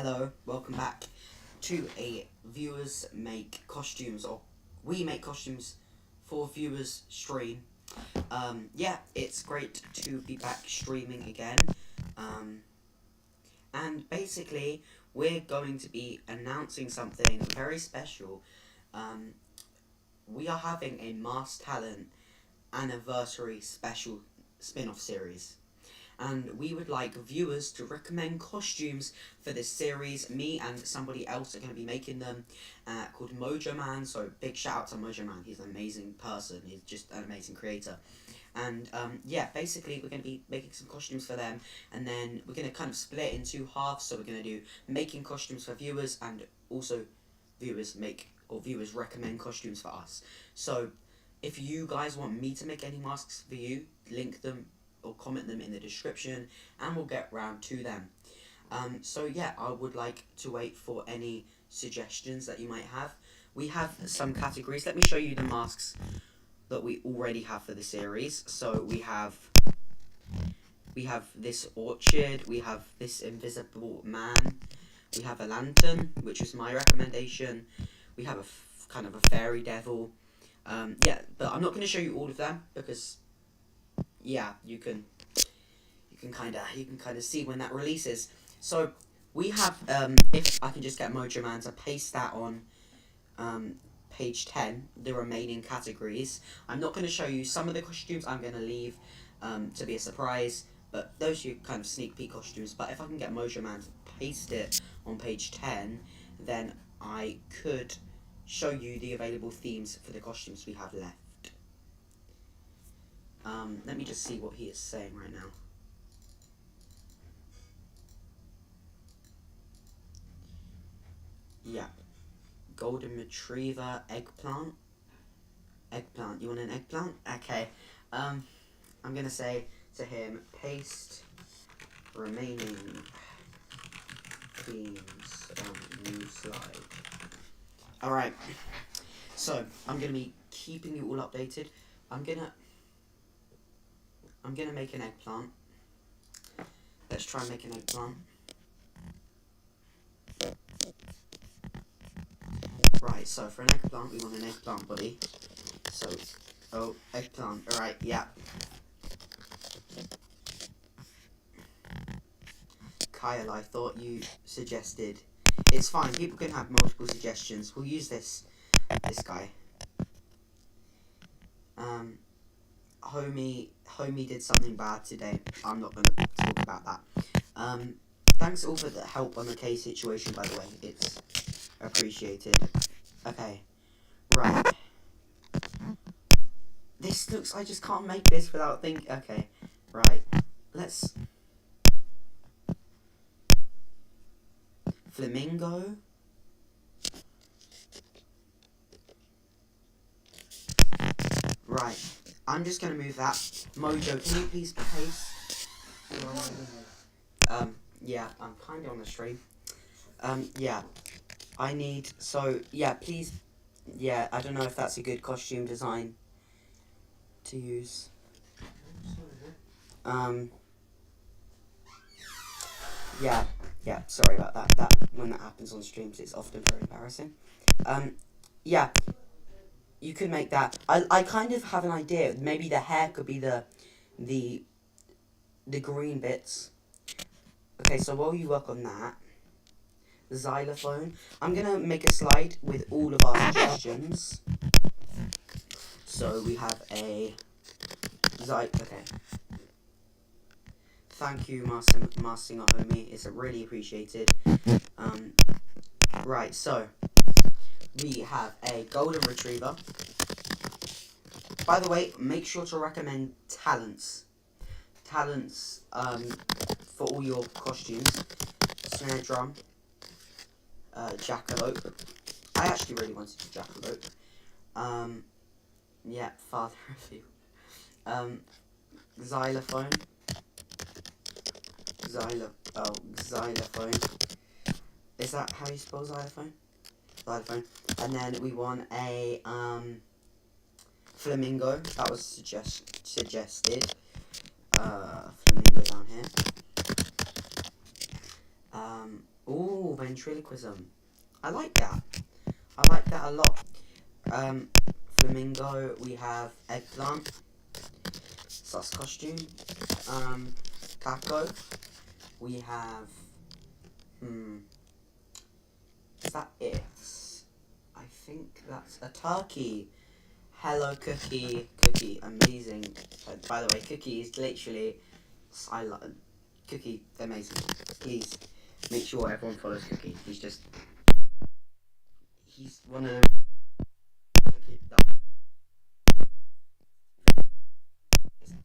Hello, welcome back to a viewers make costumes, or we make costumes for viewers stream. Yeah, it's great to be back streaming again. And basically, we're going to be announcing something very special. We are having a Masked Talent anniversary special spin-off series. And we would like viewers to recommend costumes for this series. Me and somebody else are going to be making them, called Mojo Man. So big shout out to Mojo Man. He's an amazing person. He's just an amazing creator. And yeah, basically we're going to be making some costumes for them, and then we're going to kind of split it in two halves. So we're going to do making costumes for viewers, and also viewers recommend costumes for us. So if you guys want me to make any masks for you, link them or comment them in the description, and we'll get round to them. So yeah, I would like to wait for any suggestions that you might have. We have some categories. Let me show you the masks that we already have for the series. So we have this orchid, we have this invisible man, we have a lantern, which is my recommendation. We have a kind of a fairy devil. Yeah, but I'm not going to show you all of them because yeah, you can kind of see when that releases. So we have if I can just get Mojo Man to paste that on page 10, the remaining categories. I'm not going to show you some of the costumes. I'm going to leave to be a surprise, but those are kind of sneak peek costumes. But if I can get Mojo Man to paste it on page 10, then I could show you the available themes for the costumes we have left. Let me just see what he is saying right now. Yeah. Golden Retriever, eggplant. Eggplant. You want an eggplant? Okay. I'm gonna say to him, paste remaining themes on new slide. Alright. So, I'm gonna be keeping you all updated. I'm gonna make an eggplant. Let's try and make an eggplant. Right, so for an eggplant, we want an eggplant body. So, eggplant. Alright, yeah. Kyle, I thought you suggested. It's fine, people can have multiple suggestions. We'll use this guy. Homie did something bad today. I'm not going to talk about that. Thanks all for the help on the case situation, by the way. It's appreciated. Okay. Right. This looks... I just can't make this without thinking... Okay. Right. Let's... Flamingo. Right. I'm just going to move that. Mojo, can you please paste? Yeah, I'm kind of on the stream. Yeah. I need... So, yeah, please... Yeah, I don't know if that's a good costume design to use. Yeah, sorry about that. When that happens on streams, it's often very embarrassing. Yeah. You could make that. I kind of have an idea. Maybe the hair could be the green bits. Okay, so while you work on that, xylophone. I'm gonna make a slide with all of our suggestions. So we have a okay. Thank you, Master Homie. It's really appreciated. Right, so we have a golden retriever. By the way, make sure to recommend talents for all your costumes. Snare drum, jackalope. I actually really wanted a jackalope. Yeah, father of you. Xylophone. Xylophone. Is that how you spell xylophone? Xylophone. And then we want a flamingo. That was suggested. Flamingo down here. Ooh, ventriloquism. I like that. I like that a lot. Flamingo, we have eggplant. Sus costume. Taco. We have. Is that it? I think that's a turkey. Hello, Cookie. Cookie, amazing. By the way, Cookie is literally. I love Cookie, amazing. Please make sure everyone follows Cookie. He's one of them. Cookie that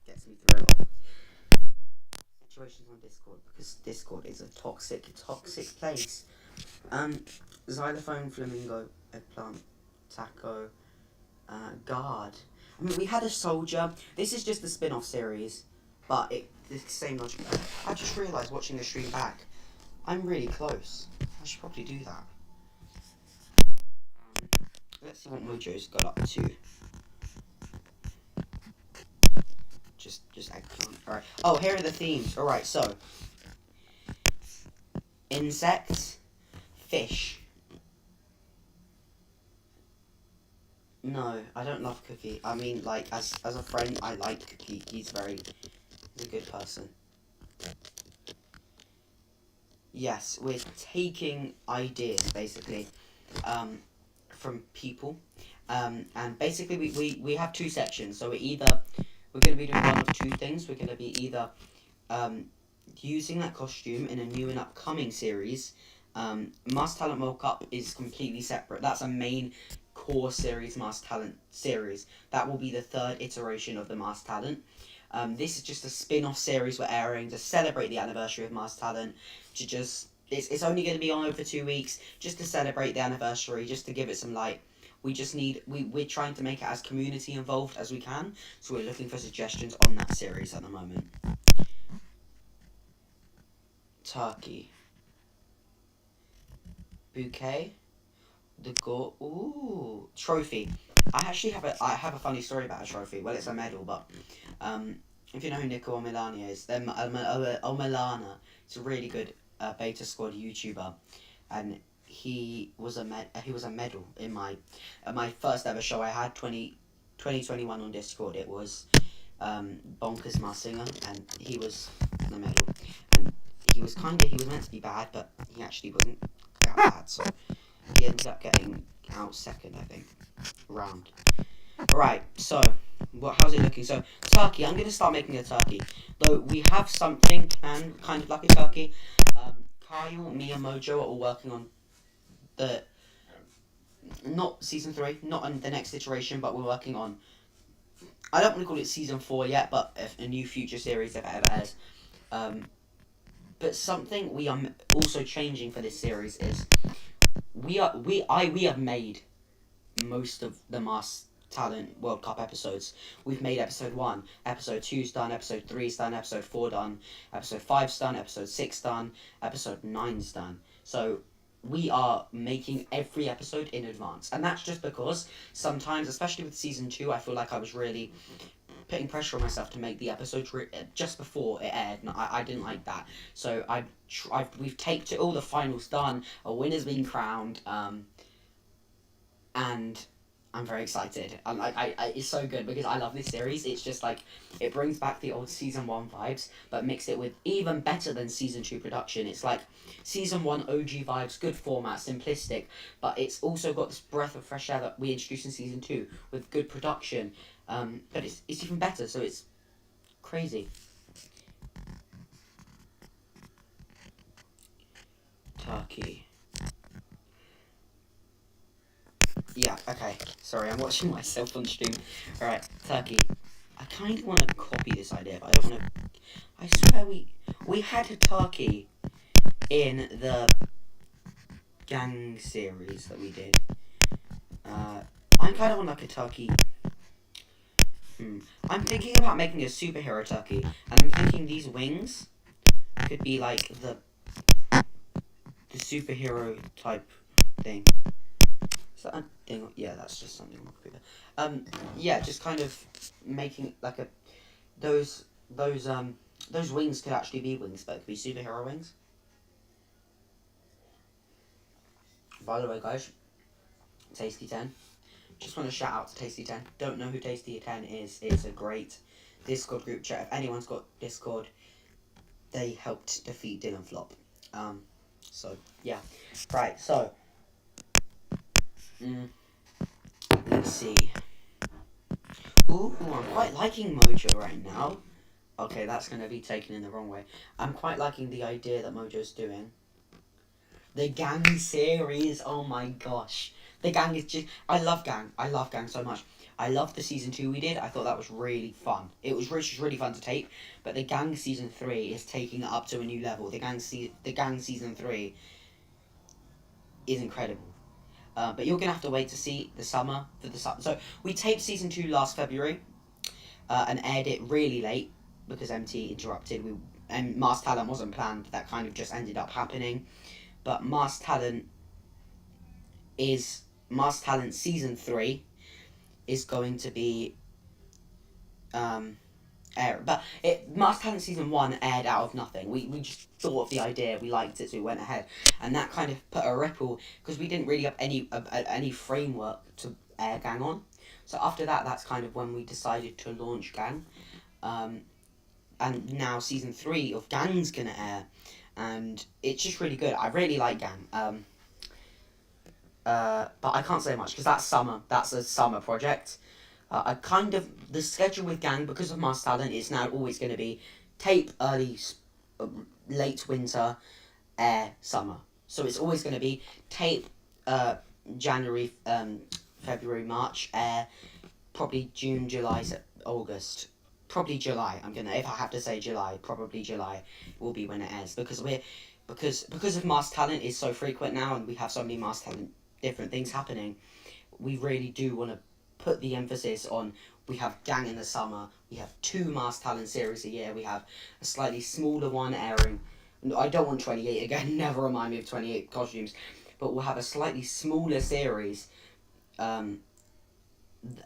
gets me through a lot. Situations on Discord, because Discord is a toxic place. Xylophone, flamingo, eggplant, taco, guard. I mean, we had a soldier. This is just the spin-off series, but the same logic. I just realised watching the stream back, I'm really close. I should probably do that. Let's see what Mojo's got up to. Just eggplant. Alright. Oh, here are the themes. Alright, so. Insects. Fish. No, I don't love Cookie. I mean, like, as a friend, I like Cookie. He's a good person. Yes, we're taking ideas, basically, from people. And basically, we have two sections. So we're going to be doing one of two things. We're going to be either using that costume in a new and upcoming series. Masked Talent World Cup is completely separate. That's a main core series, Masked Talent series. That will be the third iteration of the Masked Talent. This is just a spin-off series we're airing to celebrate the anniversary of Masked Talent. It's only going to be on over 2 weeks, just to celebrate the anniversary, just to give it some light. We're trying to make it as community involved as we can, so we're looking for suggestions on that series at the moment. Turkey. Bouquet. Trophy. I have a funny story about a trophy. Well, it's a medal, but if you know who Nico Milani is, then Milana, it's a really good beta squad YouTuber, and he was a medal in my first ever show I had 2021 on Discord. It was Bonkers Mars Singer, and he was the medal, and he was meant to be bad, but he actually wasn't that bad, so he ended up getting out second, I think, round. Right, so how's it looking? So turkey, I'm going to start making a turkey, though we have something planned kind of like a turkey. Kyle, me and Mojo are all working on not season 3, not on the next iteration, but we're working on, I don't want to call it season 4 yet, but a new future series if it ever airs. But something we are also changing for this series is we have made most of the Masked Talent World Cup episodes. We've made episode 1, episode 2's done, episode 3's done, episode 4 done, episode 5's done, episode 6 done, episode 9's done. So we are making every episode in advance, and that's just because sometimes, especially with season 2, I feel like I was really putting pressure on myself to make the episodes just before it aired, and I didn't like that. So we've taped it all, the finals done, a winner's been crowned, and I'm very excited. It's so good because I love this series. It's just like, it brings back the old season 1 vibes, but mixed it with even better than season 2 production. It's like season 1 OG vibes, good format, simplistic, but it's also got this breath of fresh air that we introduced in season 2 with good production. But it's even better, so it's crazy. Turkey. Yeah, okay. Sorry, I'm watching myself on stream. Alright, turkey. I kind of want to copy this idea, but I don't want to. I swear we had a turkey in the gang series that we did. I kind of want like a turkey. I'm thinking about making a superhero turkey, and I'm thinking these wings could be like the superhero type thing. Is that a thing? Yeah, that's just something on my computer. Yeah, just kind of making like those wings could actually be wings, but it could be superhero wings. By the way, guys, Tasty 10. Just want to shout out to Tasty 10. Don't know who Tasty 10 is. It's a great Discord group chat. If anyone's got Discord, they helped defeat Dylan Flop. So yeah. Right. So let's see. Ooh, I'm quite liking Mojo right now. Okay, that's gonna be taken in the wrong way. I'm quite liking the idea that Mojo's doing. The Gang series, oh my gosh. The Gang is just... I love Gang so much. I loved the season 2 we did. I thought that was really fun. It was really fun to tape. But the Gang season 3 is taking it up to a new level. The Gang season 3 is incredible. But you're going to have to wait to see the summer for the summer. So we taped season 2 last February. And aired it really late because MT interrupted. And Masked Talent wasn't planned. That kind of just ended up happening. But Masked Talent season 3 is going to be aired. But Masked Talent season 1 aired out of nothing. We just thought of the idea, we liked it, so we went ahead, and that kind of put a ripple because we didn't really have any framework to air Gang on. So after that, that's kind of when we decided to launch Gang, and now season 3 of Gang's gonna air. And it's just really good. I really like Gang. But I can't say much because that's summer. That's a summer project. The schedule with Gang, because of Masked Talent, is now always going to be tape late winter, air summer. So it's always going to be tape January, February, March, air probably June, July, August. Probably July. If I have to say July, probably July will be when it airs, because of Masked Talent is so frequent now, and we have so many Masked Talent different things happening. We really do want to put the emphasis on. We have Gang in the summer. We have 2 Masked Talent series a year. We have a slightly smaller one airing. I don't want 28 again. Never remind me of 28 costumes. But we'll have a slightly smaller series.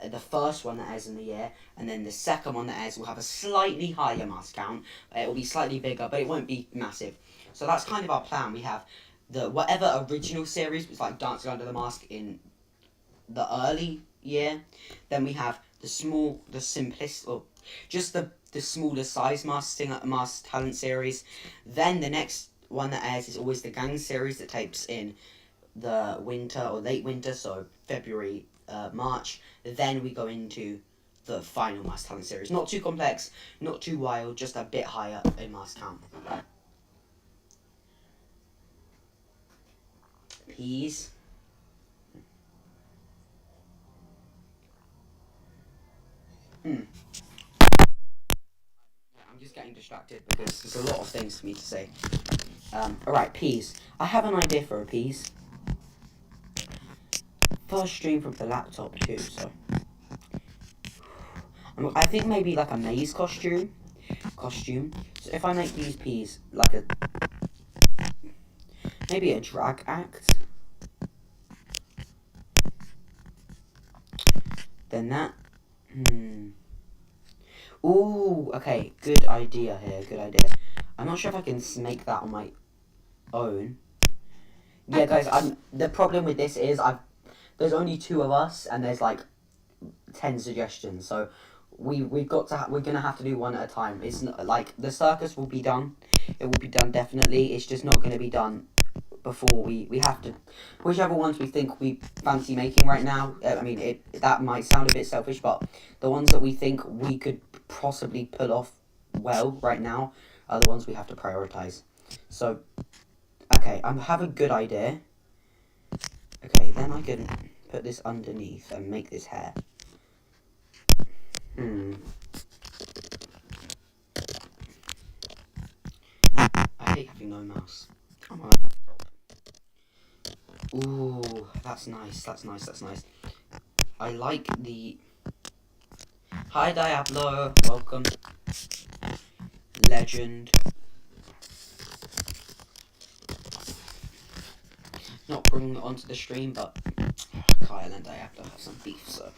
The first one that airs in the year, and then the second one that airs will have a slightly higher mask count. It will be slightly bigger, but it won't be massive. So that's kind of our plan. We have the whatever original series was like Dancing Under the Mask in the early year. Then we have the smaller size Masked Talent series. Then the next one that airs is always the Gang series that tapes in the winter or late winter, so February, March. Then we go into the final Masked Talent series. Not too complex, not too wild, just a bit higher in mask count. Peas. I'm just getting distracted because there's a lot of things for me to say. Alright, peas. I have an idea for a peas. First stream from the laptop too, so I think maybe like a maze costume. So if I make these peas like maybe a drag act, then that. Ooh, okay, good idea here. Good idea. I'm not sure if I can make that on my own. Yeah, guys. The problem with this is there's only 2 of us, and there's like 10 suggestions. So we're gonna have to do one at a time. It's not, like the circus will be done. It will be done definitely. It's just not gonna be done before we have to. Whichever ones we think we fancy making right now. I mean, that might sound a bit selfish, but the ones that we think we could possibly pull off well right now are the ones we have to prioritize. So, okay, I have a good idea. Okay, then I can put this underneath and make this hair. I hate having no mouse. On my laptop. Ooh, that's nice. I like the... Hi Diablo, welcome. Legend. Not bringing it onto the stream, but Kyle and Diablo have some beef, so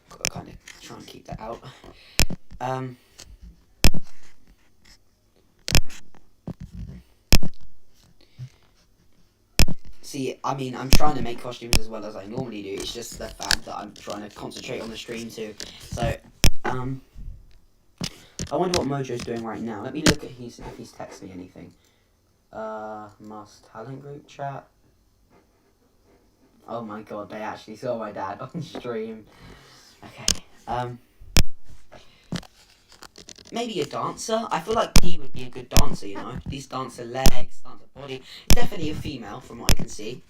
got to kind of try and keep that out. See, I mean, I'm trying to make costumes as well as I normally do. It's just the fact that I'm trying to concentrate on the stream too. So, I wonder what Mojo's doing right now. Let me look at if he's texted me anything. Must talent group chat. Oh my god, they actually saw my dad on stream. Okay. Maybe a dancer. I feel like he would be a good dancer, you know. These dancer legs, dancer body. Definitely a female from what I can see.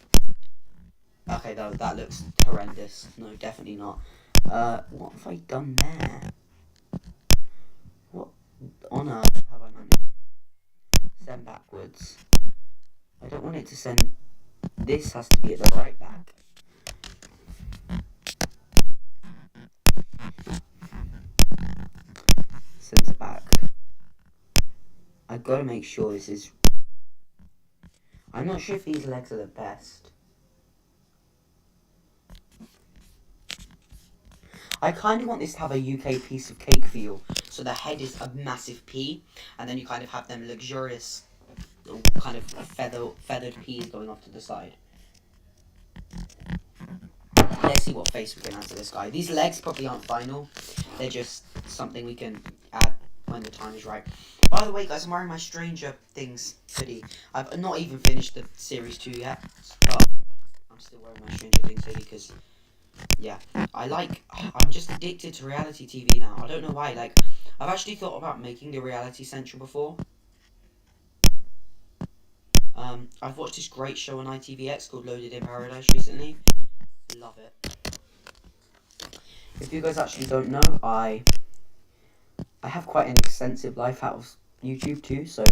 Okay, though, that looks horrendous. No, definitely not. What have I done there? What on earth have I managed? Send backwards. I don't want it to send. This has to be at the right back. Send back. I've got to make sure this is. I'm not sure if these legs are the best. I kind of want this to have a UK piece of cake feel. So the head is a massive P, and then you kind of have them luxurious, kind of feathered P's going off to the side. Let's see what face we can add to this guy. These legs probably aren't final. They're just something we can add when the time is right. By the way, guys, I'm wearing my Stranger Things hoodie. I've not even finished the series 2 yet, but I'm still wearing my Stranger Things hoodie because, yeah, I'm just addicted to reality TV now. I don't know why. Like, I've actually thought about making the Reality Central before. I've watched this great show on ITVX called Loaded in Paradise recently. Love it. If you guys actually don't know, I have quite an extensive life out of YouTube too. So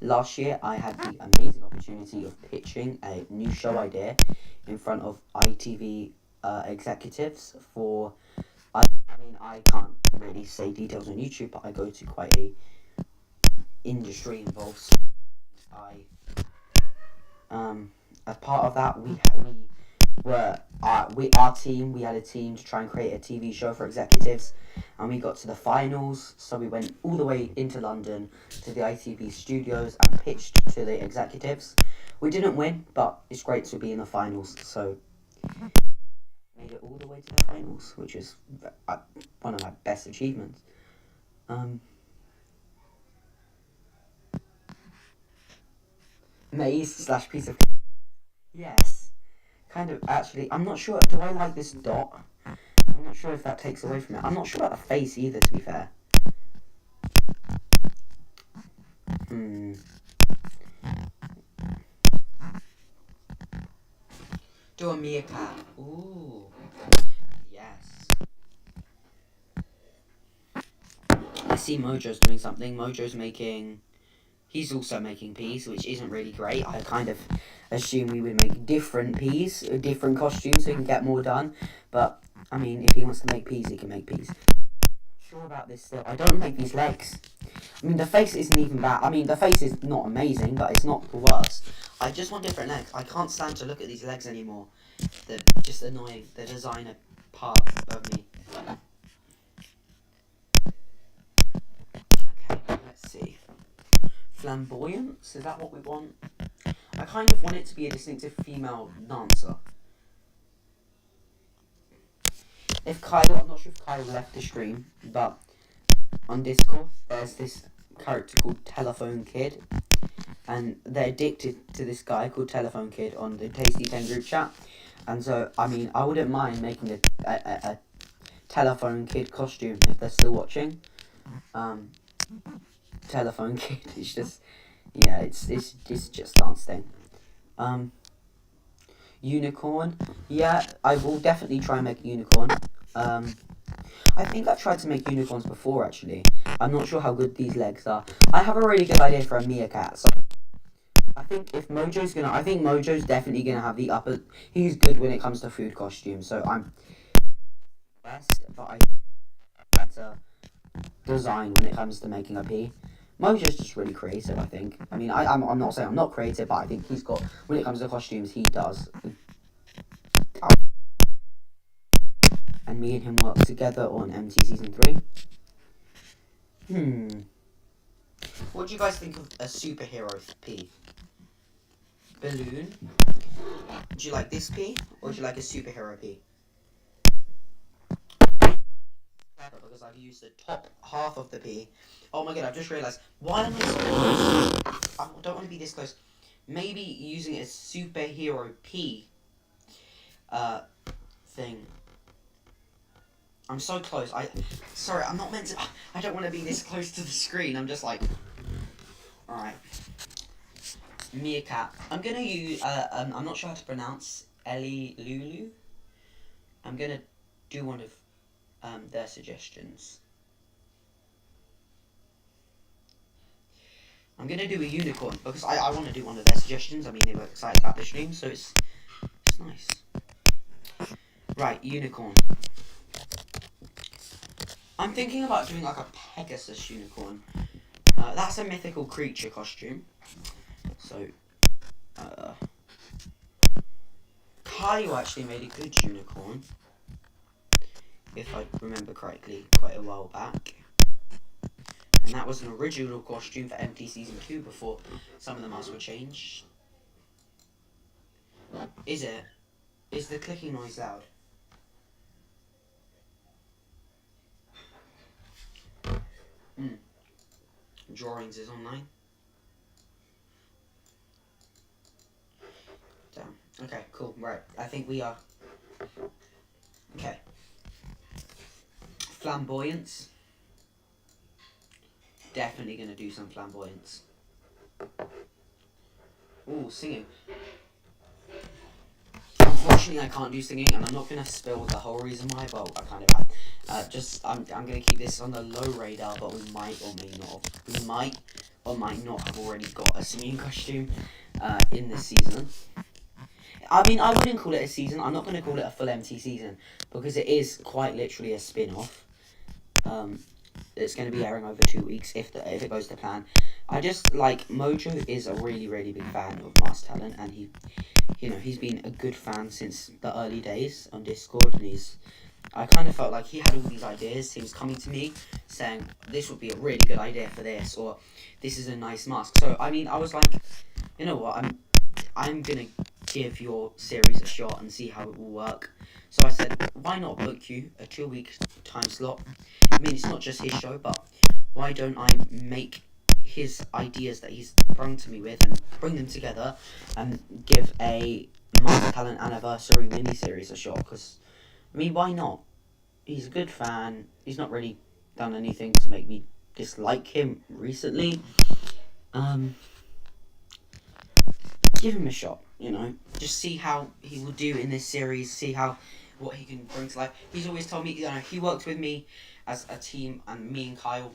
last year I had the amazing opportunity of pitching a new show idea in front of ITV executives for. I mean, I can't really say details on YouTube, but I go to quite a industry involved. So as part of that, we had a team to try and create a TV show for executives, and we got to the finals. So we went all the way into London to the ITV studios and pitched to the executives. We didn't win, but it's great to be in the finals. So made it all the way to the finals, which is one of my best achievements. Maze / piece of. Yes. Kind of, actually, I'm not sure, do I like this dot? I'm not sure if that takes away from it. I'm not sure about the face either, to be fair. Do a meerkat. Ooh. Yes. I see Mojo's doing something. He's also making peas, which isn't really great. I kind of assume we would make different peas, different costumes, so he can get more done. But, I mean, if he wants to make peas, he can make peas. Sure about this still. I don't make these legs. I mean, the face isn't even bad. I mean, the face is not amazing, but it's not the worst. I just want different legs. I can't stand to look at these legs anymore. They're just annoying. The designer part of me. Okay, let's see. Flamboyance, is that what we want? I kind of want it to be a distinctive female dancer. If Kyle, I'm not sure if Kyle left the stream, but on Discord, there's this character called Telephone Kid, and they're addicted to this guy called Telephone Kid on the Tasty 10 group chat, and so, I mean, I wouldn't mind making a Telephone Kid costume if they're still watching. Telephone Kid, it's just, yeah, it's just dance thing. Unicorn, yeah, I will definitely try and make a unicorn. I think I've tried to make unicorns before, actually. I'm not sure how good these legs are. I have a really good idea for a meerkat, so I think Mojo's definitely gonna have the upper. He's good when it comes to food costumes, so I'm best, but I think better design when it comes to making a pea. Mojo's just really creative, I think. I mean, I'm not saying I'm not creative, but I think he's got, when it comes to costumes, he does. And me and him work together on MT Season 3. What do you guys think of a superhero P? balloon. Do you like this P, or do you like a superhero P? Because I've used the top half of the P. Oh my god, I've just realised. Why am I so close? I don't want to be this close. Maybe using a superhero P thing. I'm so close. Sorry, I'm not meant to. I don't want to be this close to the screen. I'm just like. Alright. Meerkat. I'm gonna use. I'm not sure how to pronounce Ellie Lulu. I'm gonna do one of their suggestions. I'm gonna do a unicorn because I want to do one of their suggestions. I mean, they were excited about the stream, so it's nice. Right, unicorn. I'm thinking about doing like a Pegasus unicorn. That's a mythical creature costume. So, Caillou actually made a good unicorn, if I remember correctly, quite a while back. And that was an original costume for MT Season 2 before some of the masks were changed. Is it? Is the clicking noise loud? Drawings is online. Damn. Okay, cool. Right. I think we are. Okay. Flamboyance. Definitely gonna do some flamboyance. Ooh, singing. Unfortunately, I can't do singing, and I'm not gonna spill the whole reason why. Well, I kind of have. I'm gonna keep this on the low radar, but we might or may not. We might or might not have already got a singing costume in this season. I mean, I wouldn't call it a season. I'm not gonna call it a full MT season because it is quite literally a spin-off. It's going to be airing over 2 weeks if it goes to plan. I just like Mojo is a really big fan of Masked Talent, and he's been a good fan since the early days on Discord, and I kind of felt like he had all these ideas. He was coming to me saying this would be a really good idea for this, or this is a nice mask. So I mean, I was like, you know what, I'm gonna give your series a shot and see how it will work. So I said, why not book you a 2-week time slot? I mean, it's not just his show, but why don't I make his ideas that he's brought to me with and bring them together and give a Masked Talent anniversary mini-series a shot? Because, I mean, why not? He's a good fan. He's not really done anything to make me dislike him recently. Give him a shot, just see how he will do in this series, see what he can bring to life. He's always told me, he worked with me as a team, and me and Kyle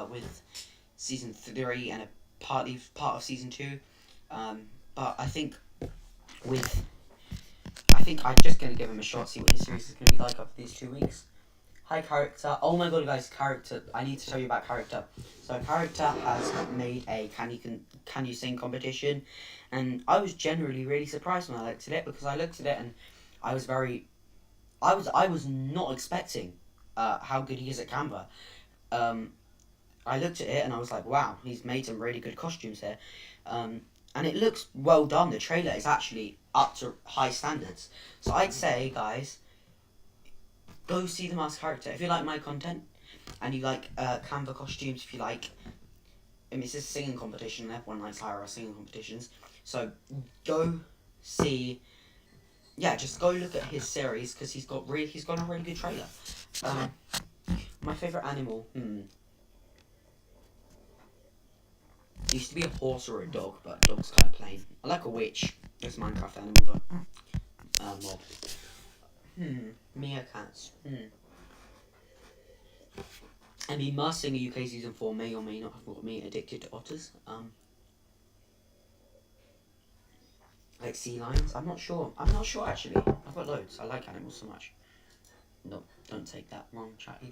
with season 3 and a part of season 2. But I think I'm just gonna give him a shot, see what his series is gonna be like after these 2 weeks. Hi, Character. Oh my god, guys, Character. I need to tell you about Character. So Character has made a Can You Sing competition, and I was generally really surprised when I looked at it, because I looked at it and I was not expecting how good he is at Canva. I looked at it and I was like, wow, he's made some really good costumes here. And it looks well done. The trailer is actually up to high standards. So I'd say, guys, go see the Masked Character. If you like my content and you like Canva costumes, if you like, it's a singing competition, and everyone likes higher singing competitions. So go see, just go look at his series, because he's got a really good trailer. My favourite animal, used to be a horse or a dog, but dog's kind of plain. I like a witch. It's a Minecraft animal though. Mob. Meerkats. I mean, Masked Singer UK Season 4 may or may not have got me addicted to otters. Like sea lions. I'm not sure actually. I've got loads. I like animals so much. No, don't take that wrong, chatty.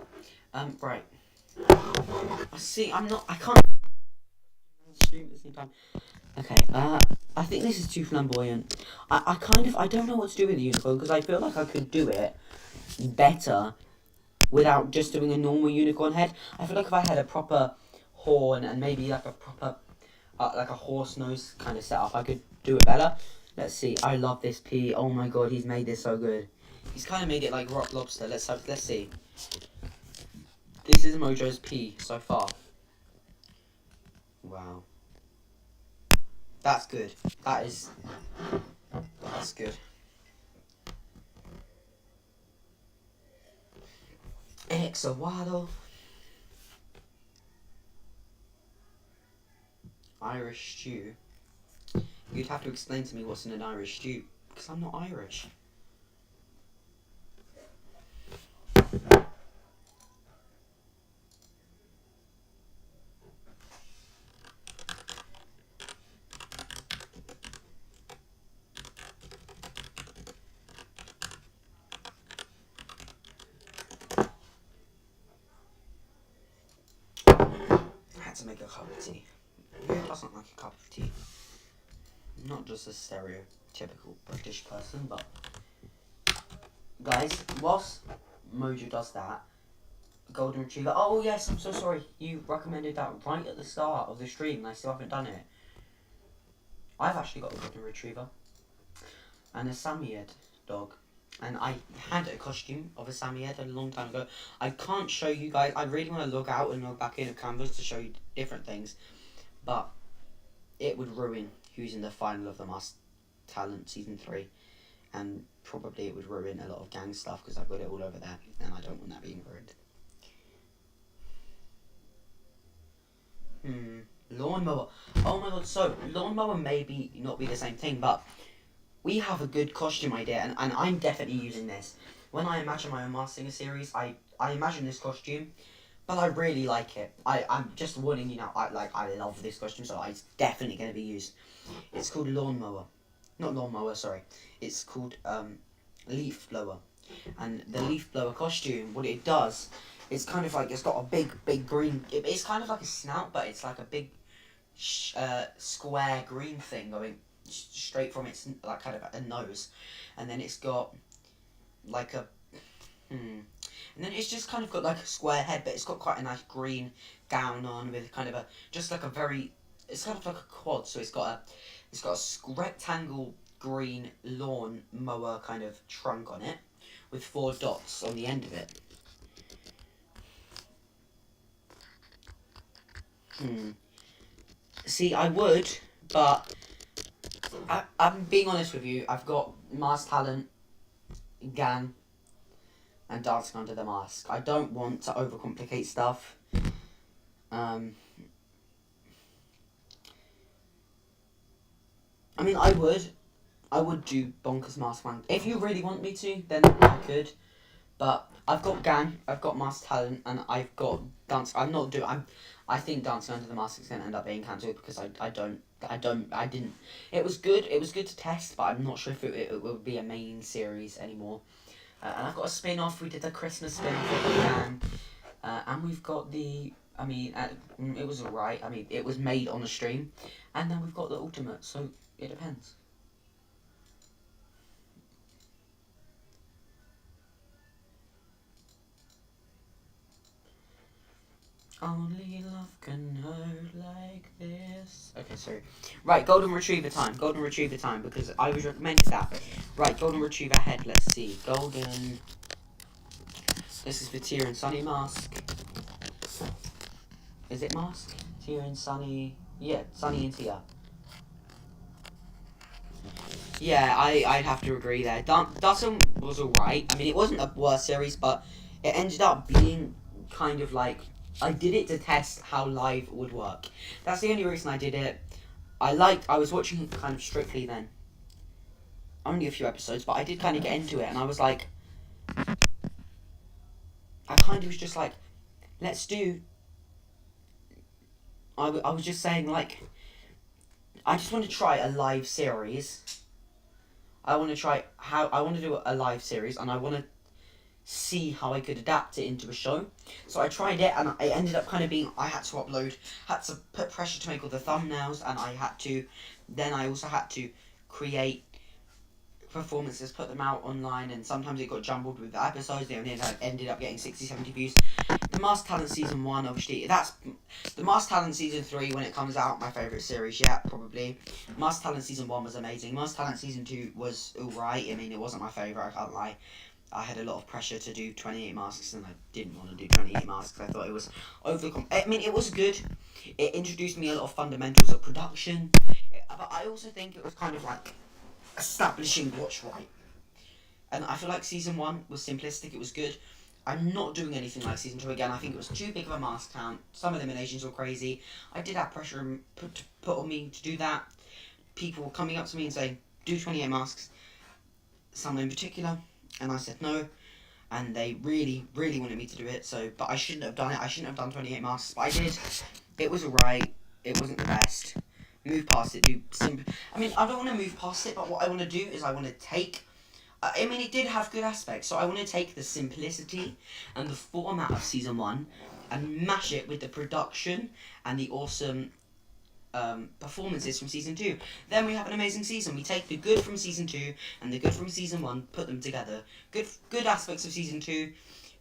Right. I can't stream at the same time. Okay, I think this is too flamboyant. I don't know what to do with the unicorn, because I feel like I could do it better without just doing a normal unicorn head. I feel like if I had a proper horn and maybe like a proper like a horse nose kind of setup. I could do it better. Let's see. I love this pea. Oh my god, he's made this so good. He's kind of made it like rock lobster. Let's see. This is Mojo's pea so far. Wow. That's good. That's good. Exawado. Irish stew. You'd have to explain to me what's in an Irish stew, because I'm not Irish. I had to make a cup of tea. Who doesn't like a cup of tea? Not just a stereotypical British person, but guys, whilst Mojo does that, Golden Retriever. Oh yes, I'm so sorry. You recommended that right at the start of the stream, and I still haven't done it. I've actually got a Golden Retriever and a Samoyed dog, and I had a costume of a Samoyed a long time ago. I can't show you guys. I really want to log out and log back in a canvas to show you different things, but it would ruin who's in the final of the Masked Talent Season 3, and probably it would ruin a lot of gang stuff because I've got it all over there, and I don't want that being ruined. Lawnmower. Oh my god, so lawnmower may not be the same thing, but we have a good costume idea, and I'm definitely using this. When I imagine my own Masked Singer series, I imagine this costume, but I really like it. I'm just warning you now, I love this costume, so it's definitely going to be used. It's called Lawnmower. Not Lawnmower, sorry. It's called Leaf Blower. And the Leaf Blower costume, what it does, it's kind of like, it's got a big green, it's kind of like a snout, but it's like a big square green thing going straight from its, like, kind of a nose. And then it's got like a, and then it's just kind of got like a square head, but it's got quite a nice green gown on with kind of a, just like a very, it's kind of like a quad, so it's got a rectangle green lawn mower kind of trunk on it with 4 dots on the end of it. See, I would, but I'm being honest with you. I've got Masked Talent, Gan, and Dancing Under the Mask. I don't want to overcomplicate stuff. I mean, I would do Bonkers Mask Man. If you really want me to, then I could. But I've got Gang, I've got Masked Talent, and I've got Dance. I think Dancing Under the Mask is going to end up being cancelled because I didn't. It was good to test, but I'm not sure if it will be a main series anymore. And I've got a spin-off. We did the Christmas spin-off of Gang, and we've got the. I mean, it was alright. I mean, it was made on the stream, and then we've got the Ultimate. So it depends. Only love can hurt like this. Okay, sorry. Right, Golden Retriever time. Golden Retriever time, because I was recommended that. Right, Golden Retriever head. Let's see. Golden. This is for Tia and Sunny Mask. Is it Mask? Tia and Sunny. Yeah, Sunny and Tia. Yeah, I'd have to agree there. Dawson was alright. I mean, it wasn't a worst series, but it ended up being kind of like, I did it to test how live would work. That's the only reason I did it. I was watching it kind of strictly then. Only a few episodes, but I did kind of get into it, and I was like, I kind of was just like, let's do. I was just saying, like, I just want to try a live series. I want to do a live series, and I want to see how I could adapt it into a show. So I tried it, and it ended up kind of being, I had to upload, had to put pressure to make all the thumbnails, and I also had to create performances, put them out online, and sometimes it got jumbled with the episodes. They only ended up getting 60, 70 views. The Masked Talent Season 1, obviously, that's... The Masked Talent Season 3, when it comes out, my favourite series yet, probably. Masked Talent Season 1 was amazing. Masked Talent Season 2 was alright. I mean, it wasn't my favourite, I can't lie. I had a lot of pressure to do 28 masks, and I didn't want to do 28 masks. I thought it was I mean, it was good. It introduced me a lot of fundamentals of production. But I also think it was kind of like establishing what's right. And I feel like Season 1 was simplistic, it was good. I'm not doing anything like Season 2 again. I think it was too big of a mask count. Some eliminations were crazy. I did have pressure put on me to do that. People coming up to me and saying, do 28 masks. Some in particular. And I said no. And they really, really wanted me to do it. So, but I shouldn't have done it. I shouldn't have done 28 masks. But I did. It was alright. It wasn't the best. Move past it. I mean, I don't want to move past it. But what I want to do is I want to take... I mean, it did have good aspects, so I want to take the simplicity and the format of Season 1 and mash it with the production and the awesome performances from Season 2. Then we have an amazing season. We take the good from Season 2 and the good from Season 1, put them together. Good aspects of Season 2,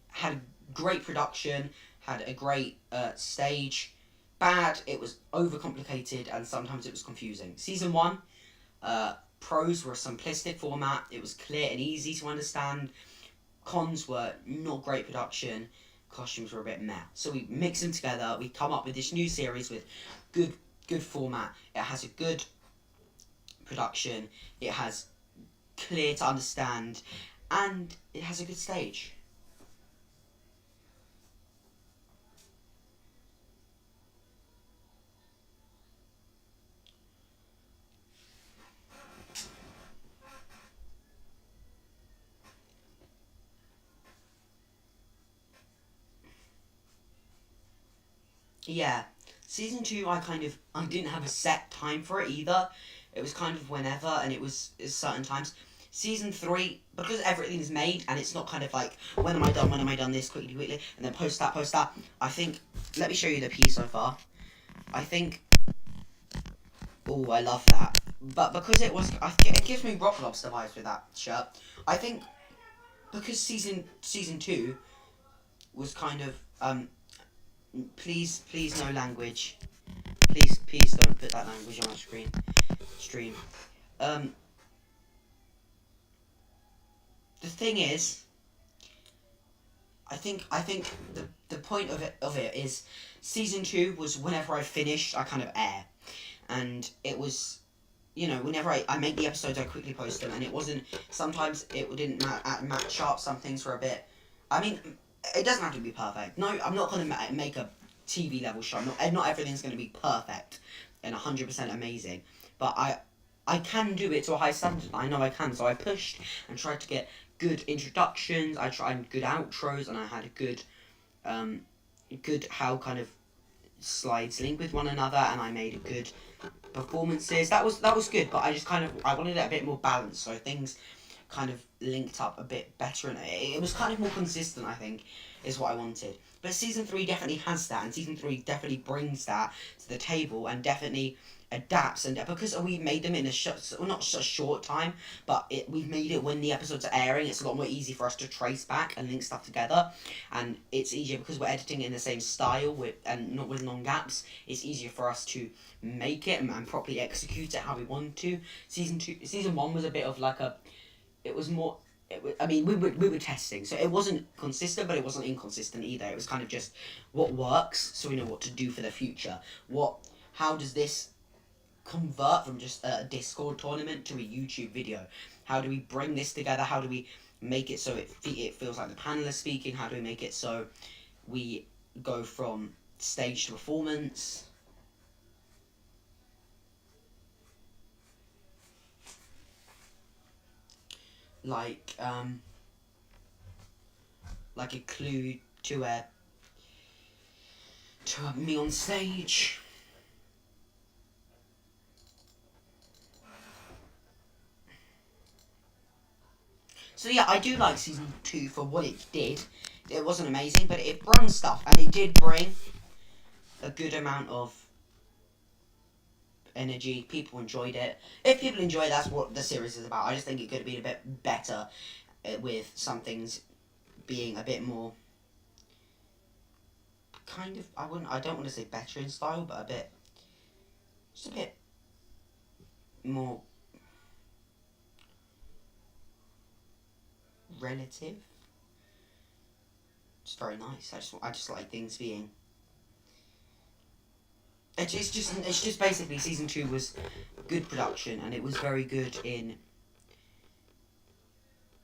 had great production, had a great stage. Bad, it was overcomplicated and sometimes it was confusing. Season 1, pros were a simplistic format. It was clear and easy to understand. Cons were not great production. Costumes were a bit meh. So we mix them together. We come up with this new series with good format. It has a good production. It has clear to understand. And it has a good stage. Yeah, Season 2, I didn't have a set time for it either. It was kind of whenever, and it was certain times. Season 3, because everything's made, and it's not kind of like, when am I done this, quickly, and then post that. I think, let me show you the piece so far. I think, oh, I love that. But because it gives me Rock Lobster vibes with that shirt. I think, because Season 2 was kind of, please no language. Please don't put that language on our stream. The thing is, I think the point of it is Season 2 was whenever I finished, I kind of air. And it was, whenever I make the episodes, I quickly post them. And it wasn't, sometimes it didn't match up, some things were a bit, I mean, it doesn't have to be perfect. No, I'm not going to make a TV level show. Not everything's going to be perfect and 100% amazing. But I can do it to a high standard. I know I can. So I pushed and tried to get good introductions. I tried good outros, and I had a good how kind of slides link with one another, and I made a good performances. That was good, but I wanted it a bit more balanced, so things kind of linked up a bit better, and it was kind of more consistent, I think, is what I wanted. But Season 3 definitely has that, and Season 3 definitely brings that to the table, and definitely adapts, and because we made them in not a short time, but we've made it when the episodes are airing, it's a lot more easy for us to trace back and link stuff together, and it's easier because we're editing in the same style and not with long gaps. It's easier for us to make it and properly execute it how we want to. Season 1 was a bit of like it was more, we were testing, so it wasn't consistent, but it wasn't inconsistent either. It was kind of just what works, so we know what to do for the future. How does this convert from just a Discord tournament to a YouTube video? How do we bring this together? How do we make it so it feels like the panel is speaking? How do we make it so we go from stage to performance? Like a clue to me on stage. So yeah, I do like Season 2 for what it did. It wasn't amazing, but it brought stuff, and it did bring a good amount of energy. People enjoyed it. If people enjoy it, that's what the series is about. I just think it could have been a bit better with some things being a bit more kind of, I don't want to say better in style, but just a bit more relative. It's very nice. I just like things being. It's just basically season 2 was good production, and it was very good in.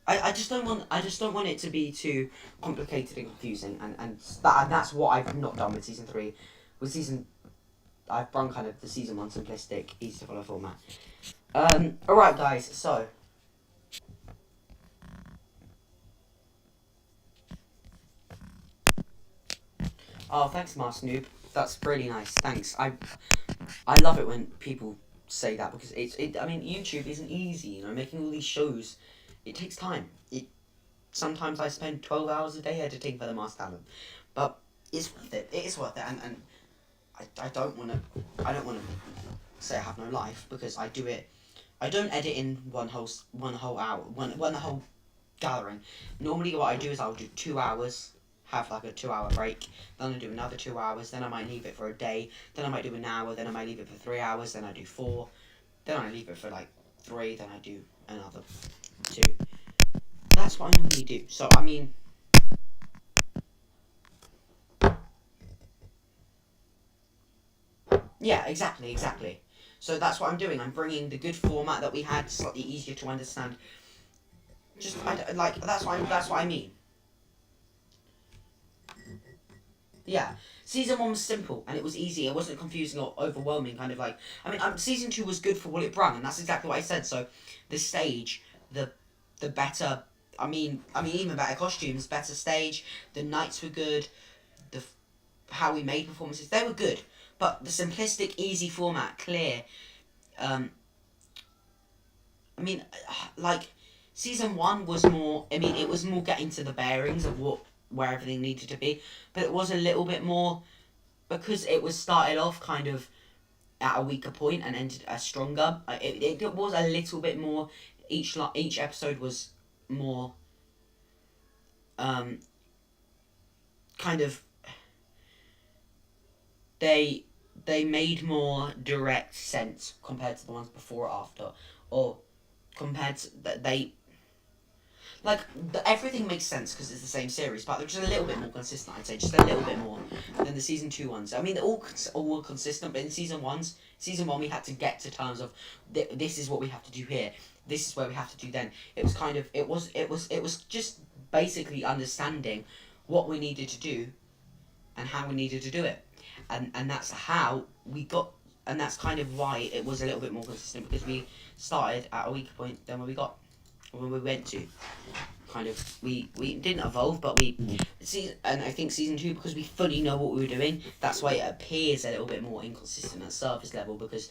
I just don't want it to be too complicated and confusing, and that's what I've not done with season 3. With season, I've run kind of the season 1 simplistic, easy to follow format. Alright guys, so oh, thanks, Master Noob. That's really nice. Thanks. I love it when people say that, because I mean, YouTube isn't easy. You know, making all these shows, it takes time. Sometimes I spend 12 hours a day editing for the Master Talent, but it's worth it. It is worth it, and I don't want to say I have no life, because I do it. I don't edit in one whole hour, one whole gathering. Normally, what I do is I'll do 2 hours. Have like a 2-hour break, then I do another 2 hours, then I might leave it for a day, then I might do an hour, then I might leave it for 3 hours, then I do 4, then I leave it for like 3, then I do another 2. That's what I normally do. So I mean, yeah, exactly. So that's what I'm doing. I'm bringing the good format that we had, slightly easier to understand. Just that's what I mean. Yeah, season 1 was simple and it was easy. It wasn't confusing or overwhelming. Kind of like, I mean, season 2 was good for what it brought, and that's exactly what I said. So, the stage, the better. I mean, even better costumes, better stage. The nights were good. How we made performances, they were good. But the simplistic, easy format, clear. I mean, like, season 1 was more. I mean, it was more getting to the bearings of where everything needed to be, but it was a little bit more, because it was started off kind of at a weaker point and ended as stronger. It was a little bit more. Each episode was more kind of, they made more direct sense compared to the ones before or after, or compared to they. Like, everything makes sense because it's the same series, but they're just a little bit more consistent, I'd say. Just a little bit more than the season 2 ones. I mean, they're all consistent, but in season 1 we had to get to terms of, this is what we have to do here, this is where we have to do then. It was kind of, it was just basically understanding what we needed to do and how we needed to do it. And that's how we got, and that's kind of why it was a little bit more consistent, because we started at a weaker point than when we went to. Kind of, we didn't evolve, but and I think season 2, because we fully know what we were doing, that's why it appears a little bit more inconsistent at surface level, because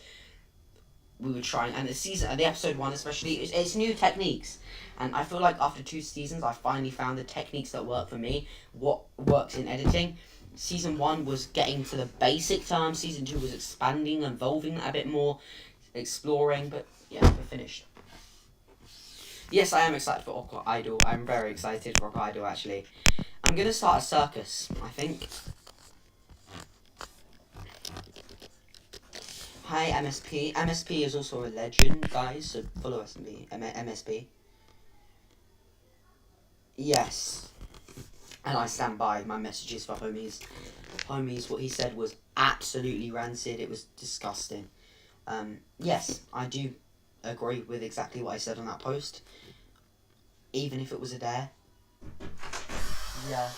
we were trying, and the episode 1 especially, it's new techniques, and I feel like after 2 seasons I finally found the techniques that work for me, what works in editing. Season 1 was getting to the basic terms, season 2 was expanding, evolving a bit more, exploring, but yeah, we're finished. Yes, I am excited for Rock Idol. I'm very excited for Rock Idol, actually. I'm going to start a circus, I think. Hi, MSP. MSP is also a legend, guys, so follow MSP. Yes. And I stand by my messages for homies. Homies, what he said was absolutely rancid. It was disgusting. Yes, I do agree with exactly what I said on that post, even if it was a dare. Yeah.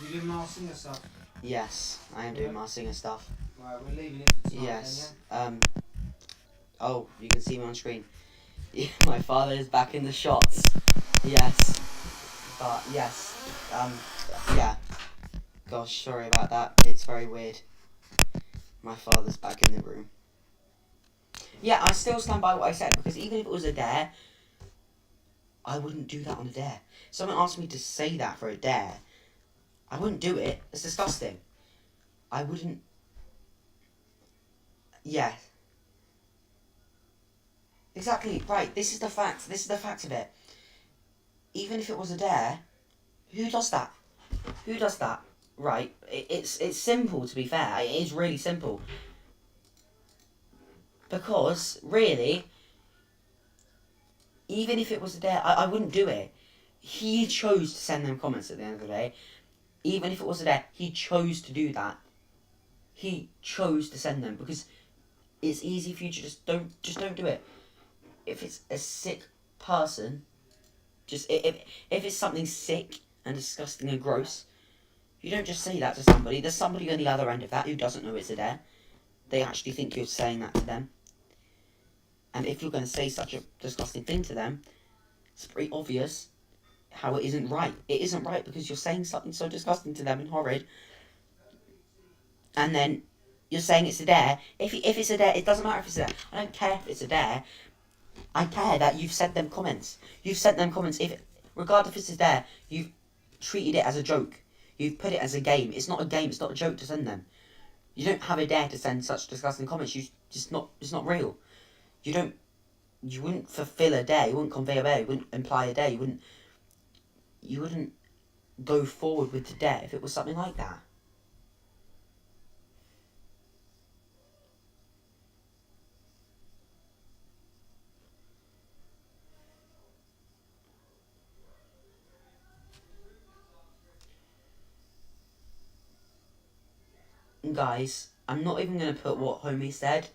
You doing Mars Singer stuff? Yes, I am doing Mars Singer stuff. Right, we're leaving it for tonight. Yes. Then, Oh, you can see me on screen. Yeah, my father is back in the shots. Yes. But yes. Yeah. Gosh, sorry about that. It's very weird. My father's back in the room. Yeah, I still stand by what I said, because even if it was a dare, I wouldn't do that on a dare. Someone asked me to say that for a dare, I wouldn't do it. It's disgusting. I wouldn't. Yeah. Exactly, right. This is the fact. This is the fact of it. Even if it was a dare, who does that? Who does that? right? It's simple, to be fair. It is really simple. Because, really, even if it was a dare, I wouldn't do it. He chose to send them comments at the end of the day. Even if it was a dare, he chose to do that. He chose to send them because it's easy for you to just don't do it. If it's a sick person, just if it's something sick and disgusting and gross, you don't just say that to somebody. There's somebody on the other end of that who doesn't know it's a dare. They actually think you're saying that to them. And if you're going to say such a disgusting thing to them, it's pretty obvious how it isn't right. It isn't right because you're saying something so disgusting to them and horrid, and then you're saying it's a dare. If it's a dare, it doesn't matter if it's a dare. I don't care if it's a dare. I care that you've sent them comments. You've sent them comments. Regardless if it's a dare, you've treated it as a joke. You've put it as a game. It's not a game. It's not a joke to send them. You don't have a dare to send such disgusting comments. It's not real. You wouldn't fulfill a dare. You wouldn't convey a dare. You wouldn't imply a dare. You wouldn't go forward with the dare if it was something like that. Guys, I'm not even going to put what homie said.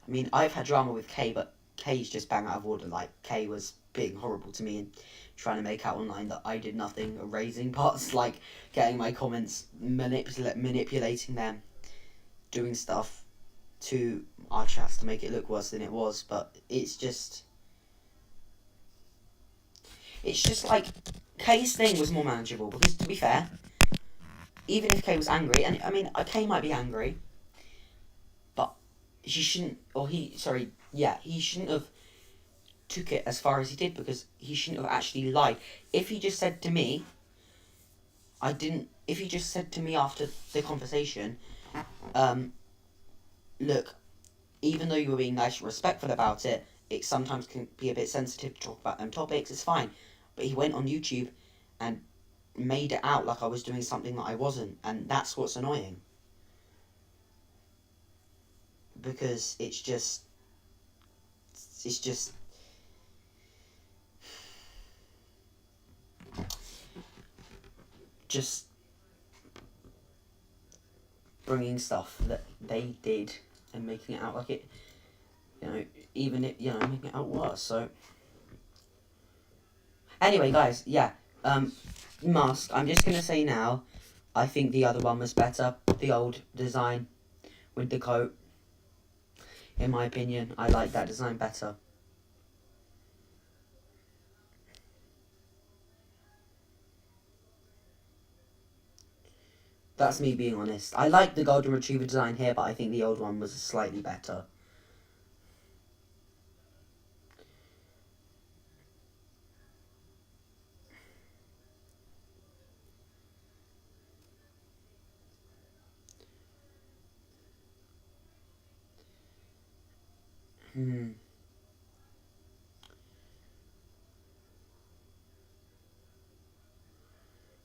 I mean, I've had drama with Kay, but Kay's just bang out of order. Like, Kay was being horrible to me and trying to make out online that I did nothing, erasing parts, like getting my comments, manipulating them, doing stuff to our chats to make it look worse than it was. But it's just like, Kay's thing was more manageable because, to be fair, even if Kay was angry, and I mean, Kay might be angry, but he shouldn't have took it as far as he did because he shouldn't have actually lied. If he just said to me, if he just said to me after the conversation, look, even though you were being nice and respectful about it, it sometimes can be a bit sensitive to talk about them topics, it's fine. But he went on YouTube and made it out like I was doing something that I wasn't, and that's what's annoying. Because it's just bringing stuff that they did and making it out like it, making it out worse. So anyway, guys, mask. I'm just gonna say now, I think the other one was better. The old design with the coat. In my opinion, I like that design better. That's me being honest. I like the golden retriever design here, but I think the old one was slightly better.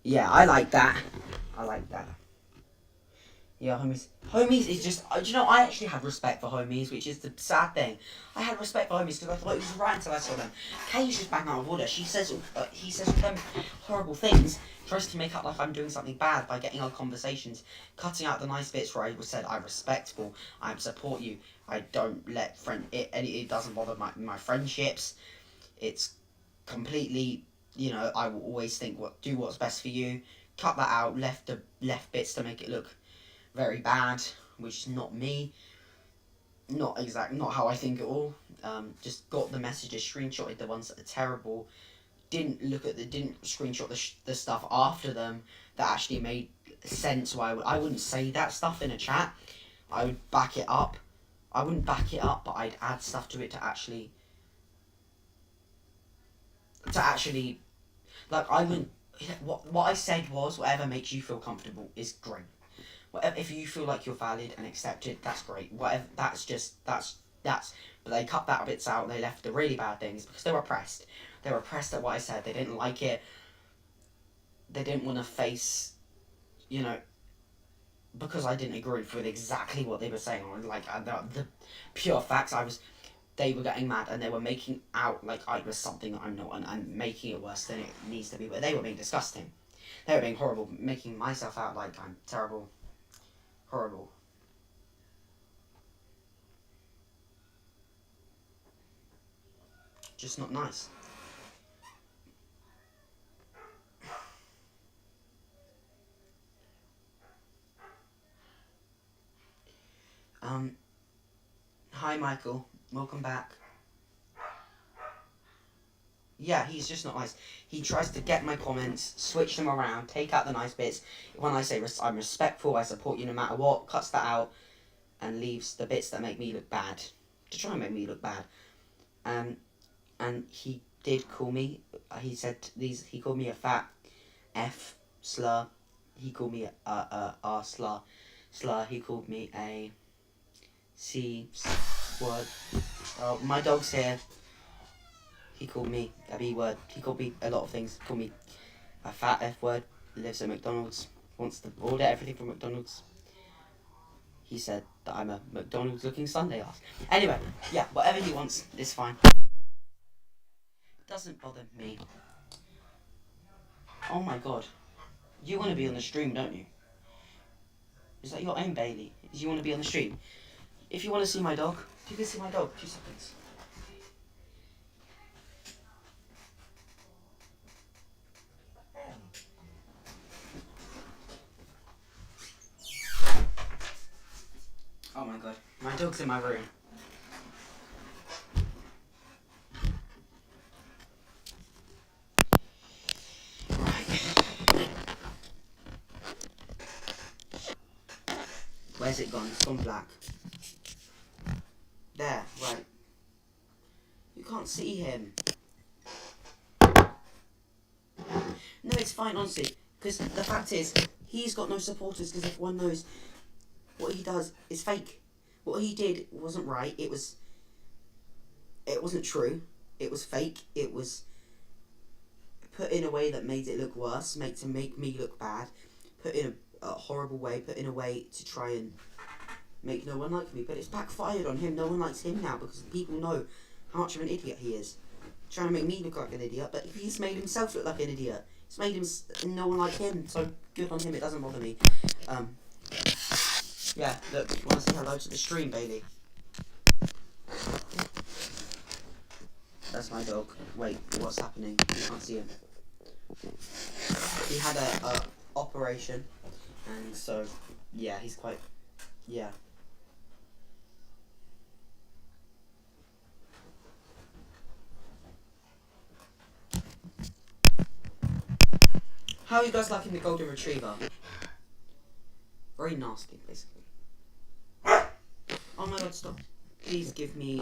Yeah, I like that. Yeah, homies is just, do you know, I actually had respect for homies, which is the sad thing. I had respect for homies because I thought it was right until I saw them. Kay's just bang out of order. He says them horrible things, tries to make out like I'm doing something bad by getting our conversations, cutting out the nice bits where I said I'm respectful, I support you, I don't let it doesn't bother my friendships. It's completely, I will always do what's best for you. Cut that out, left bits to make it look very bad, which is not me. Not how I think at all. Just got the messages, screenshotted the ones that are terrible. Didn't screenshot the stuff after them that actually made sense. Why I wouldn't say that stuff in a chat. I would back it up. I wouldn't back it up, but I'd add stuff to it to actually like, I wouldn't. What I said was, whatever makes you feel comfortable is great. Whatever, if you feel like you're valid and accepted, that's great. Whatever, that's. But they cut that bits out and they left the really bad things because they were oppressed. They were oppressed at what I said. They didn't like it. They didn't want to face you know, because I didn't agree with exactly what they were saying, or like the pure facts, they were getting mad and they were making out like I was something that I'm not, and making it worse than it needs to be. But they were being disgusting. They were being horrible, making myself out like I'm terrible, horrible. Just not nice. Hi Michael, welcome back. Yeah, he's just not nice. He tries to get my comments, switch them around, take out the nice bits. When I say I'm respectful, I support you no matter what, cuts that out, and leaves the bits that make me look bad to try and make me look bad. And he did call me. He said these. He called me a fat F slur. He called me a R slur. He called me a C word. Oh, my dog's here. He called me a B word. He called me a lot of things. He called me a fat F word. Lives at McDonald's. Wants to order everything from McDonald's. He said that I'm a McDonald's looking Sunday ass. Anyway, yeah, whatever he wants is fine. Doesn't bother me. Oh my god. You want to be on the stream, don't you? Is that your aim, Bailey? Do you want to be on the stream? If you want to see my dog, you can see my dog. 2 seconds. Oh my god. My dog's in my room. Where's it gone? It's gone black. There, right. You can't see him. No, it's fine, honestly. Because the fact is, he's got no supporters because everyone knows what he does is fake. What he did wasn't right. It wasn't true. It was fake. It was put in a way that made it look worse, to make me look bad. Put in a horrible way. Put in a way to try and make no one like me. But it's backfired on him. No one likes him now because people know how much of an idiot he is. Trying to make me look like an idiot, but he's made himself look like an idiot. It's made him no one like him. So good on him. It doesn't bother me. Yeah, look, you want to say hello to the stream, Bailey? That's my dog. Wait, what's happening? You can't see him. He had a operation, and so, yeah, he's quite, yeah. How are you guys liking the golden retriever? Very nasty, basically. Oh my god, stop. Please give me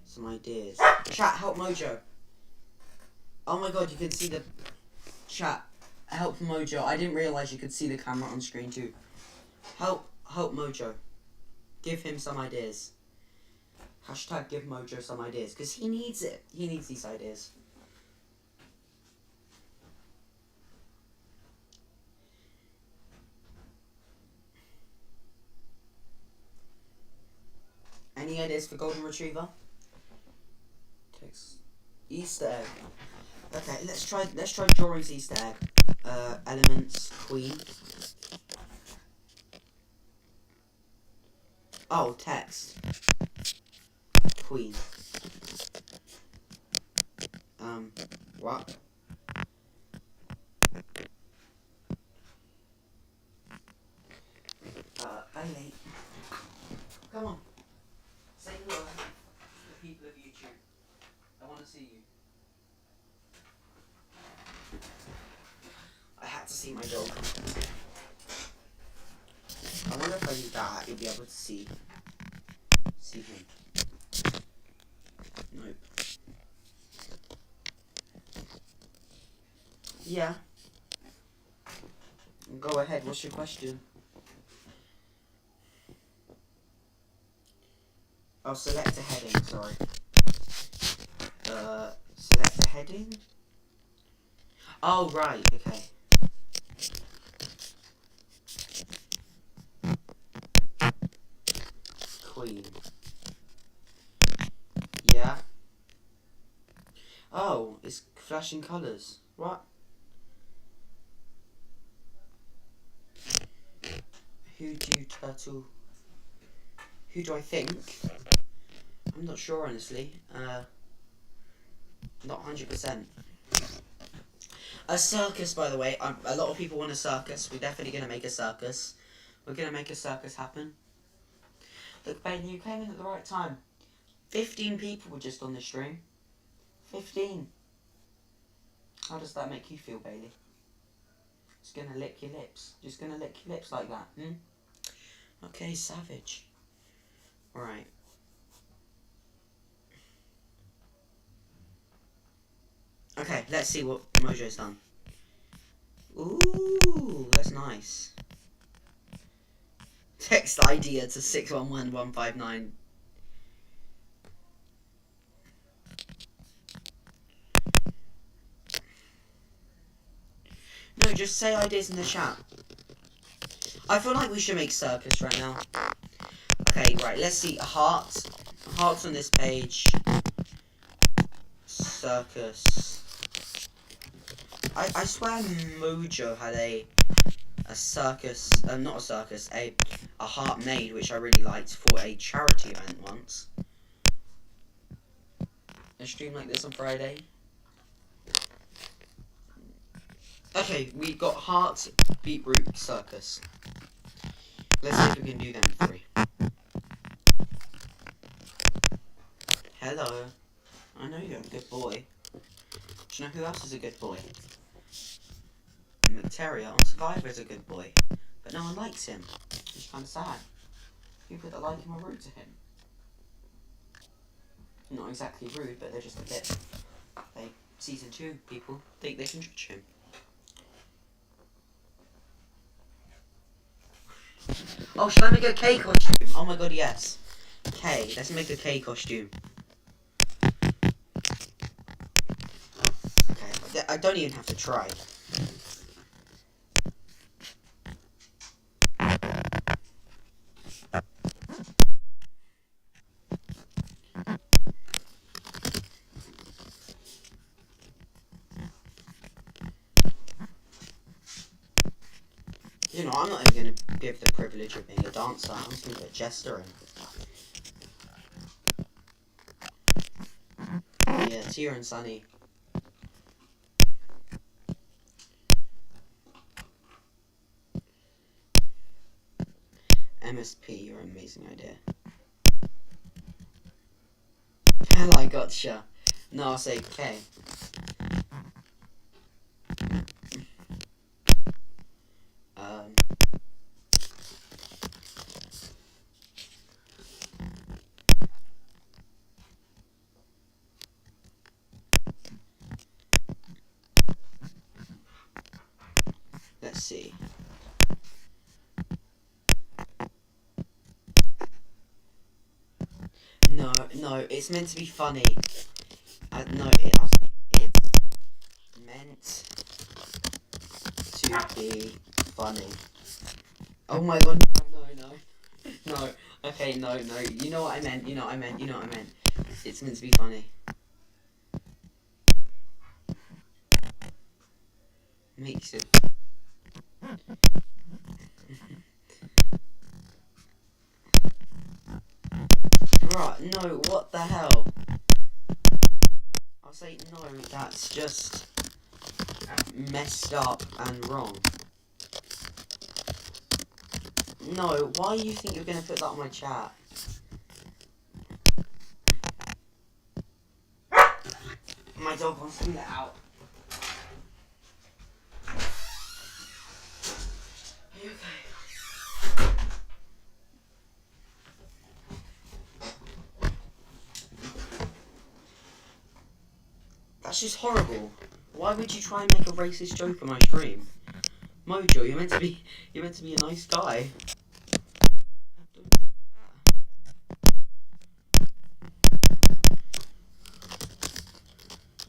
some ideas. Chat, help Mojo. Oh my god, you can see the chat. Help Mojo. I didn't realise you could see the camera on screen too. Help Mojo. Give him some ideas. Hashtag give Mojo some ideas. Because he needs it. He needs these ideas. Any ideas for golden retriever? Text. Easter egg. Okay, let's try drawings Easter egg. Elements, queen. Oh, text. Queen. What? Bailey. Come on. Say hello to the people of YouTube. I want to see you. I had to see my dog. I wonder if I do that, you'll be able to see him. Nope. Yeah. Go ahead, what's your question? Oh, select a heading, sorry. Select a heading? Oh, right, okay. queen. Yeah. Oh, it's flashing colours. What? Who do you turtle? Who do I think? I'm not sure, honestly. Not 100%. A circus, by the way. A lot of people want a circus. We're definitely going to make a circus. We're going to make a circus happen. Look, Bailey, you came in at the right time. 15 people were just on the stream. 15. How does that make you feel, Bailey? Just going to lick your lips. Just going to lick your lips like that, Okay, savage. Alright. Okay, let's see what Mojo's done. Ooh, that's nice. Text idea to 611159. No, just say ideas in the chat. I feel like we should make circus right now. Okay, right, let's see. Hearts. Hearts on this page. Circus. I swear Mojo had a circus, not a circus, a heart made, which I really liked, for a charity event once. A stream like this on Friday. Okay, we got heart, beetroot, circus. Let's see if we can do them three. Hello. I know you're a good boy. Do you know who else is a good boy? McTerrier on Survivor is a good boy, but no one likes him. It's kind of sad. People that like him are rude to him. Not exactly rude, but they're just a bit. Season 2 people think they can judge him. Oh, should I make a K costume? Oh my god, yes. K. Let's make a K costume. Okay, I don't even have to try. You know, I'm not even going to give the privilege of being a dancer. I'm just going to put Jester in. Yeah, Tia and Sunny. MSP, you're an amazing idea. Hell, I gotcha. No, I'll say K. Let's see. No, it's meant to be funny. No, it's meant to be funny. Oh my god, no. Okay, no. You know what I meant. It's meant to be funny. Makes it. Right, no, what the hell? I'll say no, that's just messed up and wrong. No, why do you think you're gonna put that on my chat? My dog wants to let out. Are you okay? That's just horrible. Why would you try and make a racist joke on my stream? Mojo, you're meant to be a nice guy.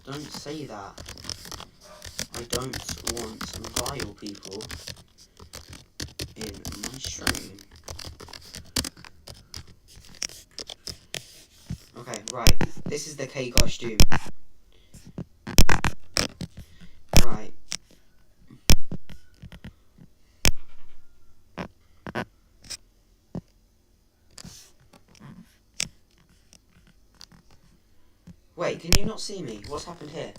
Don't say that. I don't want vile people in my stream. Okay, right. This is the K costume. Right. Wait, can you not see me? What's happened here?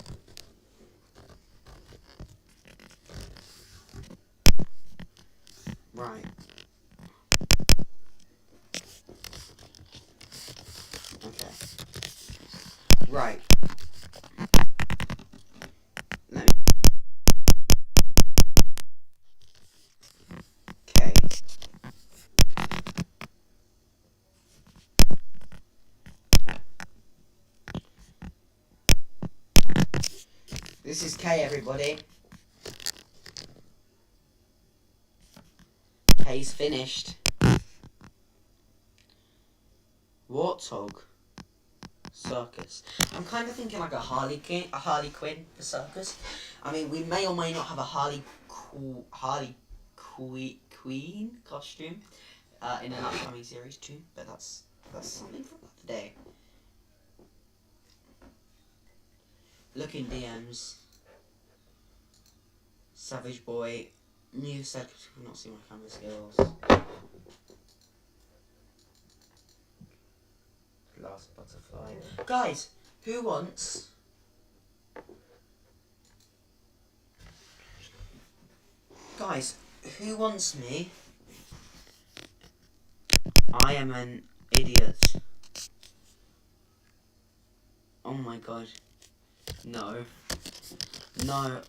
Right. Okay. Right. Let me. Okay. This is K, everybody. K's finished. Warthog. Circus. I'm kind of thinking like a Harley Quinn for circus. I mean, we may or may not have a Queen costume in an upcoming series too, but that's something for another day. Look in DMs. Savage Boy. New said we've not seen my camera skills. Last butterfly. Guys, who wants? Guys, who wants me? I am an idiot. Oh my god. No. No.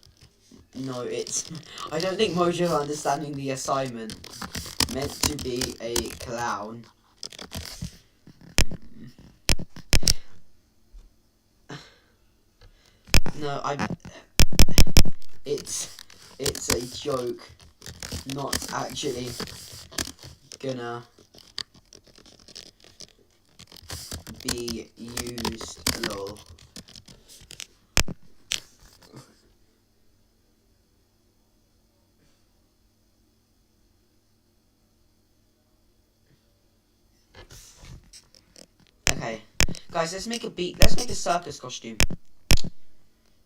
No, it's... I don't think Mojo are understanding the assignment. Meant to be a clown. No, it's a joke. Not actually gonna be used, lol. Okay, guys, let's make a circus costume.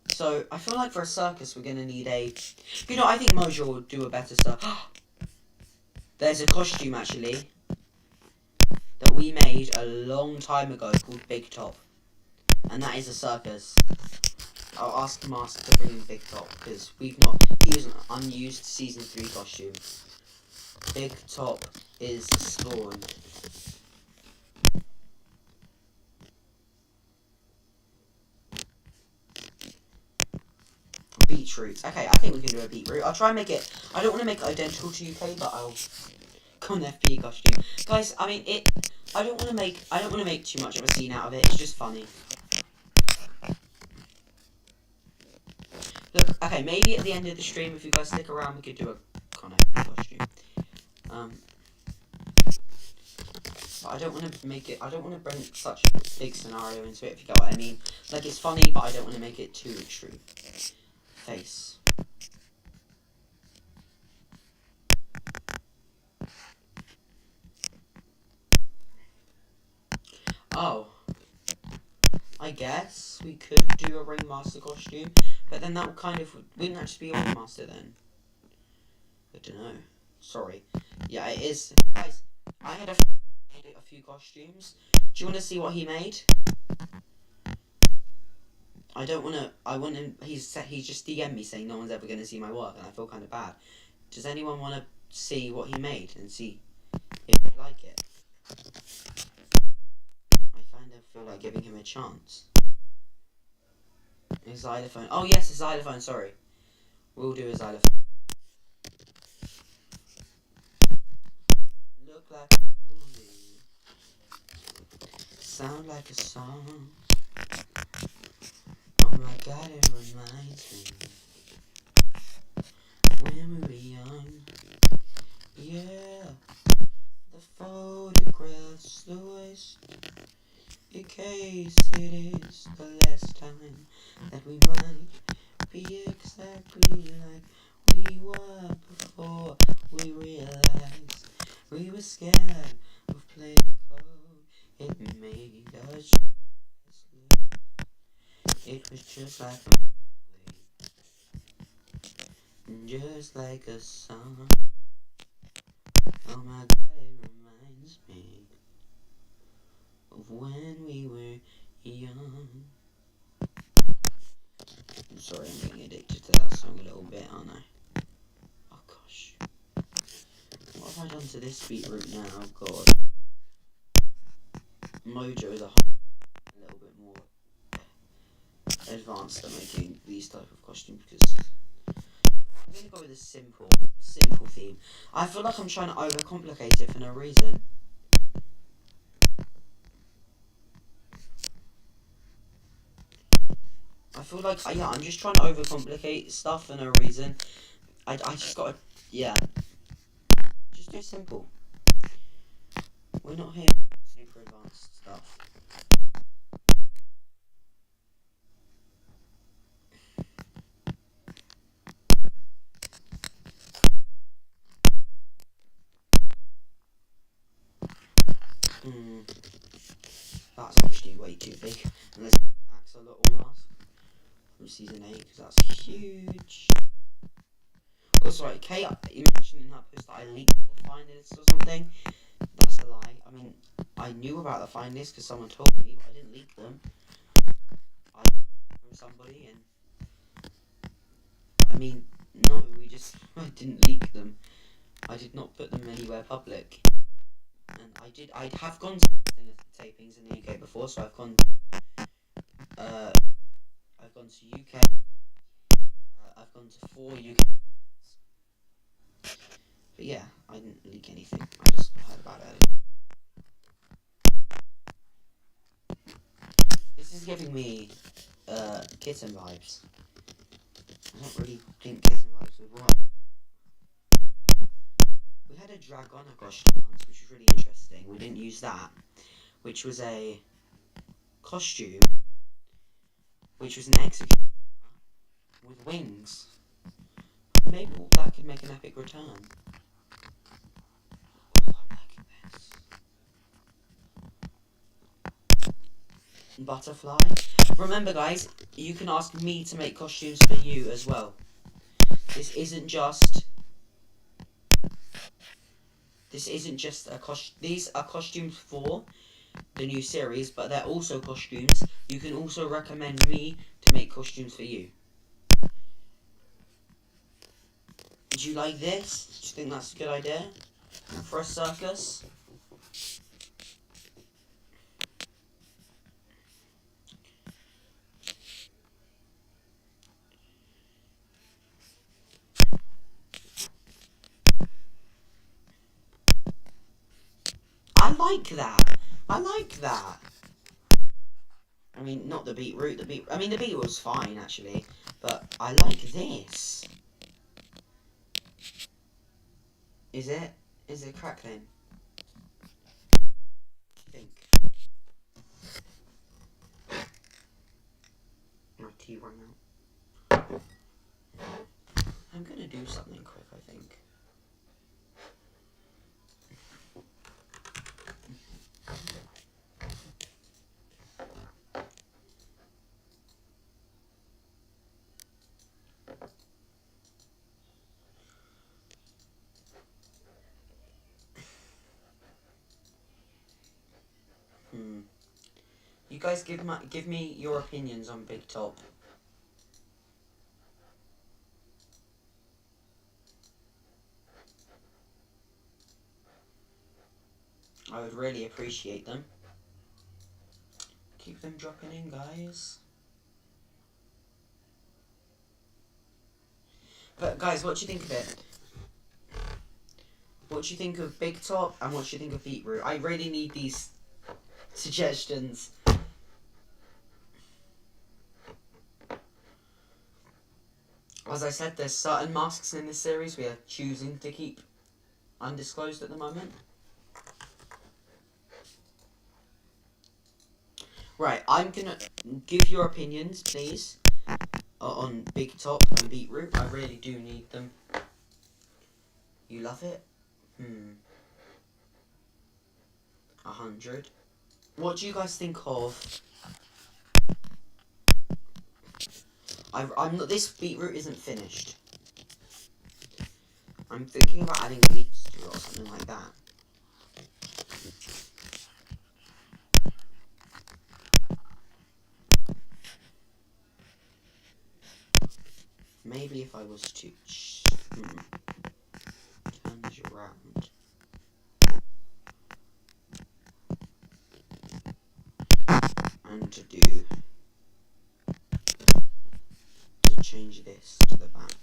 So, I feel like for a circus we're gonna need a... You know, I think Mojo will do a better circus. There's a costume, actually, that we made a long time ago called Big Top. And that is a circus. I'll ask Master to bring in Big Top, because he was an unused Season 3 costume. Big Top is spawned. Beetroot. Okay, I think we can do a beetroot. I'll try and make it... I don't want to make it identical to UK, but I'll go on the FP costume. Guys, I mean, I don't want to make too much of a scene out of it. It's just funny. Look, okay, maybe at the end of the stream, if you guys stick around, we could do a Connect costume. But I don't want to make it... I don't want to bring such a big scenario into it, if you get what I mean. Like, it's funny, but I don't want to make it too extreme. Face. Oh. I guess we could do a Ringmaster costume, but then that would kind of... Wouldn't that just be a Ringmaster then? I don't know. Sorry. Yeah, it is. Guys, I had a friend who made a few costumes. Do you want to see what he made? I don't want to... I want him... He's just DM'd me saying no one's ever going to see my work, and I feel kind of bad. Does anyone want to see what he made and see if they like it? I kind of feel like giving him a chance. A xylophone. Oh, yes, a xylophone, sorry. We'll do a xylophone. Look like a movie. Sound like a song. Oh my god, it reminds me when we were young. Yeah, the photographs, the waste. In case it is the last time that we might be exactly like we were before we realized we were scared of playing the code It made us sleep. It was just like a movie, just like a song. Oh my God, it reminds me of when we were young. I'm sorry, I'm getting addicted to that song a little bit, aren't I? Oh gosh. What have I done to this beetroot now? Oh God. Mojo is a little bit more advanced at making these type of costumes because I'm gonna go with a simple theme. I feel like I'm trying to overcomplicate it for no reason. I feel like I'm just trying to overcomplicate stuff for no reason. I just gotta just do simple. We're not here for super advanced stuff. That's actually way too big. And there's an axolotl mask from season 8 because that's huge. Also, right, Kate, you mentioned in her post that I leaked the finalists or something. That's a lie. I mean, I knew about the finalists because someone told me, but I didn't leak them. I heard from somebody, and I mean, no, I didn't leak them. I did not put them anywhere public. And I have gone to tapings in the UK before, so I've gone to UK. I've gone to 4 UK. But yeah, I didn't leak anything. I just heard about it. This is giving me kitten vibes. I don't really think kitten vibes would work. We had a Dragona costume once, which was really interesting. We didn't use that, which was a costume, which was an executioner with wings. Maybe that could make an epic return. Oh, I'm liking this. Butterfly. Remember, guys, you can ask me to make costumes for you as well. This isn't just a costume. These are costumes for the new series, but they're also costumes. You can also recommend me to make costumes for you. Do you like this? Do you think that's a good idea for a circus? I like that. I like that. I mean, not the beetroot. The beetroot was fine actually, but I like this. Is it? Is it crackling? I think. My tea ran out. I'm gonna do something quick, I think. You guys give me your opinions on Big Top. I would really appreciate them. Keep them dropping in, guys. But guys, what do you think of it? What do you think of Big Top and what do you think of Beetroot? I really need these suggestions. As I said, there's certain masks in this series we are choosing to keep undisclosed at the moment. Right, I'm gonna give your opinions, please, on Big Top and Beetroot. I really do need them. You love it? 100. What do you guys think of? I'm not. This beetroot isn't finished. I'm thinking about adding leeks to it or something like that. Maybe if I was to turn this around. And to change this to the back.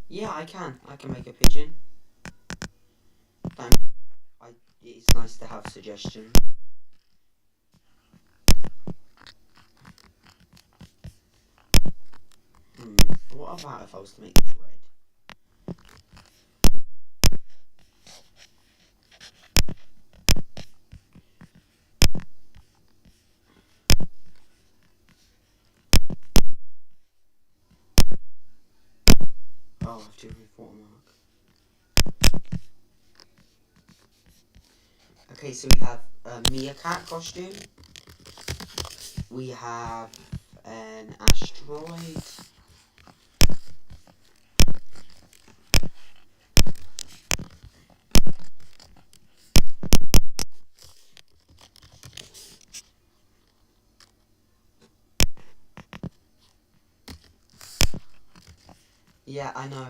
Yeah, I can make a pigeon. Thanks. It's nice to have suggestions. What about if I was to make this red? Oh, I have to remove watermark. Okay, so we have a meerkat costume. We have an asteroid. Yeah, I know.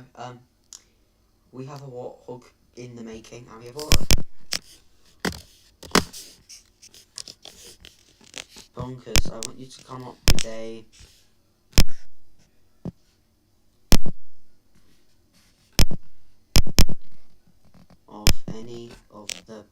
We have a warthog in the making, and we have water. Bonkers, I want you to come up with a... of any of the...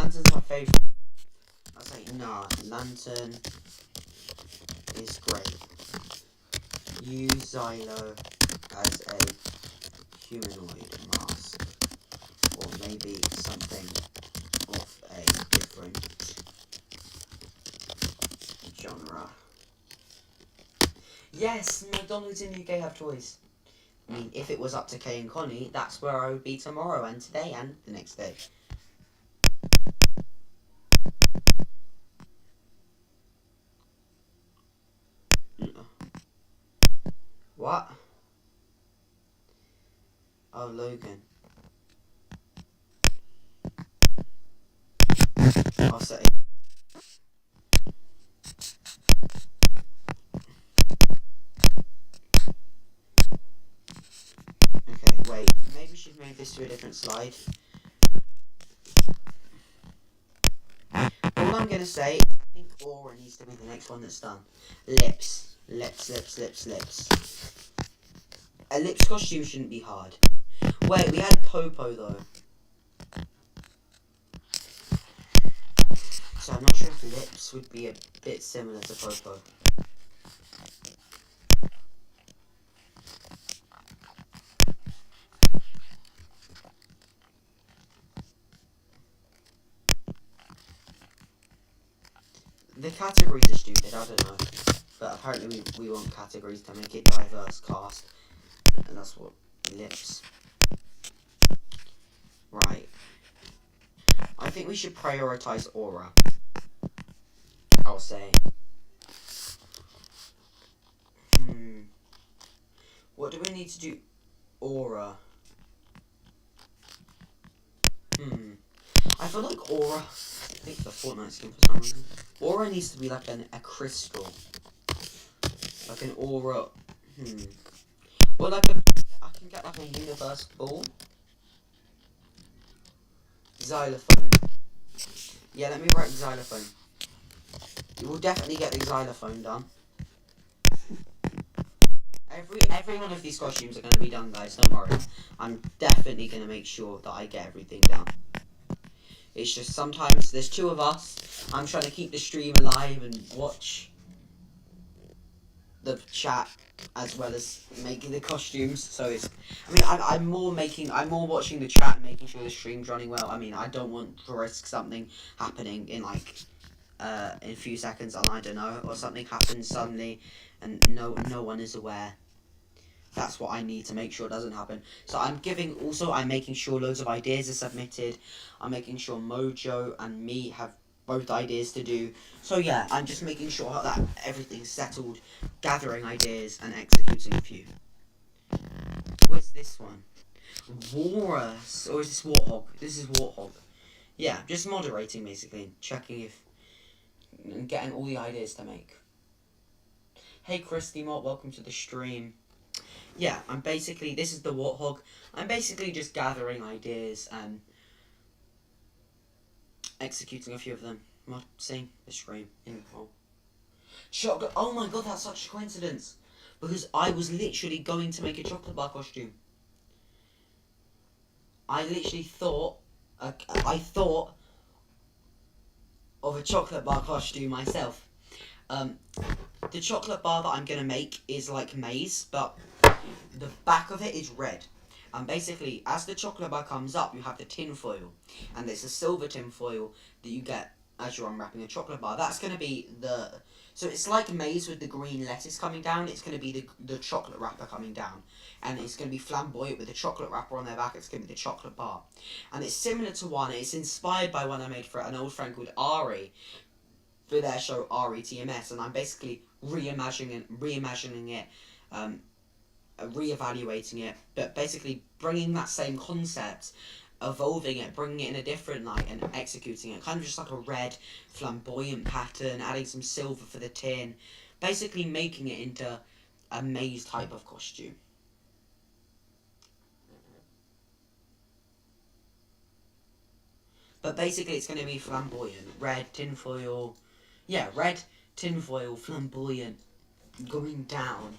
Lantern's my favourite. I say, nah, lantern is great. Use Xylo as a humanoid mask, or maybe something of a different genre. Yes, McDonald's in the UK have toys. I mean, if it was up to Kay and Connie, that's where I would be tomorrow and today and the next day. What? Oh, Logan. I'll say. Okay, wait. Maybe we should move this to a different slide. All I'm gonna say, I think aura needs to be the next one that's done. Lips. Lips. A lips costume shouldn't be hard. Wait, we had Popo though. So I'm not sure if lips would be a bit similar to Popo. The categories are stupid, I don't know. But apparently we want categories to make it diverse cast. And that's what lips. Right. I think we should prioritize aura. I'll say. What do we need to do? Aura. I feel like aura. I think the Fortnite skin for some reason. Aura needs to be like a crystal. Like an aura. Or like I can get like a universe ball. Xylophone. Yeah, let me write xylophone. You will definitely get the xylophone done. Every one of these costumes are going to be done, guys, don't worry. I'm definitely going to make sure that I get everything done. It's just sometimes there's two of us. I'm trying to keep the stream alive and watch. the chat as well as making the costumes. So it's, I mean, I'm more watching the chat and making sure the stream's running well. I mean, I don't want to risk something happening in like in a few seconds, and I don't know, or something happens suddenly and no one is aware. That's what I need to make sure doesn't happen. So I'm making sure loads of ideas are submitted. I'm making sure Mojo and me have both ideas to do. So yeah, I'm just making sure that everything's settled, gathering ideas and executing a few. Where's this one? Walrus, or is this Warthog? This is Warthog. Yeah, just moderating basically, checking and getting all the ideas to make. Hey Christy Mott, welcome to the stream. Yeah, this is the Warthog. I'm basically just gathering ideas and executing a few of them. Seeing the stream in the hole. Chocolate. Oh my god, that's such a coincidence. Because I was literally going to make a chocolate bar costume. I literally thought of a chocolate bar costume myself. The chocolate bar that I'm going to make is like maize, but the back of it is red. And basically, as the chocolate bar comes up, you have the tin foil. And it's a silver tin foil that you get as you're unwrapping a chocolate bar. That's going to be so it's like maize with the green lettuce coming down. It's going to be the chocolate wrapper coming down. And it's going to be flamboyant with the chocolate wrapper on their back. It's going to be the chocolate bar. And it's similar to one. It's inspired by one I made for an old friend called Ari, for their show RETMS. And I'm basically reimagining it, reevaluating it, but basically bringing that same concept, evolving it, bringing it in a different light and executing it, kind of just like a red flamboyant pattern, adding some silver for the tin, basically making it into a maze type of costume. But basically it's going to be flamboyant, red tinfoil, red tinfoil, flamboyant, going down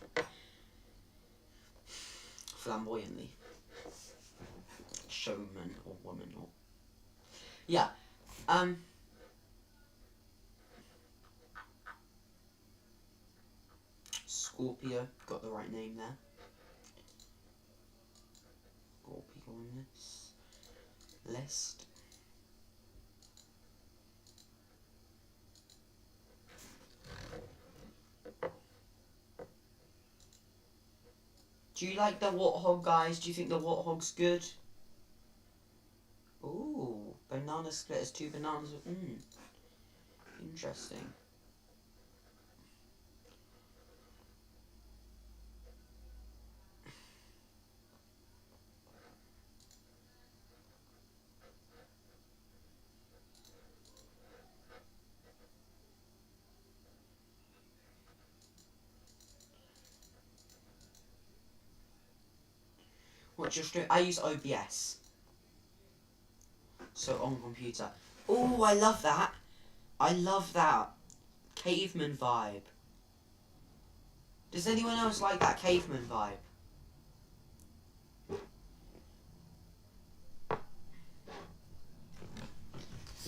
flamboyantly. Showman or woman or Scorpio, got the right name there. Scorpio on this list. Do you like the Warthog, guys? Do you think the Warthog's good? Ooh, banana split as 2 bananas. Interesting. What's your stream? I use OBS. So on computer. Oh, I love that. I love that. Caveman vibe. Does anyone else like that caveman vibe?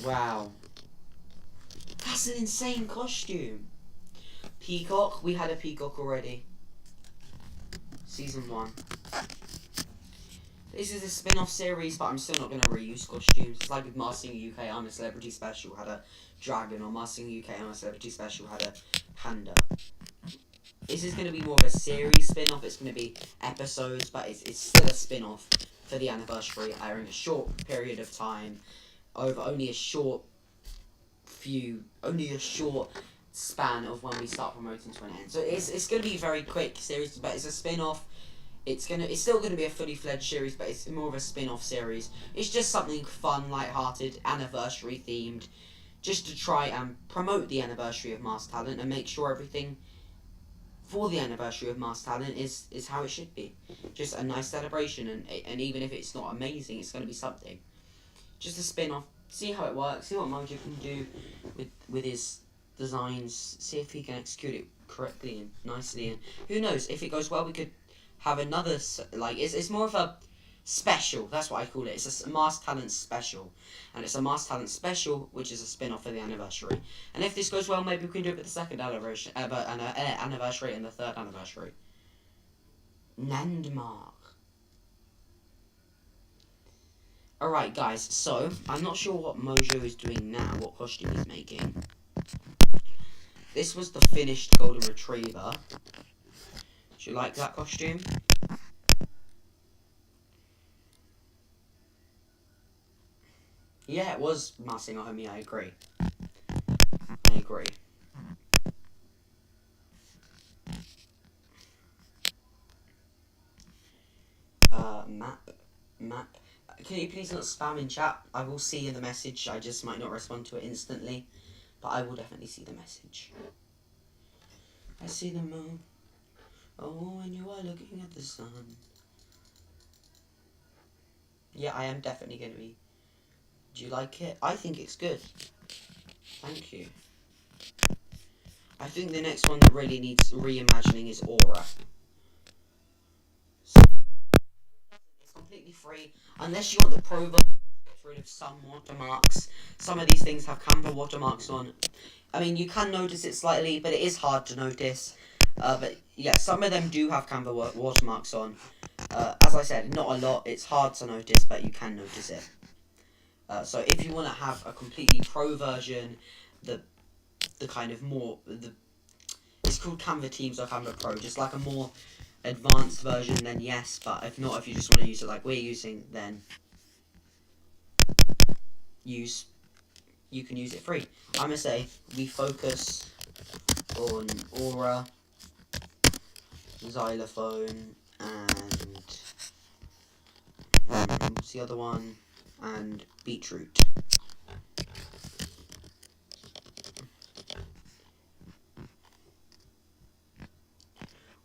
Wow. That's an insane costume. Peacock. We had a peacock already. Season 1. This is a spin-off series, but I'm still not going to reuse costumes. It's like with Mastering UK, I'm a Celebrity Special, had a dragon, or Mastering UK, I'm a Celebrity Special, had a panda. This is going to be more of a series spin-off. It's going to be episodes, but it's still a spin-off for the anniversary, airing a short period of time, over only a short span of when we start promoting to an end. So it's going to be a very quick series, but it's a spin-off. It's still gonna be a fully fledged series, but it's more of a spin-off series. It's just something fun, light-hearted, anniversary themed, just to try and promote the anniversary of Master Talent and make sure everything for the anniversary of Master Talent is how it should be. Just a nice celebration, and even if it's not amazing, it's gonna be something. Just a spin-off. See how it works. See what Mojo can do with his designs. See if he can execute it correctly and nicely. And who knows, if it goes well, we could have another, like, it's more of a special. That's what I call it. It's a Masked Talent special, and it's a Masked Talent special, which is a spin-off of the anniversary. And if this goes well, maybe we can do it with the second anniversary, anniversary and the third anniversary. Nandmark. Alright, guys. So I'm not sure what Mojo is doing now. What costume he's making. This was the finished Golden Retriever. Do you like that costume? Yeah, it was Massing Homie, I agree. I agree. Map. Can you please not spam in chat? I will see the message, I just might not respond to it instantly. But I will definitely see the message. I see the moon. Oh, when you are looking at the sun. Yeah, I am definitely going to be. Do you like it? I think it's good. Thank you. I think the next one that really needs reimagining is Aura. So, it's completely free. Unless you want the pro version, get rid of some watermarks. Some of these things have Canva watermarks on. I mean, you can notice it slightly, but it is hard to notice. But yeah, some of them do have Canva watermarks on. As I said, not a lot. It's hard to notice, but you can notice it. So if you want to have a completely pro version, the kind of more it's called Canva Teams or Canva Pro, just like a more advanced version, then yes. But if not, if you just want to use it like we're using, then you can use it free. I'm gonna say we focus on Aura, Xylophone, and what's the other one? And Beetroot.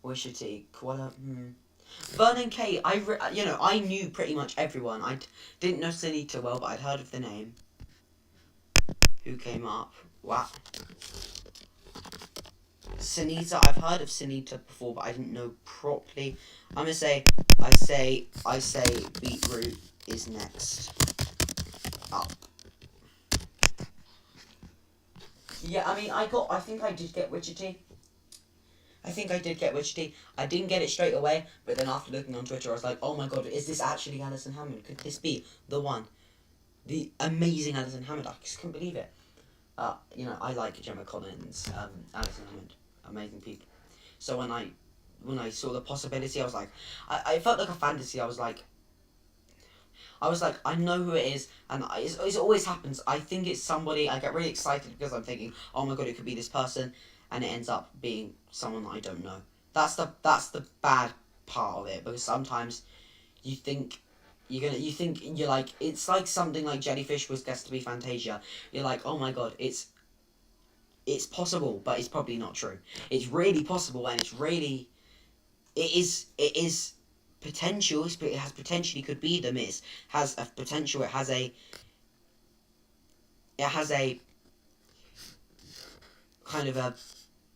Wishity, Koala. Vernon K. I knew pretty much everyone. I didn't know Sunita well, but I'd heard of the name. Who came up? Wow. Sunita. I've heard of Sunita before, but I didn't know properly. I'm gonna say. I say Beetroot is next up. Yeah, I mean, I think I did get Wichity. I didn't get it straight away, but then after looking on Twitter, I was like, oh my god, is this actually Alison Hammond? Could this be the one? The amazing Alison Hammond. I just couldn't believe it. I like Gemma Collins, Alison Hammond. Amazing people. So when I saw the possibility, I was like, I felt like a fantasy. I was like, I know who it is, and it always happens. I think it's somebody. I get really excited because I'm thinking, oh my god, it could be this person, and it ends up being someone that I don't know. That's the bad part of it, because sometimes you think you're like, it's like something like Jellyfish was guessed to be Fantasia. You're like, oh my god, it's possible, but it's probably not true. It's really possible, and it is potential. It has potentially could be them. It has a potential. It has a kind of a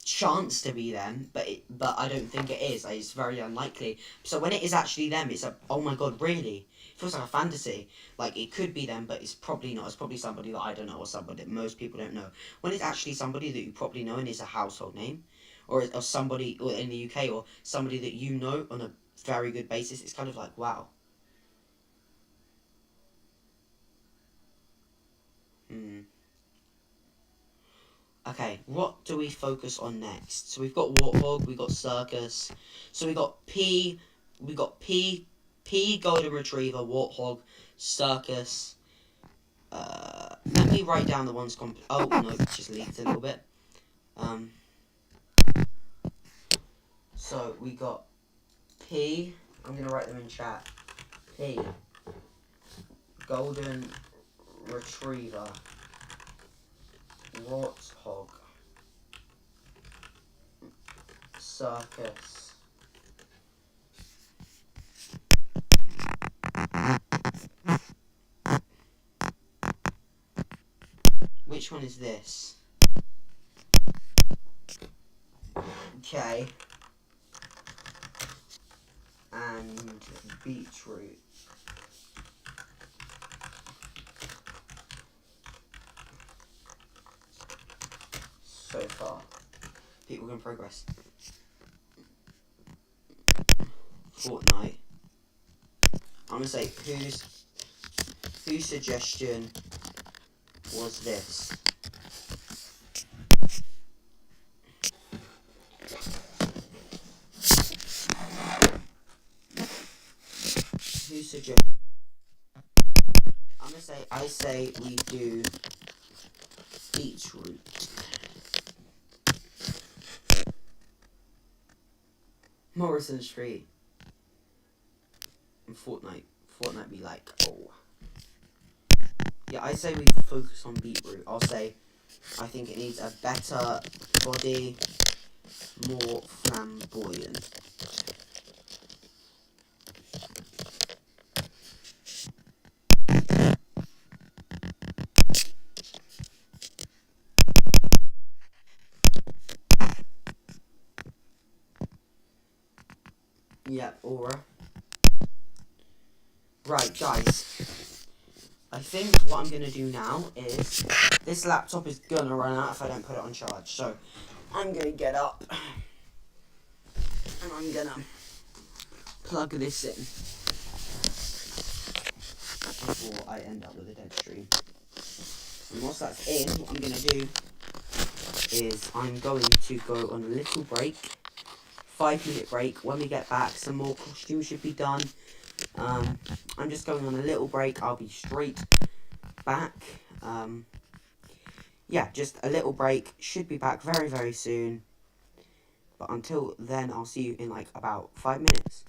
chance to be them, but I don't think it is. It's very unlikely. So when it is actually them, it's a, oh my god, really? It feels like a fantasy. Like, it could be them, but it's probably not. It's probably somebody that I don't know, or somebody that most people don't know. When it's actually somebody that you probably know and is a household name, or somebody or in the UK, or somebody that you know on a very good basis, it's kind of like, wow. Okay, what do we focus on next? So we've got Warthog, we've got Circus. So we got P, Golden Retriever, Warthog, Circus. Let me write down the ones oh no, just leaked a little bit. So we got P, I'm gonna write them in chat. P, Golden Retriever, Warthog, Circus, which one is this? Okay. And Beetroot. better. People can progress. Fortnite. I'm gonna say whose suggestion was this? Whose suggestion? I'm gonna say I say we do beetroot. Morrison Street. And Fortnite. Fortnite be like, oh. Yeah, I say we focus on beetroot. I'll say I think it needs a better body, more flamboyant. Yep, aura. Right, guys. I think what I'm gonna do now is this laptop is gonna run out if I don't put it on charge. So I'm gonna get up and I'm gonna plug this in before I end up with a dead stream. And once that's in, what I'm gonna do is I'm going to go on a little break. 5-minute break. When we get back, some more costumes should be done. I'm just going on a little break. I'll be straight back. Yeah, just a little break. Should be back very, very soon. But until then, I'll see you in like about 5 minutes.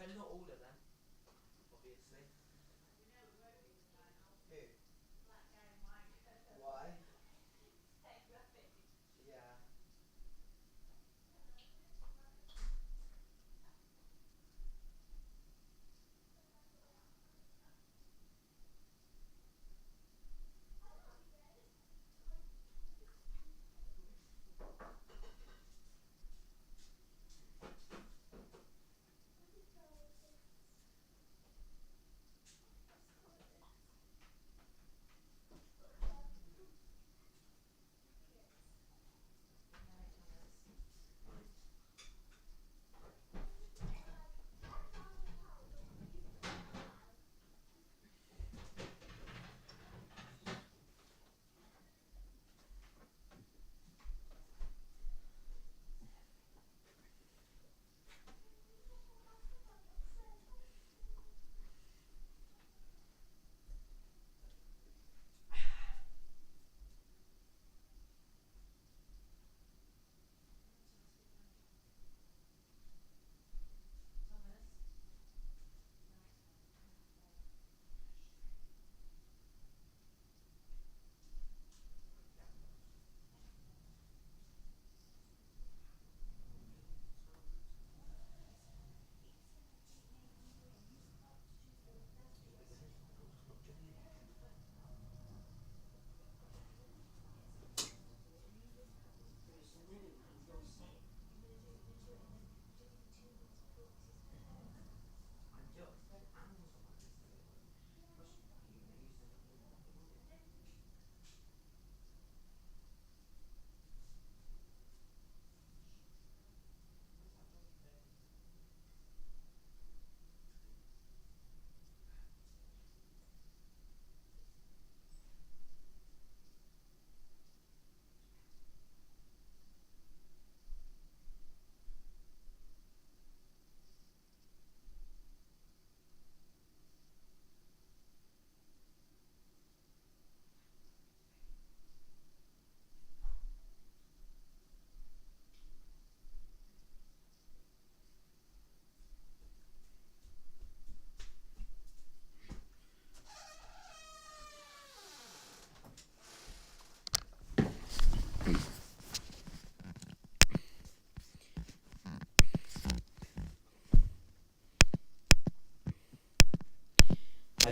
But not all of them, obviously. Who? Why? Yeah.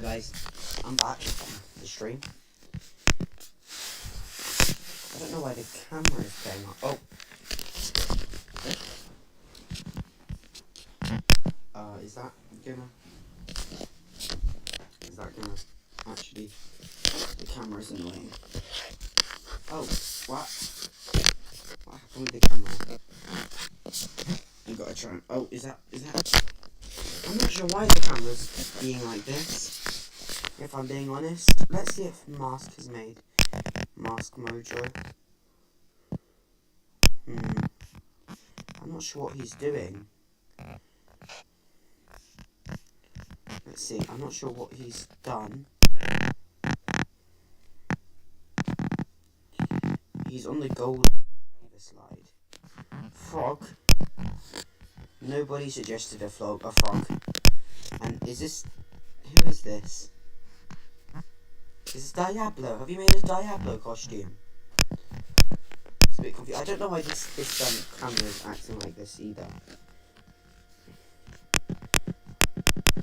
guys, I'm back from the stream. I don't know why the camera is playing up. Is that gonna actually, the camera's annoying. Oh, what happened with the camera? I gotta try. Oh, is that? I'm not sure why the camera's being like this, if I'm being honest. Let's see if Mask has made Mask Mojo. I'm not sure what he's doing. Let's see, I'm not sure what he's done. He's on the gold slide. Frog. Nobody suggested a frog. And who is this? Is this Diablo? Have you made a Diablo costume? It's a bit confused. I don't know why this camera is acting like this either.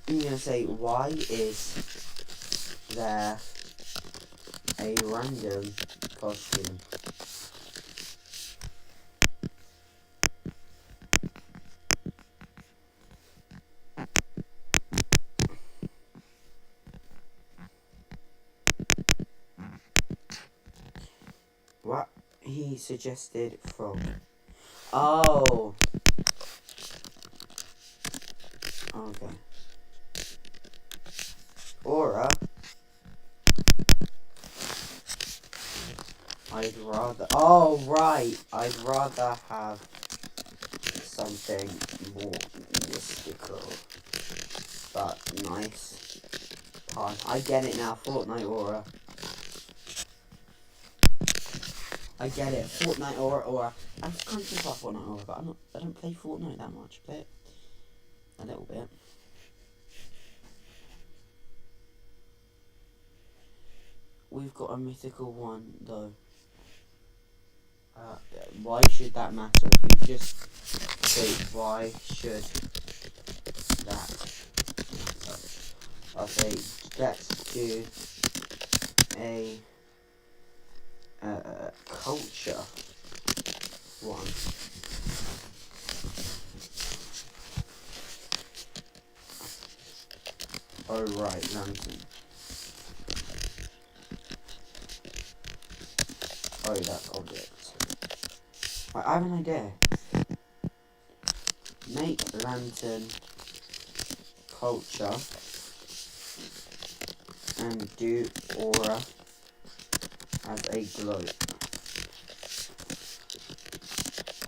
I'm gonna say, why is there a random costume? What? He suggested frog. Oh. Okay. Aura. I'd rather have something more mystical, but nice. I get it now, Fortnite Aura. I get it, Fortnite Aura. I'm kind of about Fortnite Aura, but I don't play Fortnite that much. Play it a little bit. We've got a mythical one though. Why should that matter? If we just say, why should that matter? I'll say, let's do a culture one. Oh right, lantern. Oh, that's object. Right, I have an idea. Make lantern culture and do aura as a glow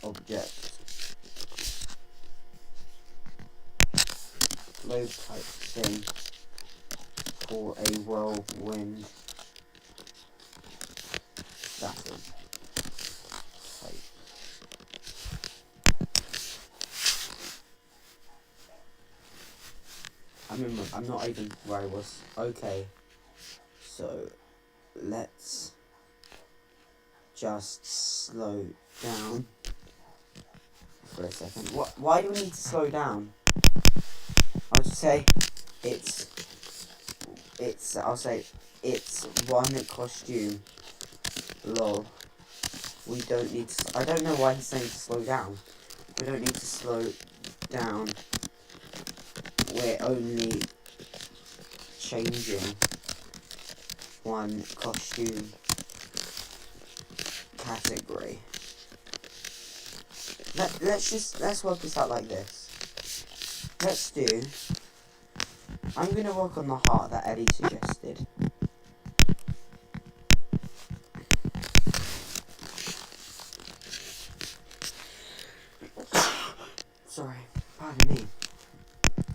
object. Glow type thing for a whirlwind Saturn. I'm not even where I was. Okay, so let's just slow down for a second. Why do we need to slow down? I'll just say I'll say it's one costume. Lol. We don't need to. I don't know why he's saying to slow down. We don't need to slow down. We're only changing one costume category. Let's work this out like this. I'm gonna work on the heart that Eddie suggested. Sorry, pardon me.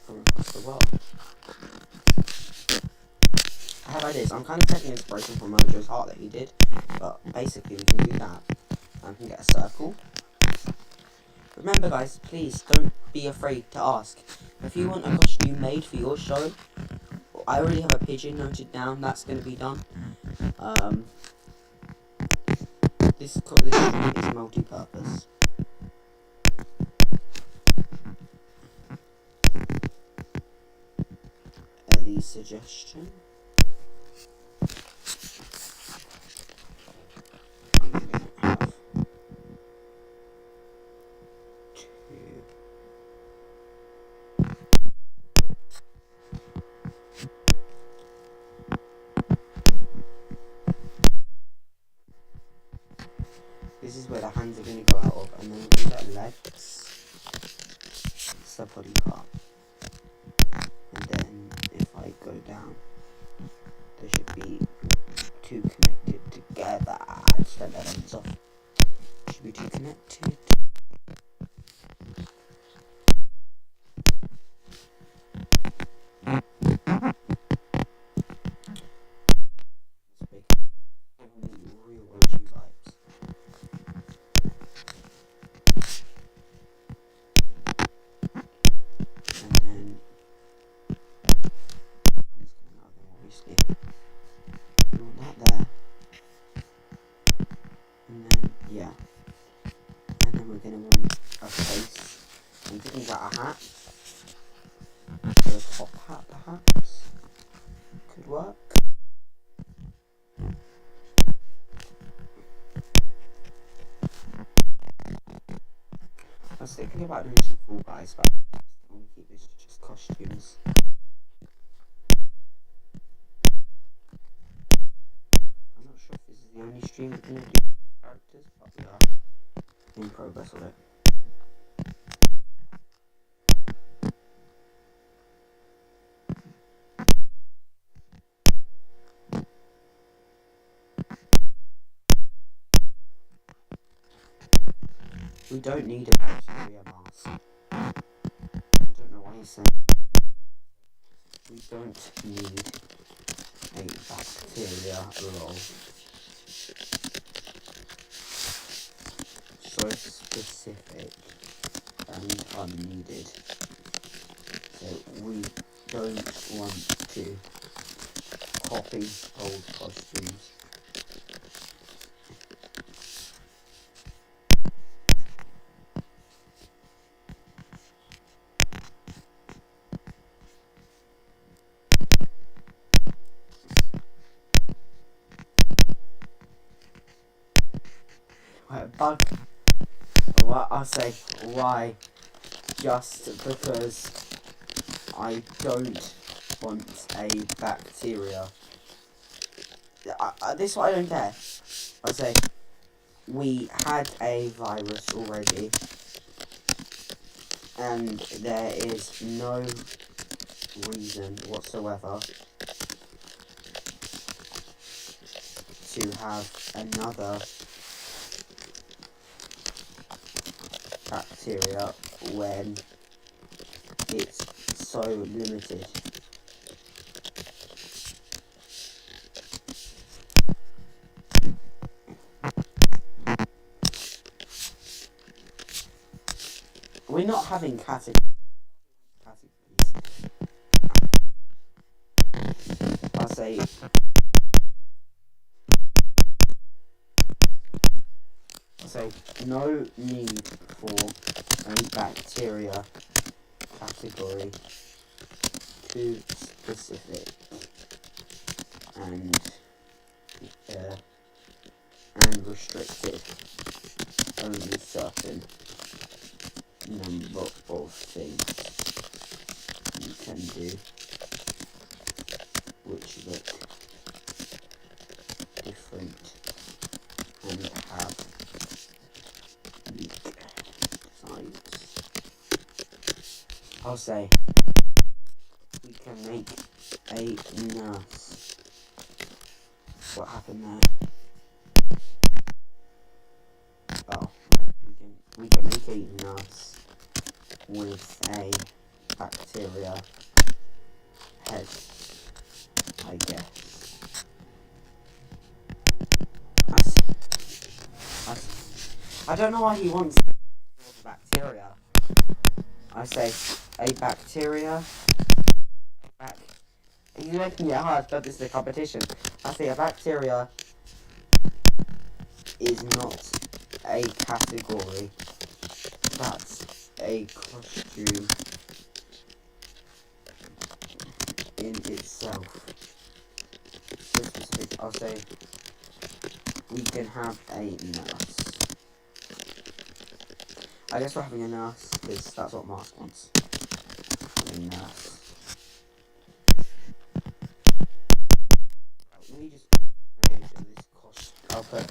From across the world. I have ideas. I'm kind of taking inspiration from Mojo's heart that he did, but basically we can do that. I can get a circle. Remember guys, please don't be afraid to ask. If you want a costume made for your show, I already have a pigeon noted down, that's going to be done. This is multi-purpose. the suggestion. I'm going to have 2. This is where the hands are going to go out of, and then we're going to get legs. It's the body part. And then if I go down, there should be 2 connected together. Just let that ends off. Should be 2 connected. It's big. Real OG vibes. And then hands coming out there, obviously. We want that there. And then, yeah. And then we're going to want a face. I'm thinking about a hat. So a top hat, perhaps. Could work. I was thinking about doing some cool guys, but I want to keep this to just costumes. I'm not sure if this is the only stream we're going to do characters, but we are in progress with it. We don't need a bacteria mask. I don't know why he's saying we don't need a bacteria roll. So specific and unneeded. So we don't want to copy old costumes. Bug. Well, I'll say why. Just because I don't want a bacteria. This is what I don't care. I'll say we had a virus already, and there is no reason whatsoever to have another bacteria when it's so limited. We're not having categories. I'll say no need for a bacteria category, too specific and restricted. Only certain number of things you can do which look different and have unique designs. I'll say we can make a nurse. What happened there? Oh, we can make a nurse with a bacteria head, I guess. I don't know why he wants bacteria. I say a bacteria. He's making it hard, but this is a competition. I say a bacteria is not a category. That's a costume. in itself. So specific, I'll say we can have a nurse. I guess we're having a nurse because that's what Mask wants. A nurse. Let me just arrange this cost. I'll put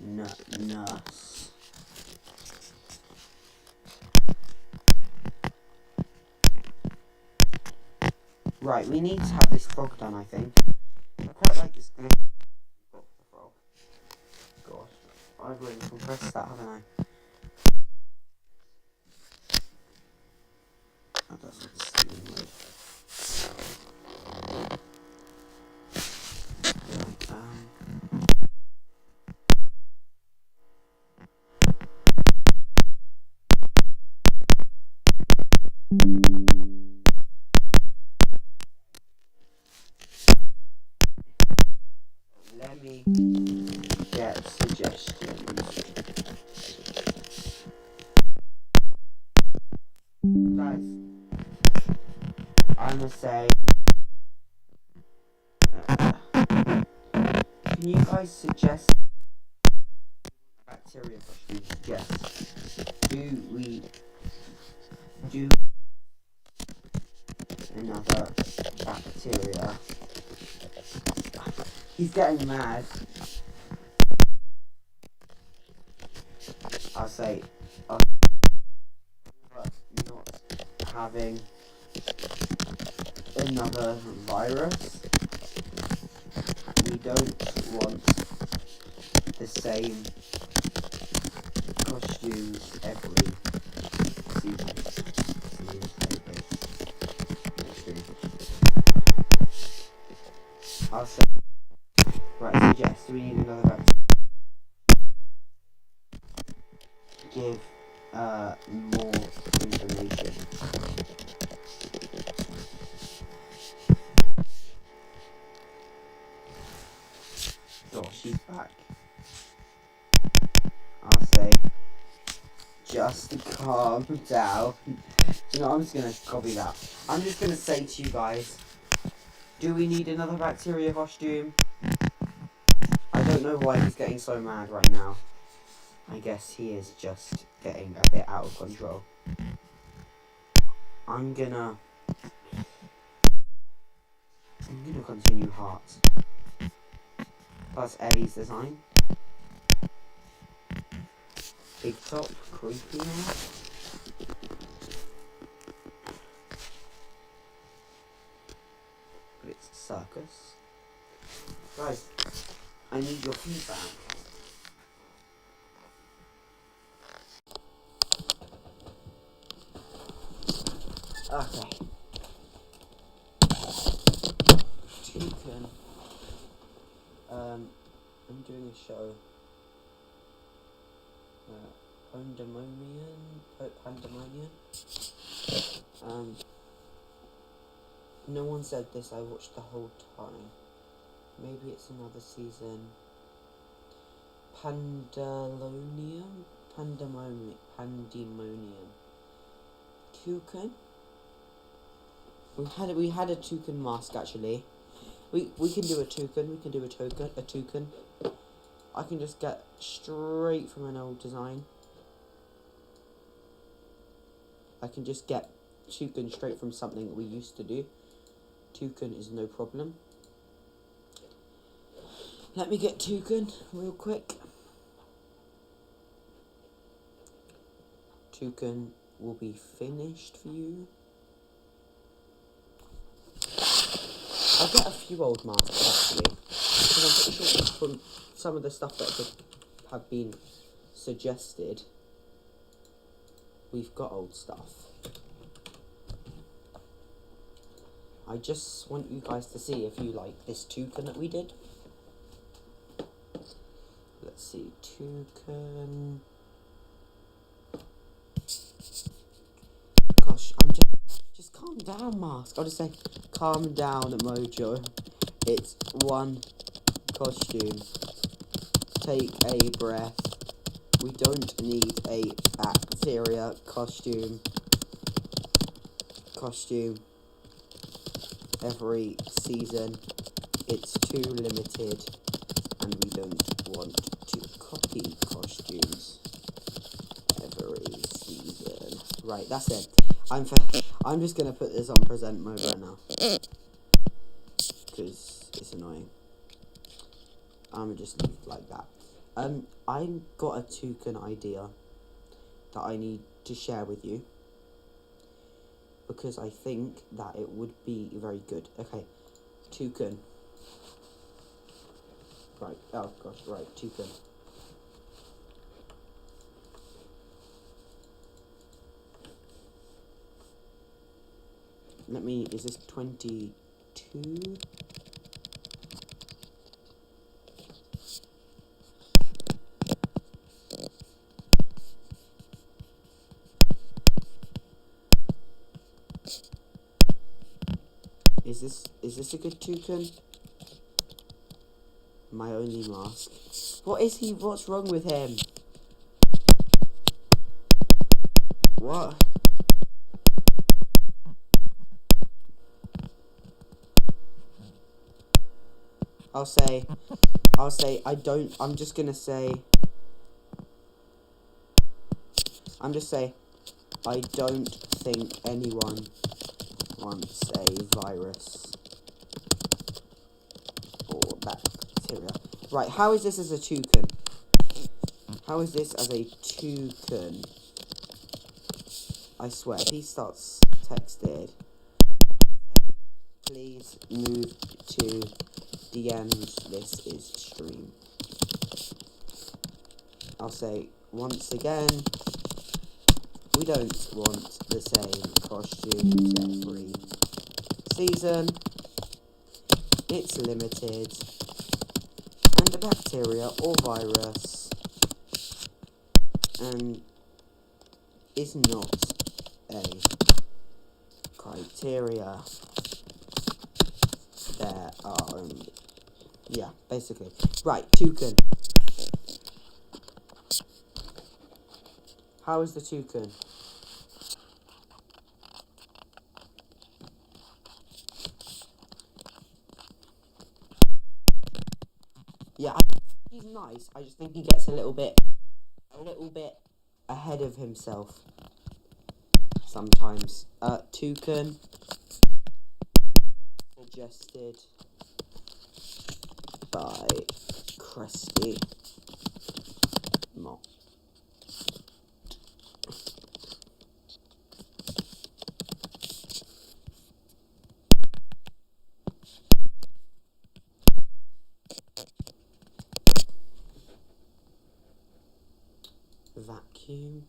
nurse. Right, we need to have this frog done, I think. I quite like this glitch. The frog. Gosh, I've really compressed that, haven't I? Oh, that's not the stealing mode. Let me get suggestions. Guys, I'm gonna say, can you guys suggest bacteria costumes? Yes. Do we do another bacteria? He's getting mad. I'll say, but not having another virus. We don't want the same costumes every season. I'll say, right, suggest, do we need another vaccine? Give more information. Oh, she's back. I'll say, just calm down. You know, I'm just gonna copy that. I'm just gonna say to you guys, do we need another bacteria costume? I don't know why he's getting so mad right now. I guess he is just getting a bit out of control. I'm gonna continue hearts. Plus Eddie's design. Big top, creepy now. But it's a circus. Guys, I need your feedback. Okay. Toucan. I'm doing a show. Pandemonium. No one said this. I watched the whole time. Maybe it's another season. Pandemonium. Toucan. We had a toucan mask actually. We can do a toucan. We can do a toucan. I can just get straight from an old design. I can just get toucan straight from something we used to do. Toucan is no problem. Let me get toucan real quick. Toucan will be finished for you. I'll get a few old masks actually, because I'm pretty sure from some of the stuff that have been suggested, we've got old stuff. I just want you guys to see if you like this toucan that we did. Let's see, toucan. Gosh, just calm down, mask. I'll just say, calm down, Mojo. It's one costume. Take a breath. We don't need a bacteria costume. every season. It's too limited, and we don't want to copy costumes every season. Right, that's it. I'm just gonna put this on present mode right now, because it's annoying. I'm gonna just leave it like that. I got a toucan idea that I need to share with you, because I think that it would be very good. Okay, toucan. Right, oh gosh, right, toucan. Is this 22? Is this a good toucan? My only mask. What's wrong with him? What? I'll say, I'm just say, I don't think anyone wants a virus or bacteria. Right, how is this as a toucan? How is this as a toucan? I swear, if he starts texted, please move to DMs, this is stream. I'll say, once again, we don't want the same costumes every season. It's limited, and a bacteria or virus is not a criteria. There are only, yeah, basically. Right, toucan. How is the toucan? Yeah, he's nice. I just think he gets a little bit ahead of himself sometimes. Toucan suggested by Crusty Mott. Vacuum.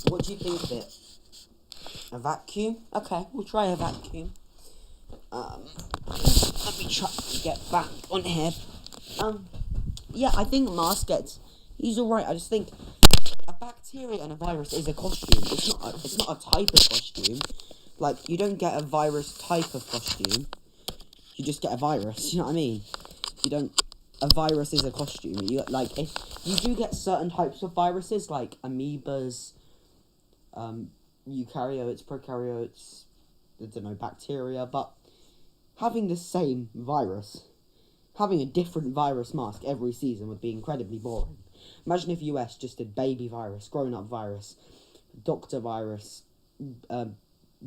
What do you think of it? A vacuum? Okay, we'll try a vacuum. Let me try to get back on here. Yeah, I think Mask he's alright. I just think a bacteria and a virus is a costume. It's not a type of costume. Like, you don't get a virus type of costume. You just get a virus. You know what I mean? A virus is a costume. If you do get certain types of viruses, like amoebas, eukaryotes, prokaryotes, I don't know, bacteria, but having the same virus, having a different virus mask every season would be incredibly boring. Imagine if US just did baby virus, grown-up virus, doctor virus,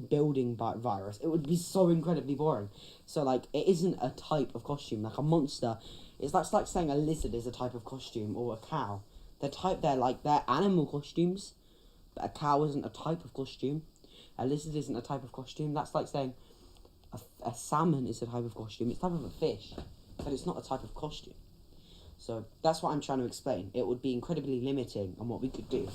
building virus. It would be so incredibly boring. So, like, it isn't a type of costume. Like, a monster, that's like saying a lizard is a type of costume, or a cow. They're animal costumes, but a cow isn't a type of costume. A lizard isn't a type of costume. That's like saying a salmon is a type of costume. It's a type of a fish, but it's not a type of costume. So that's what I'm trying to explain. It would be incredibly limiting on what we could do.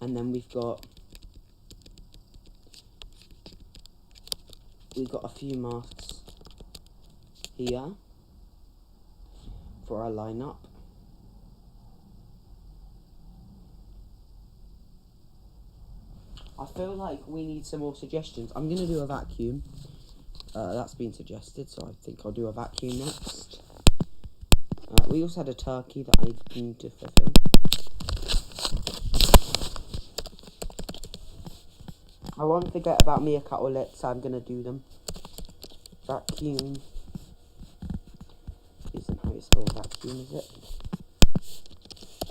And then we've got a few masks here for our lineup. I feel like we need some more suggestions. I'm going to do a vacuum. That's been suggested, so I think I'll do a vacuum next. We also had a turkey that I need to fulfill. I won't forget about meerkat omelets, so I'm going to do them. Vacuum. Isn't how you spell vacuum, is it?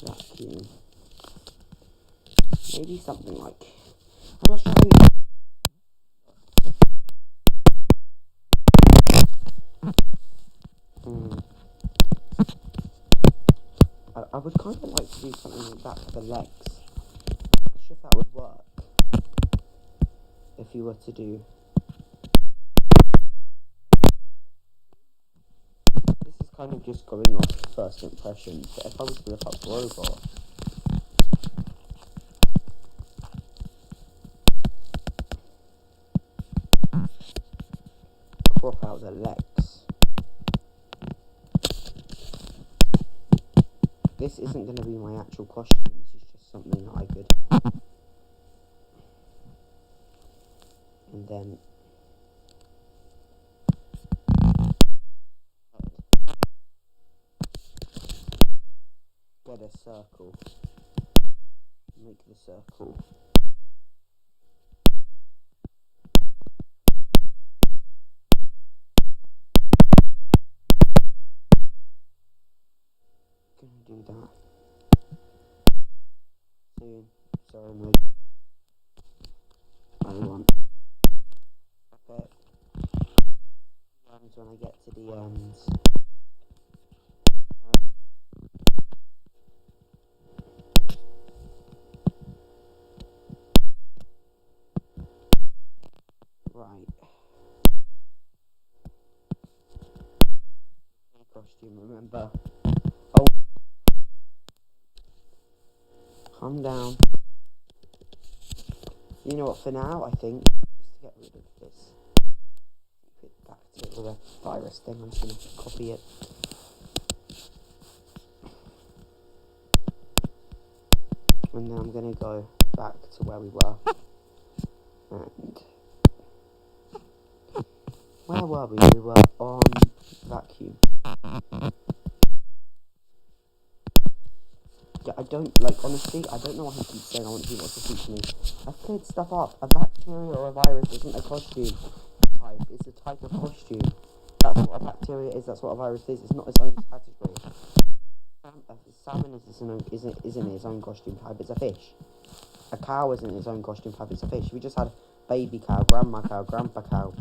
Vacuum. Maybe something like... I'm not sure how you... I would kind of like to do something like that for the legs. I'm not sure if that would work. If you were to do... This is kind of just going off first impressions, but if I was to look up robot... crop out the legs. This isn't going to be my actual costume, this is just something that I could... And then... get a circle. Make the circle. Gonna do that soon. Sorry, mate. I want. Okay. When I get to the ends. Right. Costume, remember. Oh. Calm down. You know what, for now, I think, just to get rid of this bacteria virus thing, I'm just going to copy it. And then I'm going to go back to where we were. And where were we? We were on vacuum. I don't, like, honestly, I don't know why he keeps saying I want to do what's to teach me. I've cleared stuff up. A bacteria or a virus isn't a costume type. It's a type of costume. That's what a bacteria is. That's what a virus is. It's not its own category. Salmon isn't its own costume type. It's a fish. A cow isn't its own costume type. It's a fish. We just had baby cow, grandma cow, grandpa cow,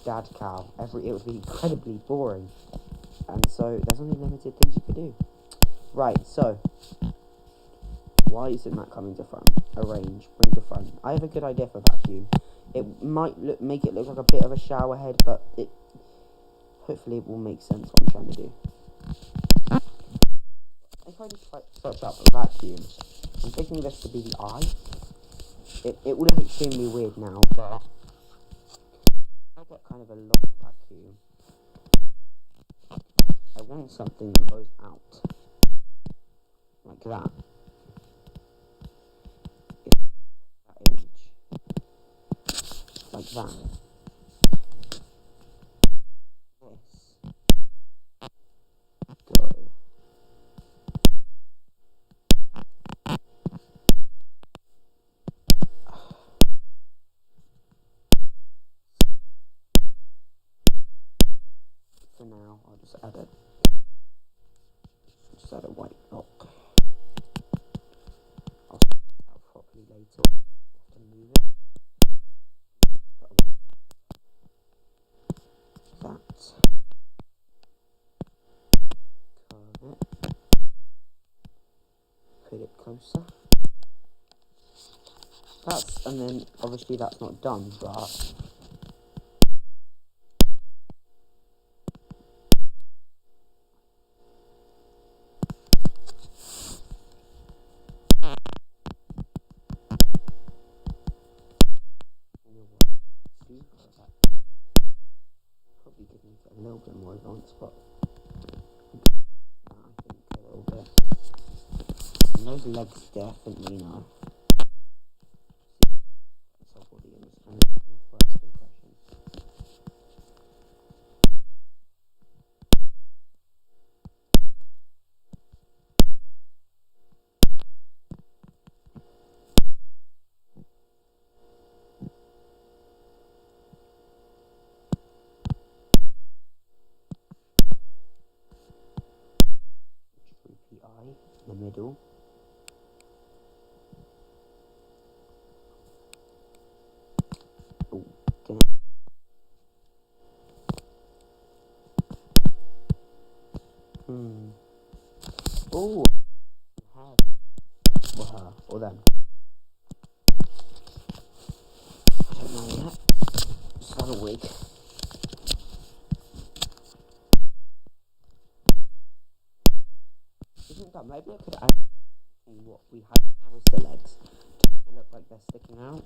dad cow. It would be incredibly boring. And so there's only limited things you could do. Right, so why isn't that coming to front? Arrange, bring to front. I have a good idea for vacuum. It might make it look like a bit of a shower head, but hopefully it will make sense what I'm trying to do. If I just search up vacuum, I'm thinking this to be the eye. It will look extremely weird now, but I get kind of a long vacuum. I want something that goes out. Like that. That image. Like that. This. Go. For now, I'll just add a white block. I'll set it out properly later. Have to move it. That. Curve it. Put it closer. And then obviously that's not done, but probably give me a little bit more advanced, but those legs definitely know. It's our body and it's kind of your first impression. Droopy eye in the middle. Oh, damn. Oh, hair. Or her, or them. I don't know yet. Just have a wig. Isn't that maybe I could add what we had was the legs to make it look like they're sticking out?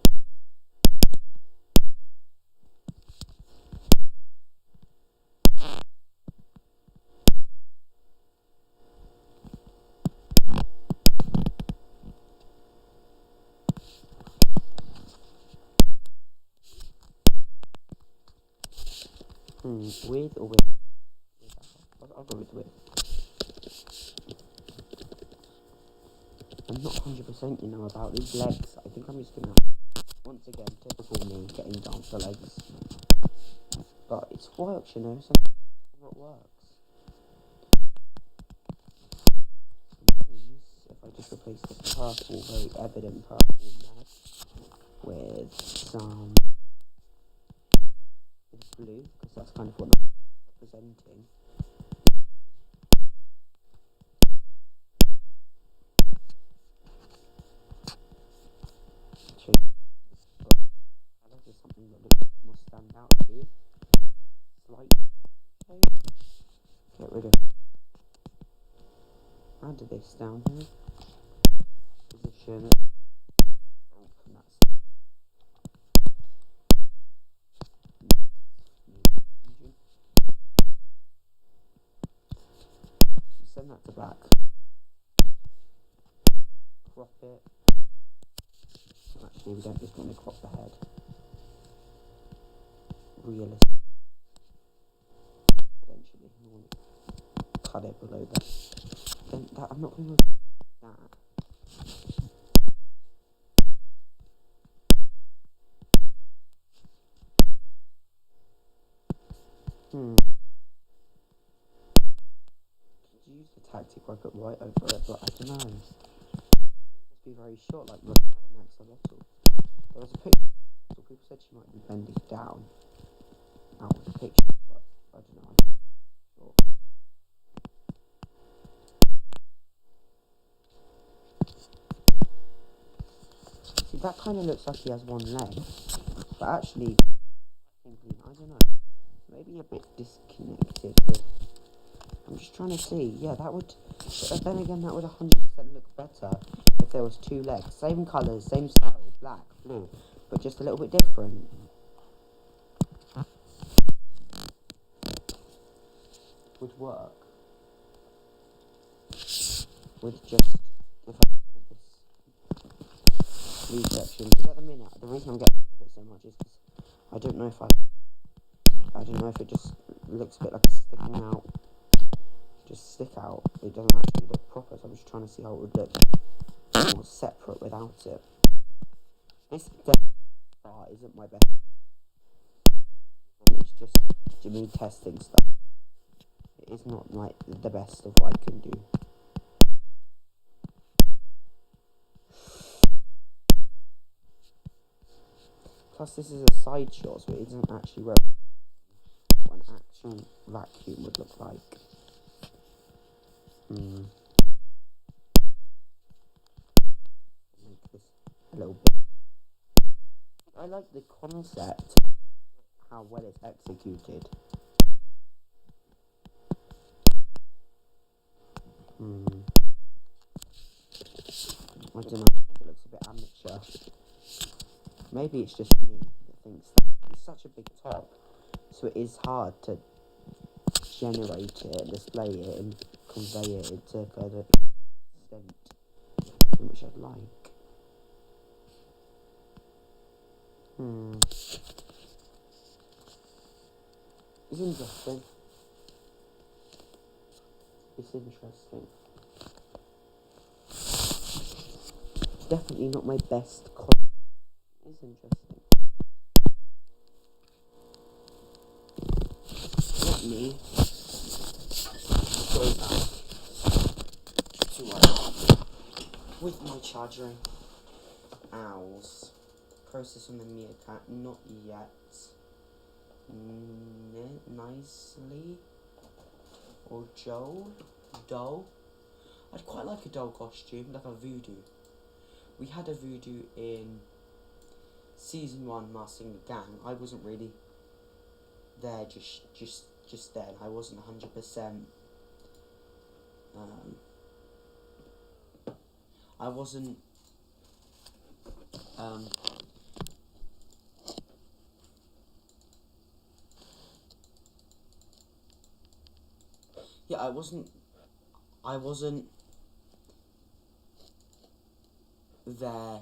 With or with? I'll go with. I'm not 100% about these legs. I think I'm just gonna, once again, typical me, getting down to legs. But it's works, sometimes it works. Sometimes, if I just replace the purple, very evident purple leg with some blue, because that's kind of what I'm representing. Colours is something that looks more stand out too. Slight shade. Get rid of. Add this down here. Position it. Oh, and that's send that to black. Crop it. Actually, we don't just want to crop the head. Realistic. Eventually, we want to cut it below that. Then that I'm not going to do that. Could you use the tactic where I put white over it, but I don't know. Must be very short, like the next bottle. There was a picture. So people said she might be bending down. Out of the picture, but I don't know. I'm sure. See, that kind of looks like he has one leg, but actually, I don't know. Maybe a bit disconnected. But I'm just trying to see. Yeah, that would. But then again, that would 100% look better if there was two legs, same colours, same style, black, blue, but just a little bit different. Would work with just if I did this blue section. Because at the minute, the reason I'm getting rid of it so much is because I don't know if it just looks a bit like it's sticking out. Just stick out. It doesn't actually look proper. So I'm just trying to see how it would look more separate without it. This part isn't my best. It's just me testing stuff. It is not like the best of what I can do. Plus, this is a side shot, so it isn't actually what an actual vacuum would look like. Make this a little bit. I like the concept, how well it's executed. I don't know, I think it looks a bit amateur. Maybe it's just me that thinks that. It's such a big top, so it is hard to generate it, display it, and convey it to further extent. which I'd like. It's interesting. It's interesting. It's definitely not my best costume. It's interesting. Let me go back to work with my charging. Owls. Process on the meerkat. Not yet. Nicely. Or Joel. Doll. I'd quite like a doll costume, like a voodoo. We had a voodoo in season 1, Mastering the Gang. I wasn't really there just then. I wasn't 100%. I wasn't. Yeah, I wasn't there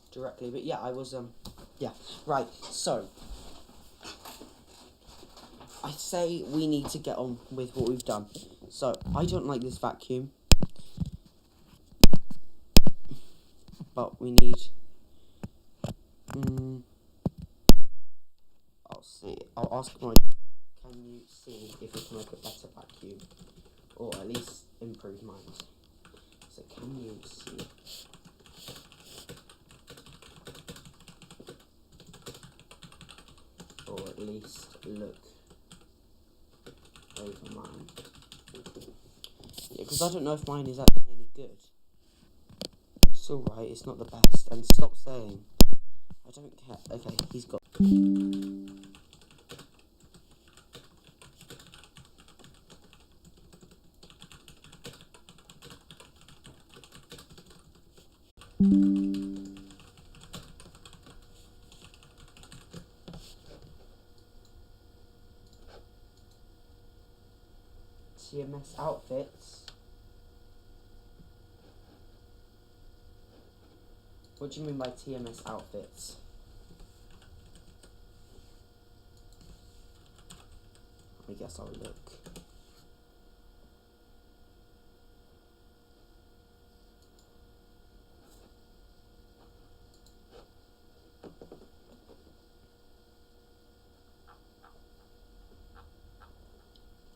directly, but yeah, I was yeah, right. So I say we need to get on with what we've done. So I don't like this vacuum, but we need I'll see. I'll ask my. Can you see if we can make a better vacuum, or at least improve mine? So can you see? Or at least look over mine. Yeah, because I don't know if mine is actually any good. It's alright, it's not the best. And stop saying, I don't care. Okay, he's got. TMS outfits. What do you mean by TMS outfits? I guess I'll look.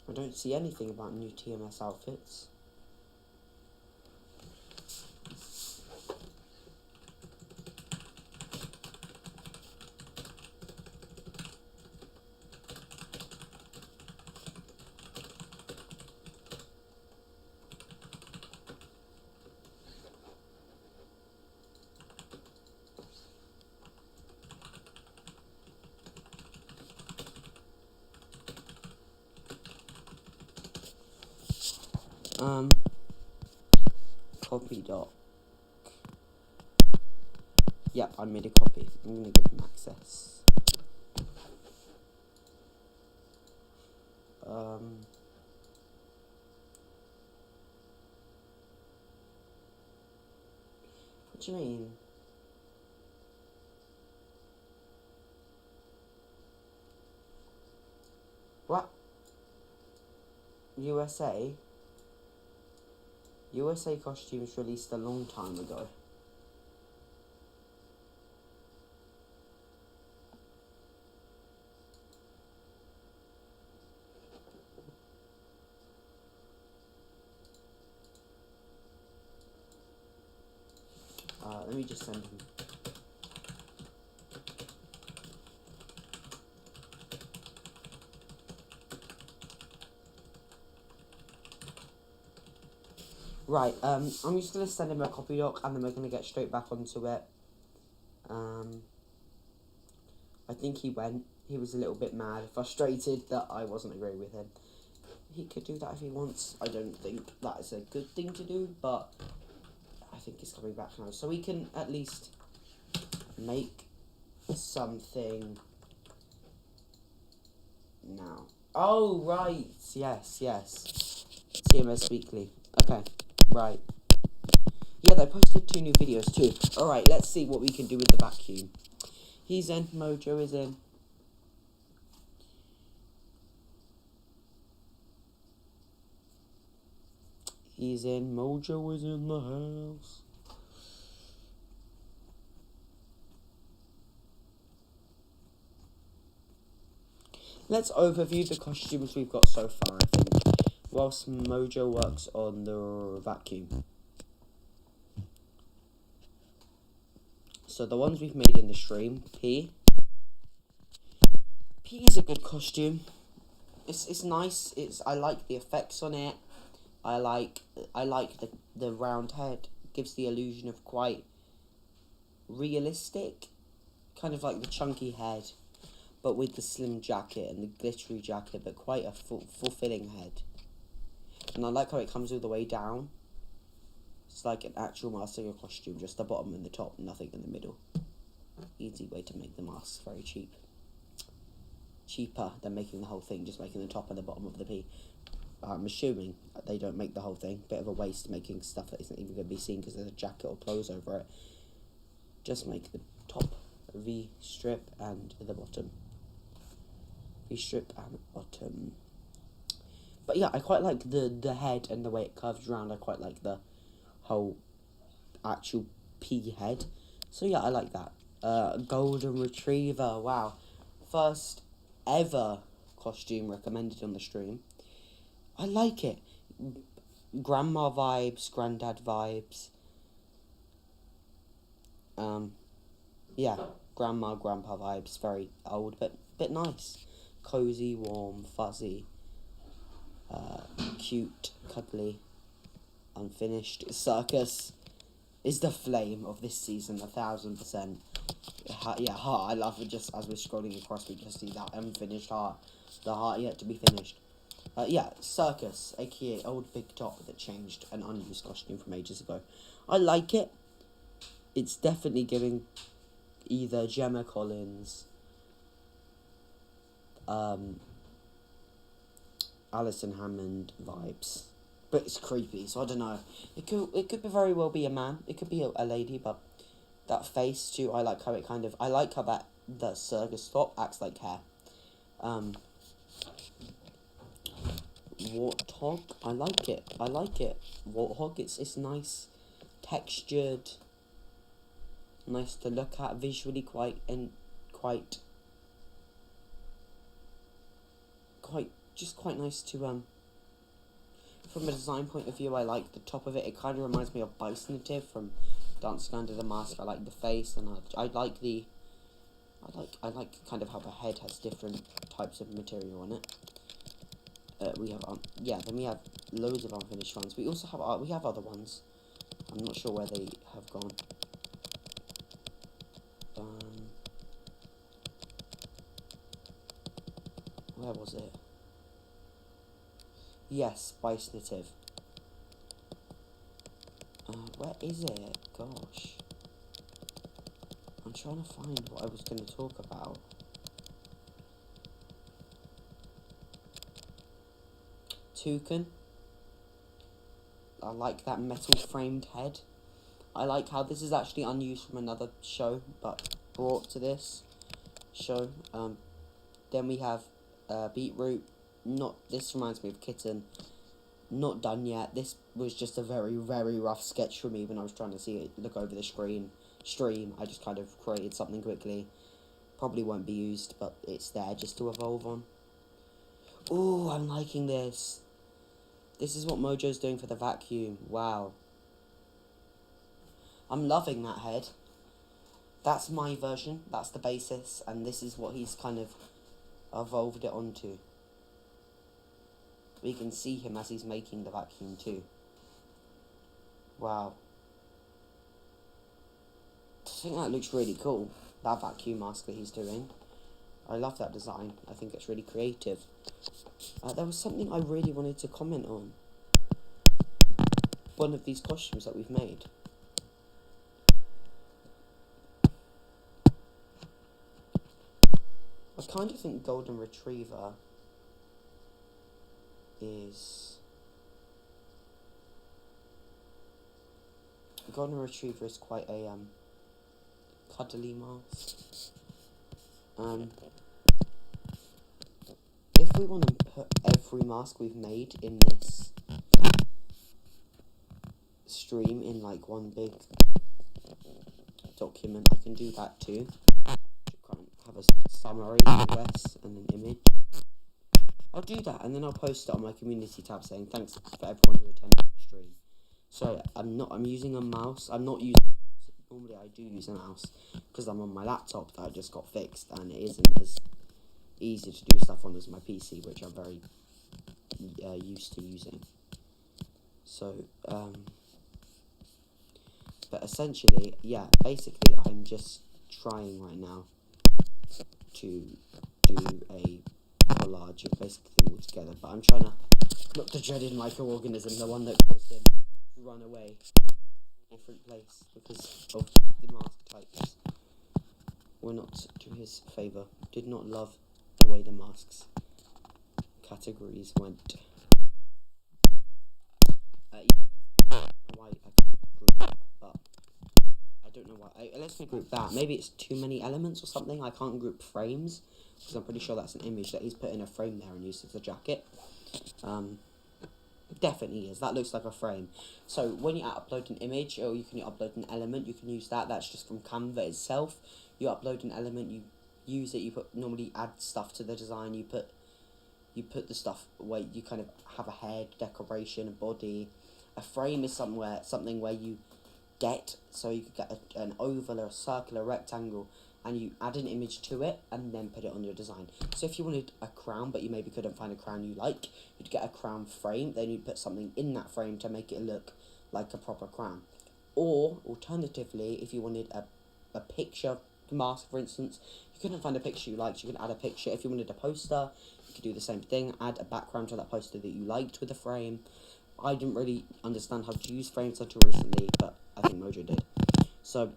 I don't see anything about new TMS outfits. Copy doc. Yep, I made a copy. I'm gonna give him access. What do you mean? What? USA? USA costumes released a long time ago. Let me just send him. Right, I'm just going to send him a copy doc and then we're going to get straight back onto it. I think he went. He was a little bit mad, frustrated that I wasn't agreeing with him. He could do that if he wants. I don't think that is a good thing to do, but I think he's coming back now. So we can at least make something now. Oh, right. Yes. TMS Weekly. Okay, right. they posted 2 new videos too. Alright, let's see what we can do with the vacuum. He's in, Mojo is in. He's in, Mojo is in the house. Let's overview the costumes we've got so far, I think, whilst Mojo works on the vacuum. So the ones we've made in the stream, P is a good costume. It's nice. I like the effects on it. I like the round head. Gives the illusion of quite realistic, kind of like the chunky head, but with the slim jacket and the glittery jacket, but quite a fulfilling head. And I like how it comes all the way down. It's like an actual Masked Singer costume, just the bottom and the top, nothing in the middle. Easy way to make the mask, very cheap. Cheaper than making the whole thing, just making the top and the bottom of the P. I'm assuming they don't make the whole thing. Bit of a waste making stuff that isn't even going to be seen because there's a jacket or clothes over it. Just make the top V-strip and the bottom. V-strip and bottom. But yeah, I quite like the head and the way it curves around. I quite like the whole actual P head. So yeah, I like that. Golden Retriever, wow. First ever costume recommended on the stream. I like it. Grandma vibes, granddad vibes. Yeah, grandma, grandpa vibes. Very old, but bit nice. Cozy, warm, fuzzy. Cute, cuddly, unfinished. Circus is the flame of this season, 1000%. Yeah, heart. I love it. Just as we're scrolling across, we just see that unfinished heart. The heart yet to be finished. Yeah, Circus, aka Old Big Top, that changed an unused costume from ages ago. I like it. It's definitely giving either Gemma Collins, Alison Hammond vibes, but it's creepy. So I don't know. It could very well be a man. It could be a lady, but that face too. I like how it kind of. I like how that the circus top acts like hair. Warthog, I like it. Warthog, it's nice, textured, nice to look at, visually quite nice to from a design point of view. I like the top of it. It kind of reminds me of Bisonative from Dancing Under the Mask. I like the face, and I like kind of how the head has different types of material on it. We have then we have loads of unfinished ones. We also have we have other ones. I'm not sure where they have gone. Where was it? Yes, Bisonative. Where is it? Gosh, I'm trying to find what I was going to talk about. Toucan. I like that metal framed head. I like how this is actually unused from another show, but brought to this show. Then we have Beetroot. This reminds me of Kitten. Not done yet. This was just a very, very rough sketch for me when I was trying to see it look over the stream. I just kind of created something quickly. Probably won't be used, but it's there just to evolve on. Ooh, I'm liking this. This is what Mojo's doing for the vacuum. Wow. I'm loving that head. That's my version. That's the basis. And this is what he's kind of evolved it onto. We can see him as he's making the vacuum too. Wow. I think that looks really cool. That vacuum mask that he's doing. I love that design. I think it's really creative. There was something I really wanted to comment on. One of these costumes that we've made. I kind of think Golden Retriever is... Golden Retriever is quite a cuddly mask. If we want to put every mask we've made in this stream in like one big document, I can do that too. Have a summary, I guess, and an image. I'll do that, and then I'll post it on my community tab saying thanks for everyone who attended the stream. So I'm using a mouse. I'm not using. Normally I do use a mouse because I'm on my laptop that I just got fixed, and it isn't as easy to do stuff on as my PC, which I'm very used to using. So but essentially, yeah, basically I'm just trying right now to do a collage of basically them all together, but I'm trying to not the dreaded microorganism, the one that caused him to run away to a different place because of the mask types were not to his favour, did not love the way the masks categories went. Yeah, I don't know why I can't group that, but I don't know why. Let's group that. Maybe it's too many elements or something. I can't group frames because I'm pretty sure that's an image that he's put in a frame there and used as a jacket. Definitely is. That looks like a frame. So when you upload an image or you can upload an element, you can use that. That's just from Canva itself. You upload an element, you use it. You normally add stuff to the design. You put the stuff where you kind of have a head, decoration, a body. A frame is something where you get, so you could get an oval or a circle or a rectangle, and you add an image to it and then put it on your design. So if you wanted a crown but you maybe couldn't find a crown you like, you'd get a crown frame, then you'd put something in that frame to make it look like a proper crown. Or alternatively, if you wanted a picture mask, for instance, you couldn't find a picture you liked, you could add a picture. If you wanted a poster, you could do the same thing, add a background to that poster that you liked with a frame. I didn't really understand how to use frames until recently, but I think Mojo did. So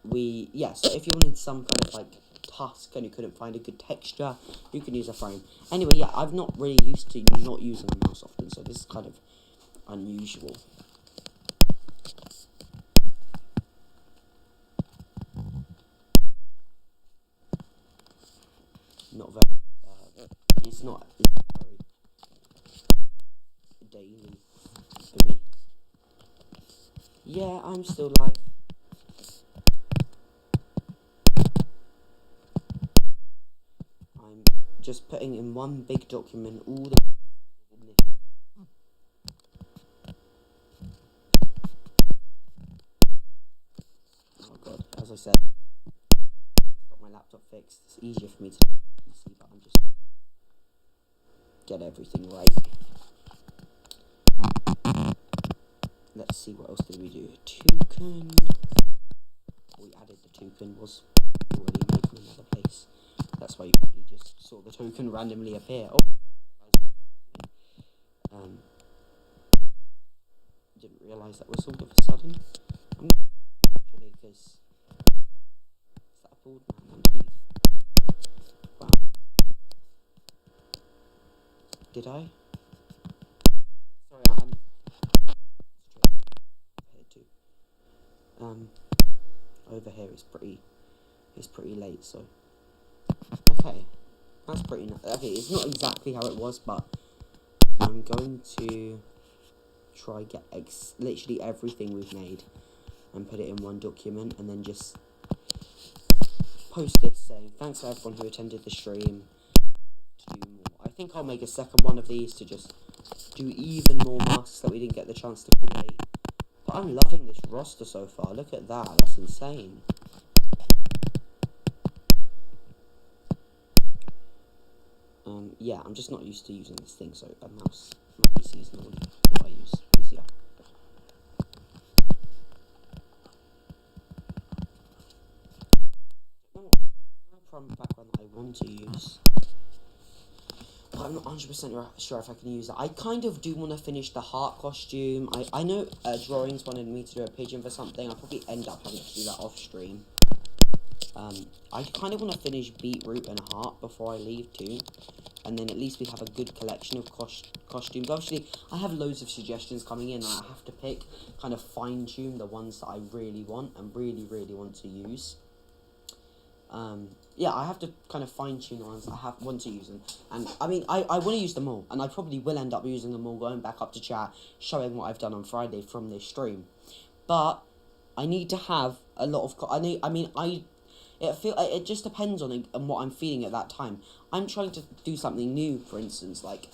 so if you wanted some kind of like tusk and you couldn't find a good texture, you can use a frame. Anyway, yeah, I've not really used to not using a mouse often, so this is kind of unusual. Not very, it's very daily for me. Yeah, I'm still live. I'm just putting in one big document all the oh god, as I said, I've got my laptop fixed. It's easier for me to do PC, but I'm just get everything right. Let's see, what else did we do? Toucan. We added the toucan, was already made from another place. That's why you probably just saw the toucan randomly appear. Didn't realise that was all of a sudden. Actually, because is that a bald man underneath? Wow. Did I? Sorry, I'm here too. Over here it's pretty late, so okay, that's pretty nice. Okay, it's not exactly how it was, but I'm going to try get literally everything we've made and put it in one document, and then just post this saying thanks to everyone who attended the stream. To do more. I think I'll make a second one of these to just do even more masks that we didn't get the chance to create. But I'm loving this roster so far. Look at that. That's insane. Yeah, I'm just not used to using this thing, so a mouse. My PC is normally what I use. Easier. From background that I want to use. But I'm not 100% sure if I can use it. I kind of do want to finish the heart costume. I know Drawings wanted me to do a pigeon for something. I'll probably end up having to do that off stream. I kind of want to finish Beetroot and Heart before I leave too. and then at least we have a good collection of costumes. Obviously, I have loads of suggestions coming in, and I have to pick, kind of fine-tune the ones that I really want and really want to use. Yeah, I have to kind of fine-tune the ones I want to use, and I mean, I want to use them all, and I probably will end up using them all, going back up to chat, showing what I've done on Friday from this stream. But I need to have a lot of, it just depends on what I'm feeling at that time. I'm trying to do something new, for instance, like,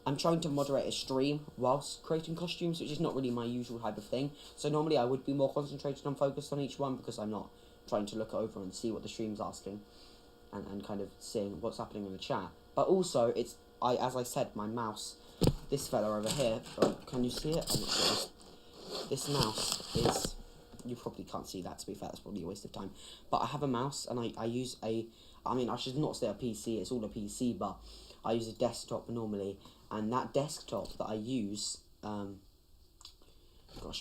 I'm trying to moderate a stream whilst creating costumes, which is not really my usual type of thing. So normally I would be more concentrated and focused on each one, because I'm not trying to look over and see what the stream's asking, and kind of seeing what's happening in the chat. But also, as I said, my mouse, this fella over here, can you see it? I'm not sure. This mouse is, you probably can't see that, to be fair, that's probably a waste of time. But I have a mouse, and I use I should not say a PC, it's all a PC, but I use a desktop normally, and that desktop that I use, gosh,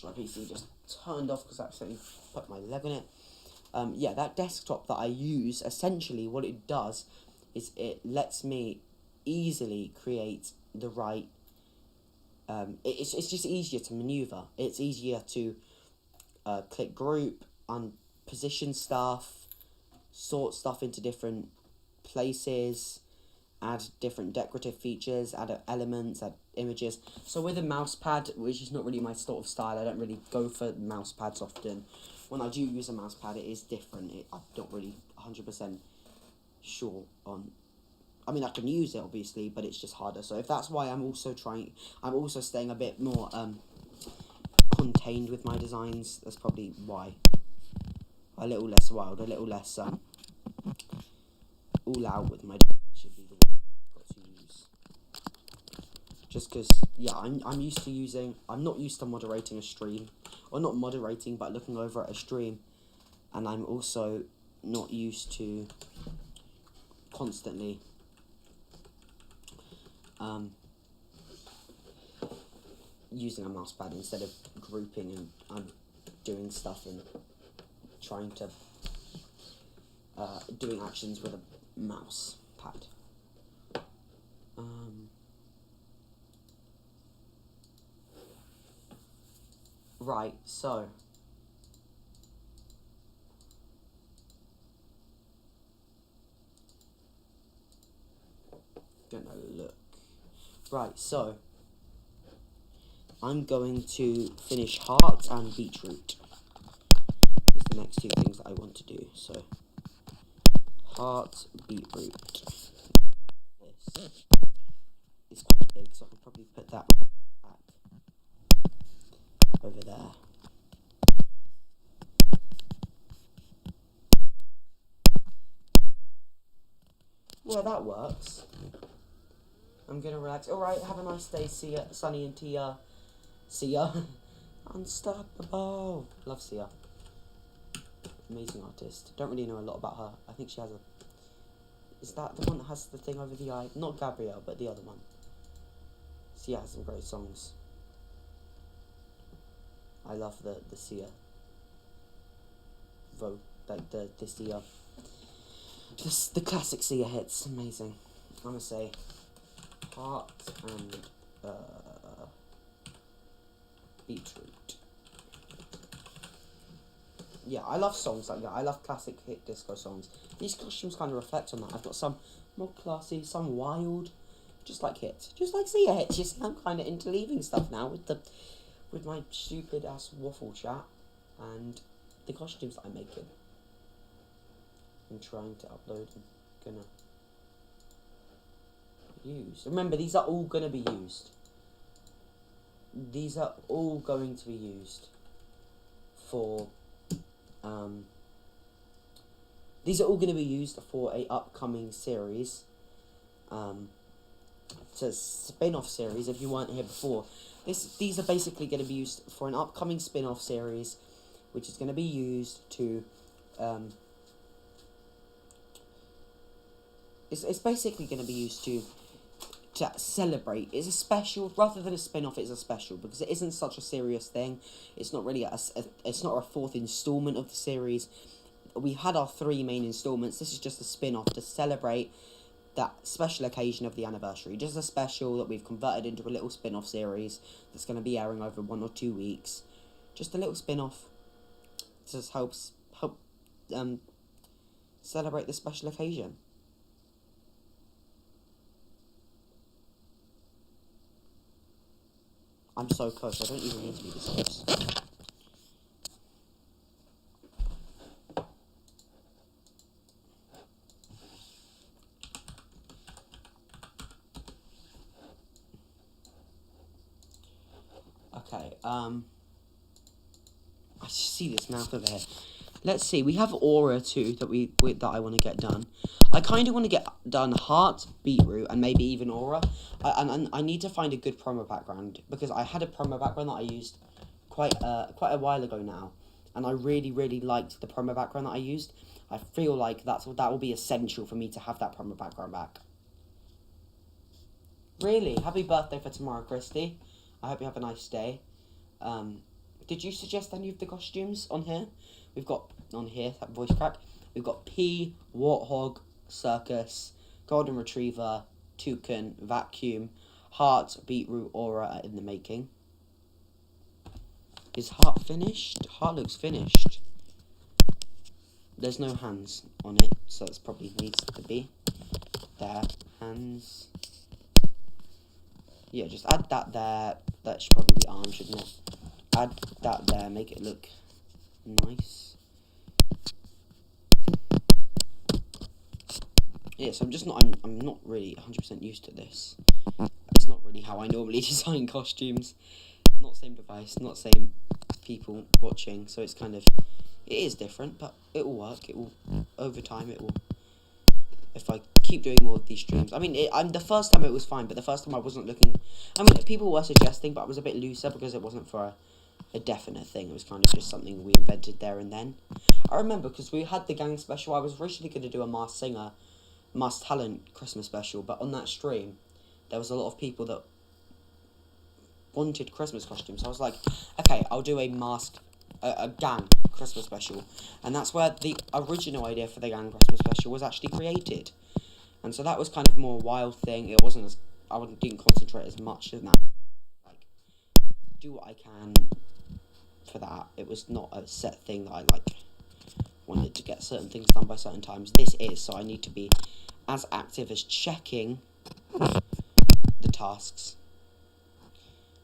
my PC just turned off because I accidentally put my leg on it. Yeah, that desktop that I use, essentially what it does is it lets me easily create the right, it's just easier to maneuver. It's easier to click group, position stuff, sort stuff into different places, add different decorative features, add elements, add images. So with a mouse pad, which is not really my sort of style, I don't really go for mouse pads often. When I do use a mouse pad, it is different. I'm not really 100% sure on. I mean, I can use it obviously, but it's just harder. So if that's why I'm also staying a bit more contained with my designs. That's probably why. A little less wild, a little less all out with my designs should be the one I've got to use. Just because, yeah, I'm used to using. I'm not used to moderating a stream. Or not moderating, but looking over at a stream, and I'm also not used to constantly using a mouse pad instead of grouping and doing stuff and trying to doing actions with a mouse pad. Right, so gonna look. Right, so I'm going to finish heart and beetroot. Is the next two things that I want to do. So heart, beetroot. This is quite big, so I can probably put that back over there. Well, that works. I'm gonna relax. Alright, have a nice day. See ya, Sunny and Tia. See ya. Unstoppable. Love Sia. Amazing artist. Don't really know a lot about her. I think she has a... Is that the one that has the thing over the eye? Not Gabrielle, but the other one. Sia has some great songs. I love the Sia like the Sia, the classic Sia hits. Amazing. I'm gonna say heart and beetroot. Yeah, I love songs like that. I love classic hit disco songs. These costumes kind of reflect on that. I've got some more classy, some wild, just like hits, just like Sia hits. You see, I'm kind of into leaving stuff now with my stupid ass waffle chat and the costumes that I'm making. I'm trying to upload and gonna use. Remember, these are all gonna be used. These are all going to be used for these are all going to be used for a upcoming series. It's a spin-off series. If you weren't here before, these are basically going to be used for an upcoming spin-off series, which is going to be used to it's basically going to be used to celebrate. It's a special, rather than a spin-off, it's a special, because it isn't such a serious thing. It's not really it's not a fourth installment of the series. We've had our 3 main installments. This is just a spin-off to celebrate that special occasion of the anniversary. Just a special that we've converted into a little spin-off series that's going to be airing over 1 or 2 weeks. Just a little spin-off. Just help celebrate the special occasion. I'm so close, I don't even need to be this close. Okay, I see this mouth over here. Let's see, we have Aura too that I want to get done. I kind of want to get done Heart, Beetroot, and maybe even Aura. And I need to find a good promo background, because I had a promo background that I used quite a while ago now, and I really, really liked the promo background that I used. I feel like that will be essential for me to have that promo background back. Really, happy birthday for tomorrow, Christy. I hope you have a nice day. Did you suggest any of the costumes on here? We've got, on here, that voice crack, we've got P, Warthog, Circus, Golden Retriever, Toucan, Vacuum, Heart, Beetroot, Aura are in the making. Is Heart finished? Heart looks finished. There's no hands on it, so it probably needs to be. There, hands. Yeah, just add that there. That should probably be arms, shouldn't it? Add that there, make it look nice. Yeah, so I'm not really 100% used to this. It's not really how I normally design costumes. Not same device, not same people watching, so it's kind of, it is different, but it will work. It will, over time, it will. If I keep doing more of these streams, I mean, the first time it was fine, but the first time I wasn't looking. I mean, people were suggesting, but I was a bit looser because it wasn't for a definite thing. It was kind of just something we invented there and then. I remember because we had the gang special. I was originally going to do a Masked Singer, Masked Talent Christmas special, but on that stream, there was a lot of people that wanted Christmas costumes. So I was like, okay, I'll do a gang Christmas special, and that's where the original idea for the gang Christmas special was actually created. And so that was kind of more a wild thing. It wasn't as, didn't concentrate as much as that. Like, do what I can for that. It was not a set thing that I wanted to get certain things done by certain times. This is, so I need to be as active as checking the tasks,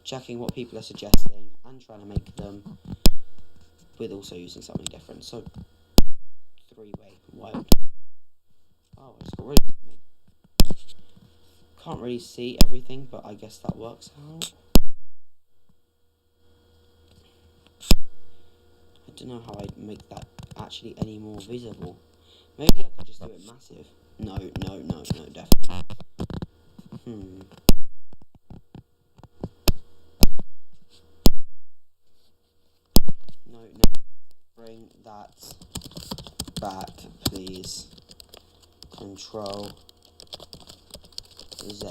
checking what people are suggesting, and trying to make them with also using something different. So, 3-way wild. Oh, I just got rid of something. Can't really see everything, but I guess that works out. I don't know how I'd make that actually any more visible. Maybe I could just do it massive. No, definitely not. No, bring that back, please. Control Z.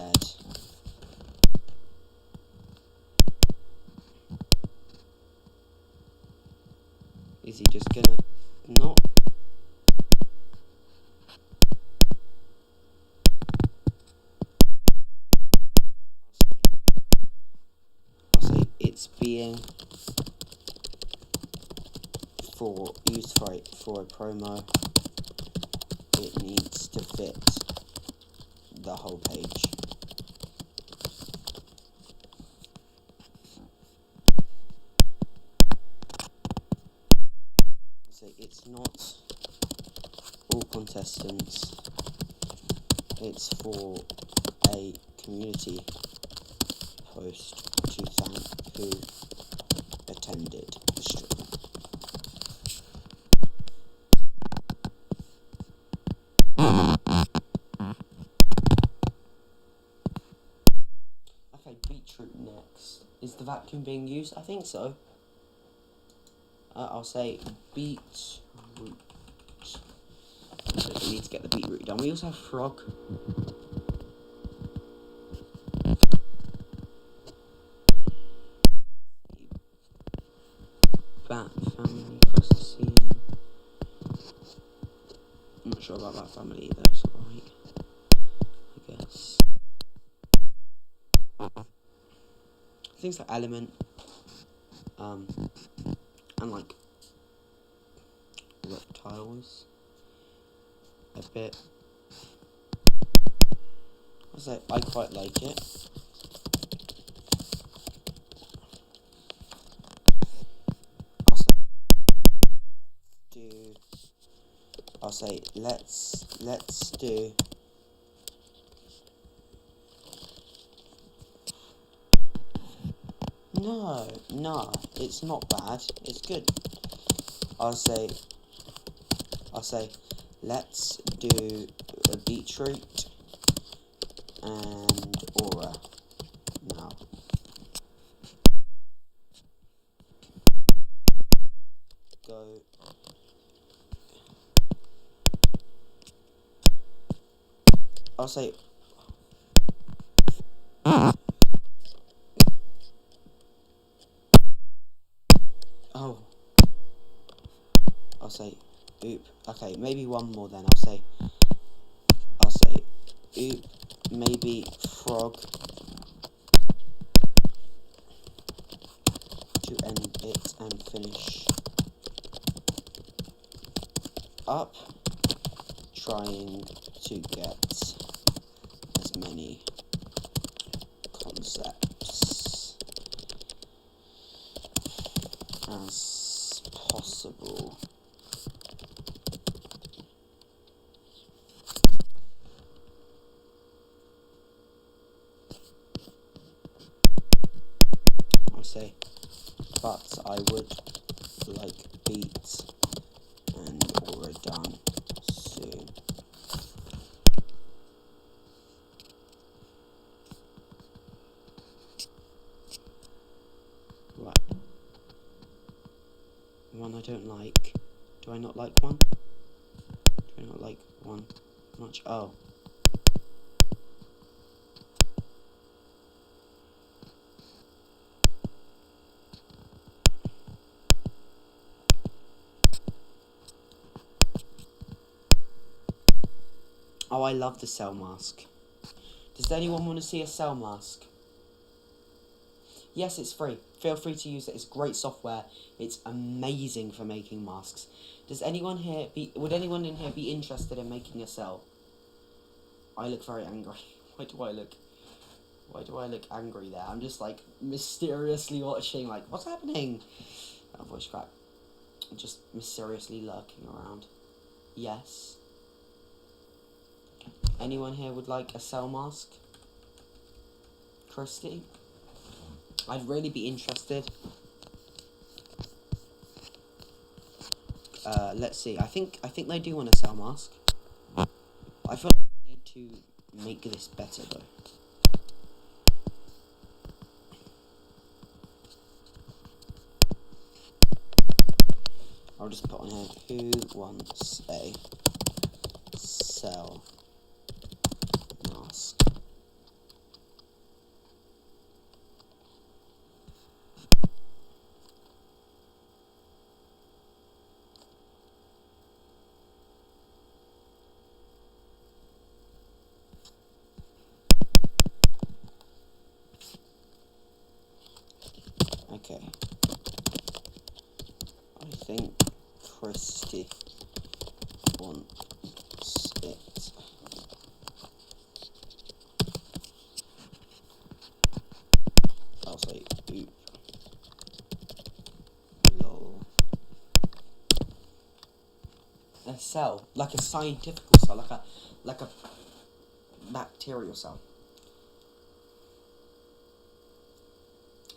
Is he just gonna not? I'll say it's being used for a promo. It needs to fit the whole page. So it's not all contestants. It's for a community post to thank who attended the stream. Okay, Beetroot next. Is the vacuum being used? I think so. I'll say beetroot. So we need to get the beetroot done. We also have frog. Bat family across the scene. I'm not sure about that family either, it's alright. things like element, and like reptiles a bit. I quite like it. I'll say let's do no, it's not bad, it's good. I'll say let's do a beetroot and aura now. Go. I'll say oh. I'll say oop. Okay, maybe one more then. I'll say oop, maybe frog to end it and finish up, trying to get as many concepts as possible. I'll say, but I would like beats and aura done soon. Right. One I don't like. Do I not like one? Do I not like one much? Oh. Oh, I love the cell mask. Does anyone want to see a cell mask? Yes, it's free. Feel free to use it. It's great software. It's amazing for making masks. Would anyone in here be interested in making a cell? I look very angry. Why do I look angry there? I'm just like mysteriously watching, like, what's happening? Oh, voice crack. I'm just mysteriously lurking around. Yes. Anyone here would like a cell mask? Christy? I'd really be interested. Let's see. I think they do want a cell mask. I feel like we need to make this better though. I'll just put on here, who wants a cell mask? Okay. I think Christy wants it. I'll say oop. Lol. A cell, like a scientific cell, like a bacterial cell,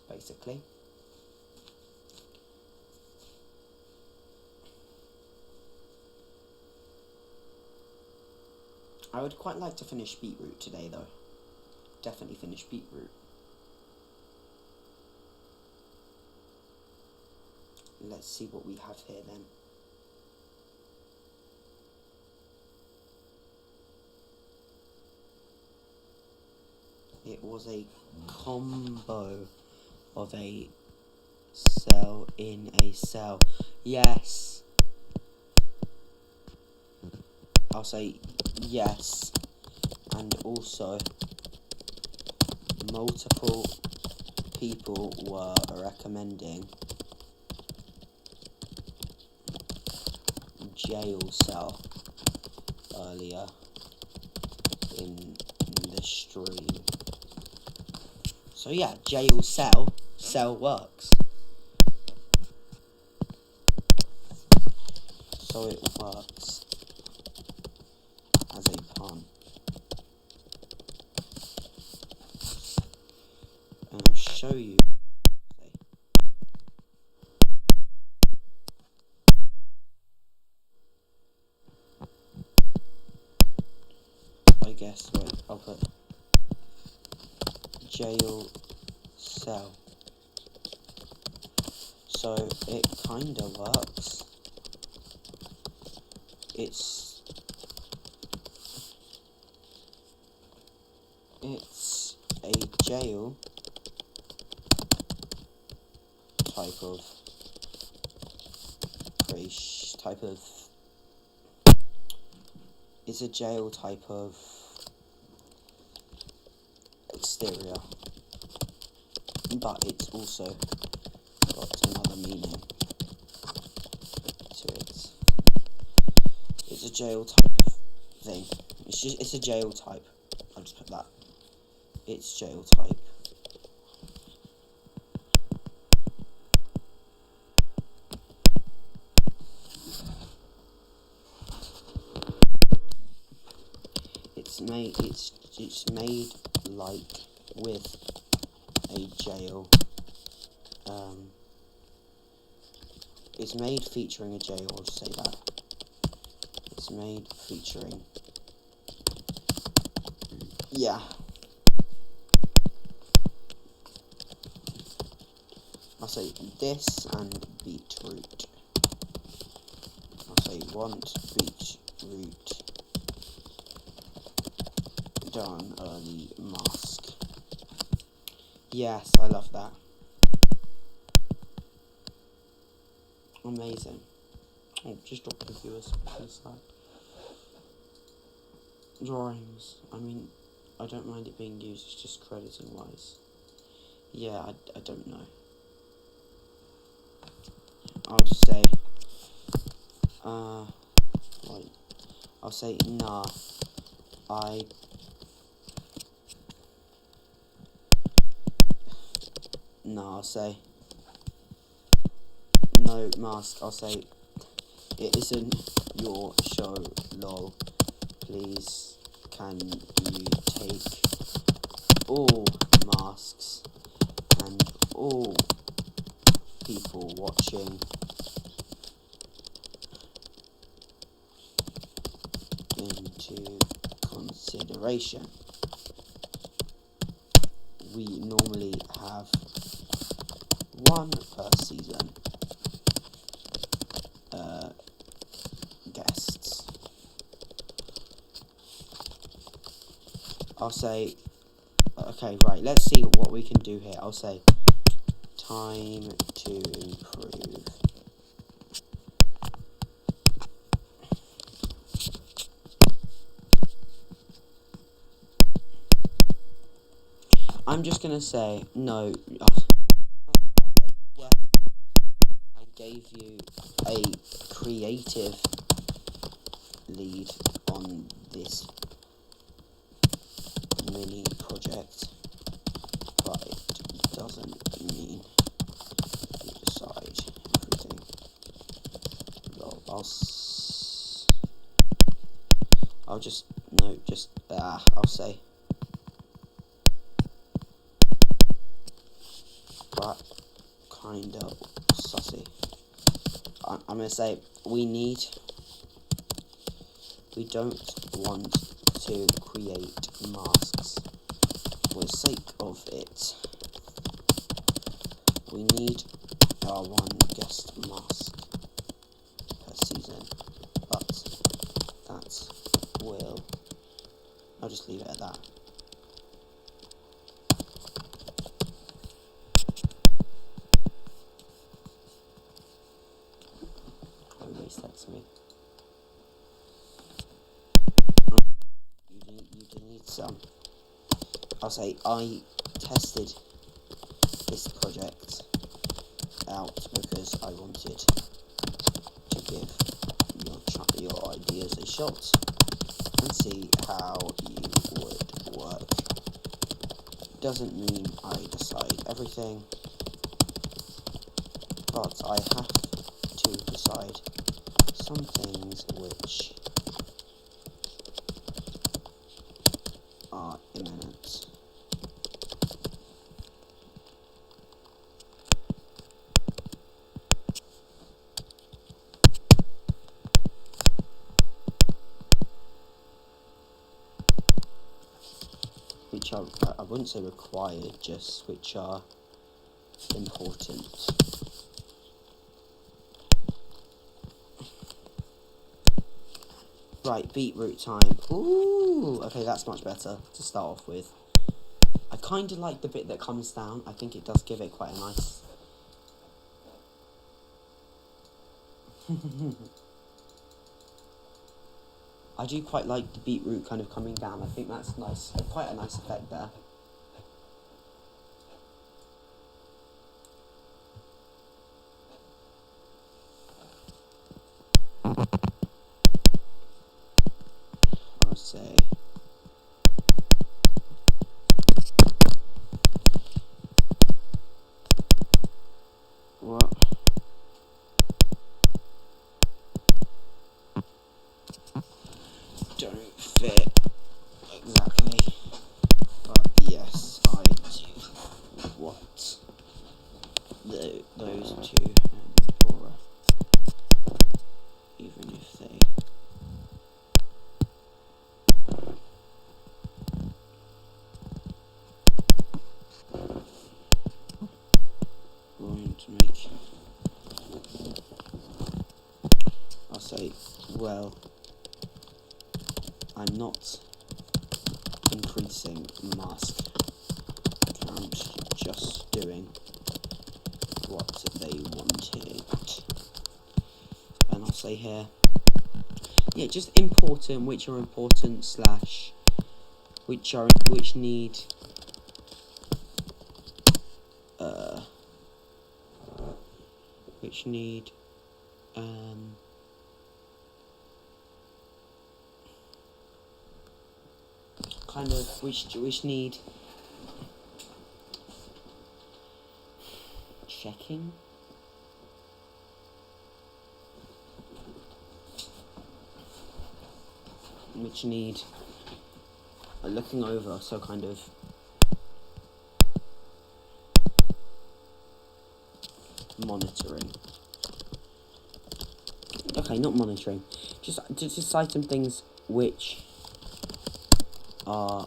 basically. I would quite like to finish beetroot today, though. Definitely finish beetroot. Let's see what we have here then. It was a combo of a cell in a cell. Yes. I'll say yes. And also multiple people were recommending jail cell earlier in the stream. So yeah, jail cell works. So it works as a pun. And I'll show you. I guess, wait, I'll put jail cell. So it kinda works. It's a jail type of it's a jail type of exterior, but it's also got another meaning to it. It's a jail type of thing. It's a jail type. I'll just put that. It's jail type. It's made like with a jail. It's made featuring a jail. I'll just say that. It's made featuring. Yeah. I'll say this and beetroot. I'll say want beetroot done early mask. Yes, I love that. Amazing. Oh, just drop the viewers on the side. Drawings. I mean, I don't mind it being used, it's just crediting wise. Yeah, I don't know. I'll just say, wait. I'll say, nah, I'll say, no mask, I'll say, it isn't your show, lol. Please, can you take all masks and all people watching into consideration? We normally have one per season guests. I'll say, okay, right, let's see what we can do here. I'll say, time to improve. I'm just gonna say, no, yes, I gave you a creative lead on this mini project, but it doesn't mean you decide everything. Well, I'll say, but kind of sussy. I'm gonna say, we don't want to create masks for the sake of it. We need our one guest mask per season, but that will, I'll just leave it at that. Always text me. You need some. I'll say, I tested this project out because I wanted to give your ideas a shot and see how you would work. Doesn't mean I decide everything, but I have to decide some things which are imminent. Which are, I wouldn't say required, just which are important. Right, beetroot time. Ooh, okay, that's much better to start off with. I kind of like the bit that comes down. I think it does give it quite a nice... I do quite like the beetroot kind of coming down. I think that's nice. Quite a nice effect there. I'll say... What? Don't fit exactly, but yes, I do want those two and Aura, even if they won't make. I'll say, well, I'm not increasing mask count, just doing what they wanted. And I'll say here, yeah, just important, which are important slash which need kind of which need checking. Which need looking over, so kind of monitoring. Okay, not monitoring. Just cite some things which are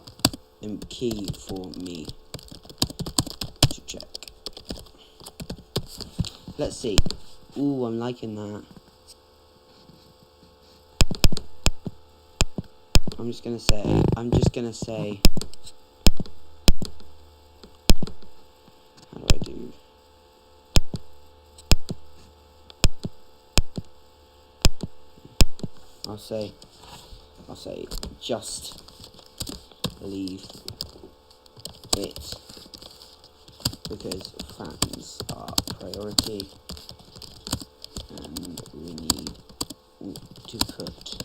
key for me to check. Let's see. Ooh, I'm liking that. I'm just gonna say, how do I do? I'll say, just leave it because fans are priority and we need to put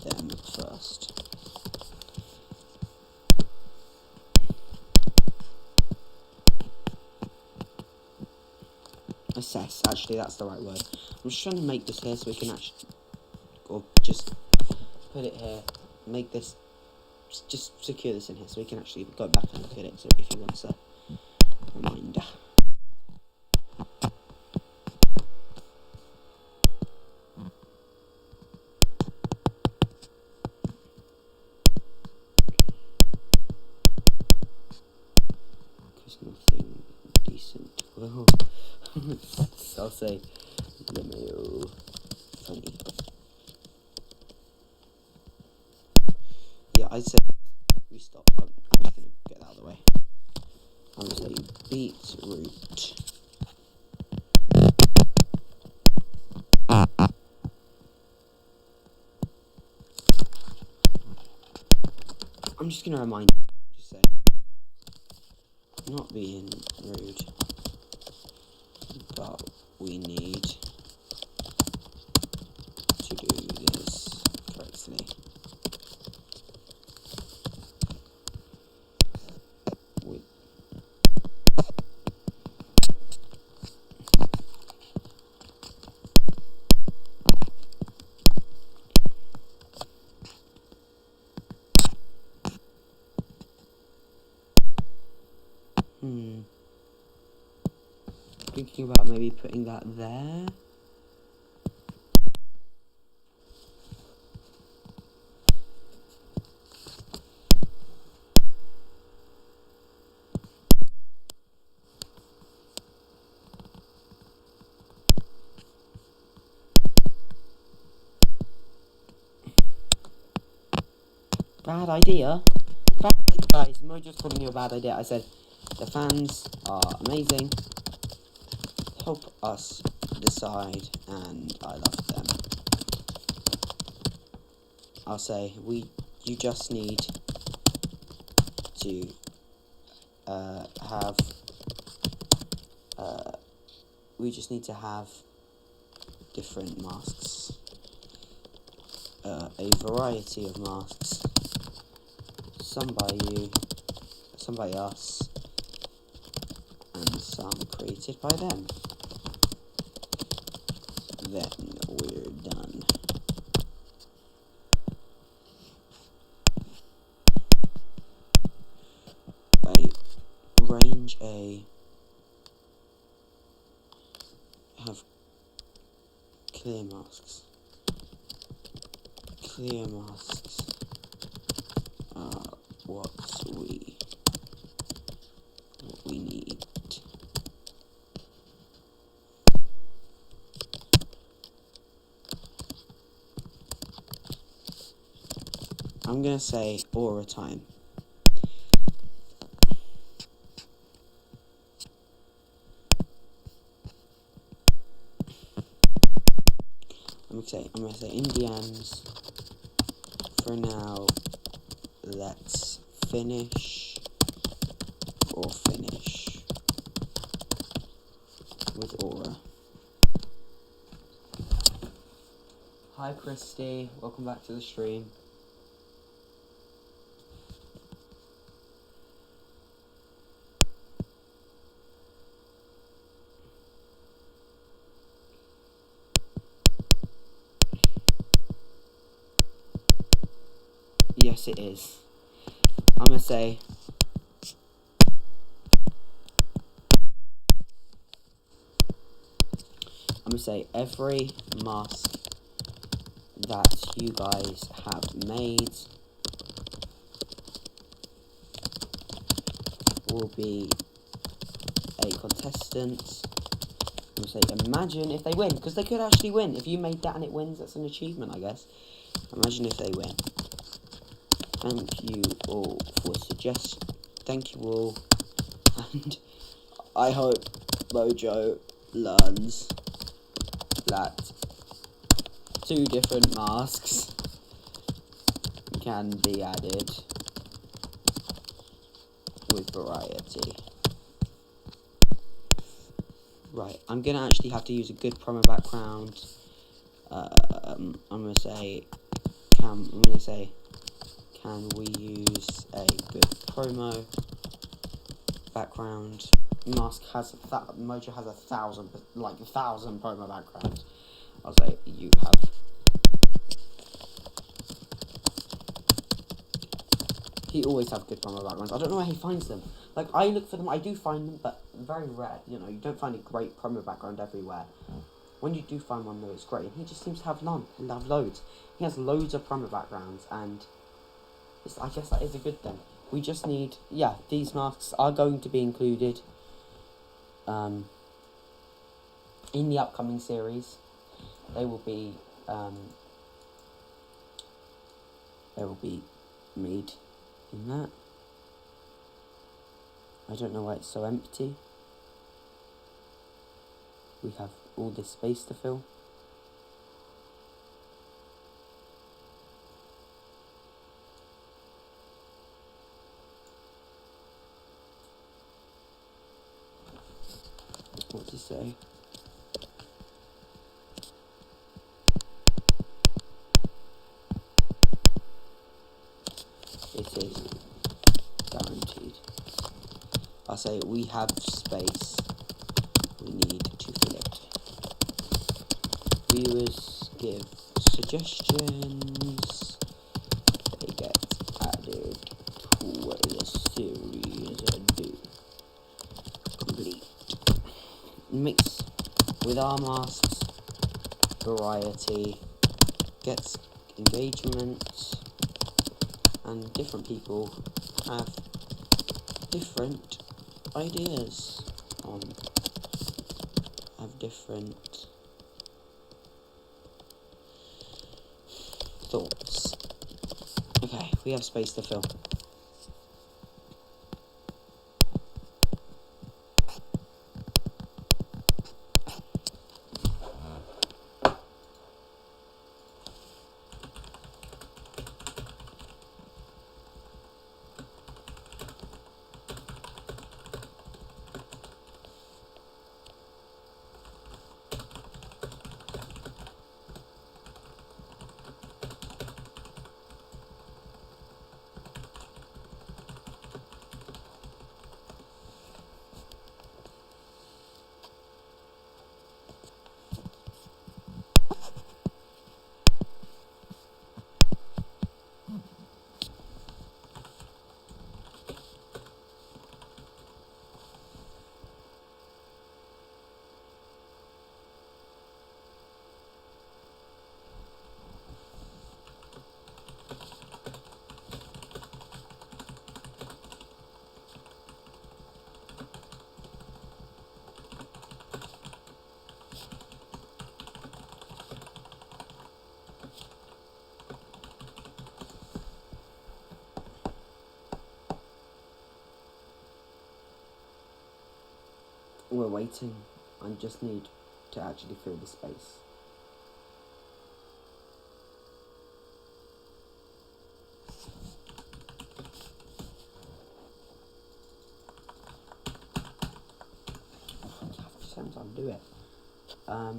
them first. Assess, actually that's the right word. I'm just trying to make this here so we can actually, or just put it here, make this, just secure this in here so we can actually go back and look at it, so if you want a reminder. Because nothing decent will. I'll say Lemeo funny. Yeah, I'd say we stop. I'm just gonna get that out of the way. I'm gonna say beetroot. I'm just gonna remind you, just say, not being rude, but we need to do this correctly. Thinking about maybe putting that there. Bad idea. Guys, Mojo's calling you a bad idea. I said the fans are amazing. Help us decide, and I love them. I'll say you just need to we just need to have different masks, a variety of masks, some by you, some by us, and some created by them. Then we're done. Range A have clear masks. Clear masks are what we need. I'm gonna say aura time. I'm gonna say Indians. For now, let's finish with aura. Hi Christy, welcome back to the stream. Yes, it is. I'm gonna say every mask that you guys have made will be a contestant. I'm gonna say imagine if they win, because they could actually win. If you made that and it wins, that's an achievement, I guess. Imagine if they win. Thank you all for suggestion. Thank you all, and I hope Mojo learns that 2 different masks can be added with variety. Right, I'm gonna actually have to use a good promo background. I'm gonna say, can we use a good promo background? Mojo has 1,000 promo backgrounds. I'll say you have. He always have good promo backgrounds. I don't know where he finds them. Like, I look for them, I do find them, but very rare. You know, you don't find a great promo background everywhere. When you do find one, though, it's great. And he just seems to have none. And have loads. He has loads of promo backgrounds, and I guess that is a good thing. We just need, these masks are going to be included in the upcoming series. They will be made in that. I don't know why it's so empty. We have all this space to fill. say. It is guaranteed. I say we have space. We need to fill it. Viewers give suggestions. They get added to the series and do complete. Mix with our masks. Variety gets engagement, and different people have different ideas on different thoughts. Okay, we have space to fill. We're waiting. I just need to actually fill the space. Sometimes I'll do it. Okay.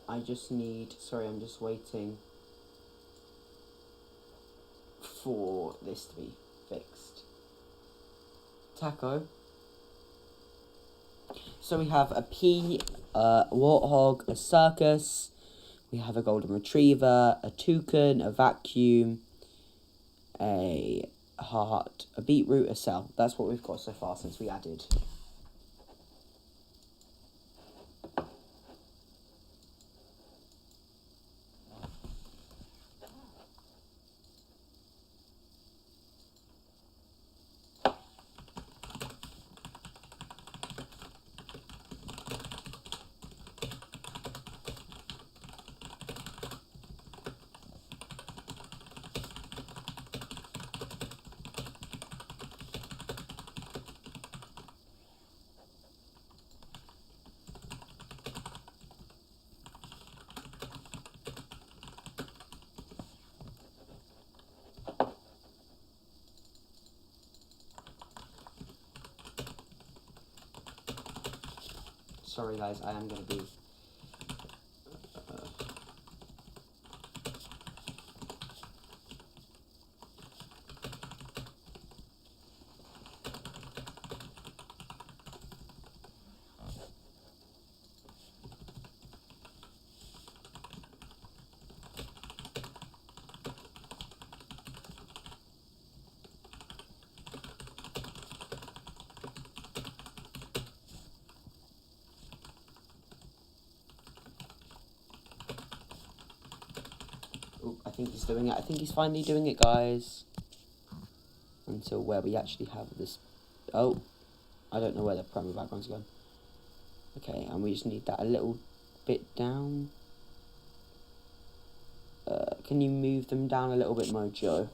I just need, sorry, I'm just waiting for this to be fixed. Taco. So we have a pea, a warthog, a circus, we have a golden retriever, a toucan, a vacuum, a heart, a beetroot, a cell. That's what we've got so far since we added. sorry guys, I am going to be... Ooh, I think he's doing it. I think he's finally doing it, guys. Until where we actually have this... Oh, I don't know where the promo background's gone. Okay, and we just need that a little bit down. Can you move them down a little bit, Mojo?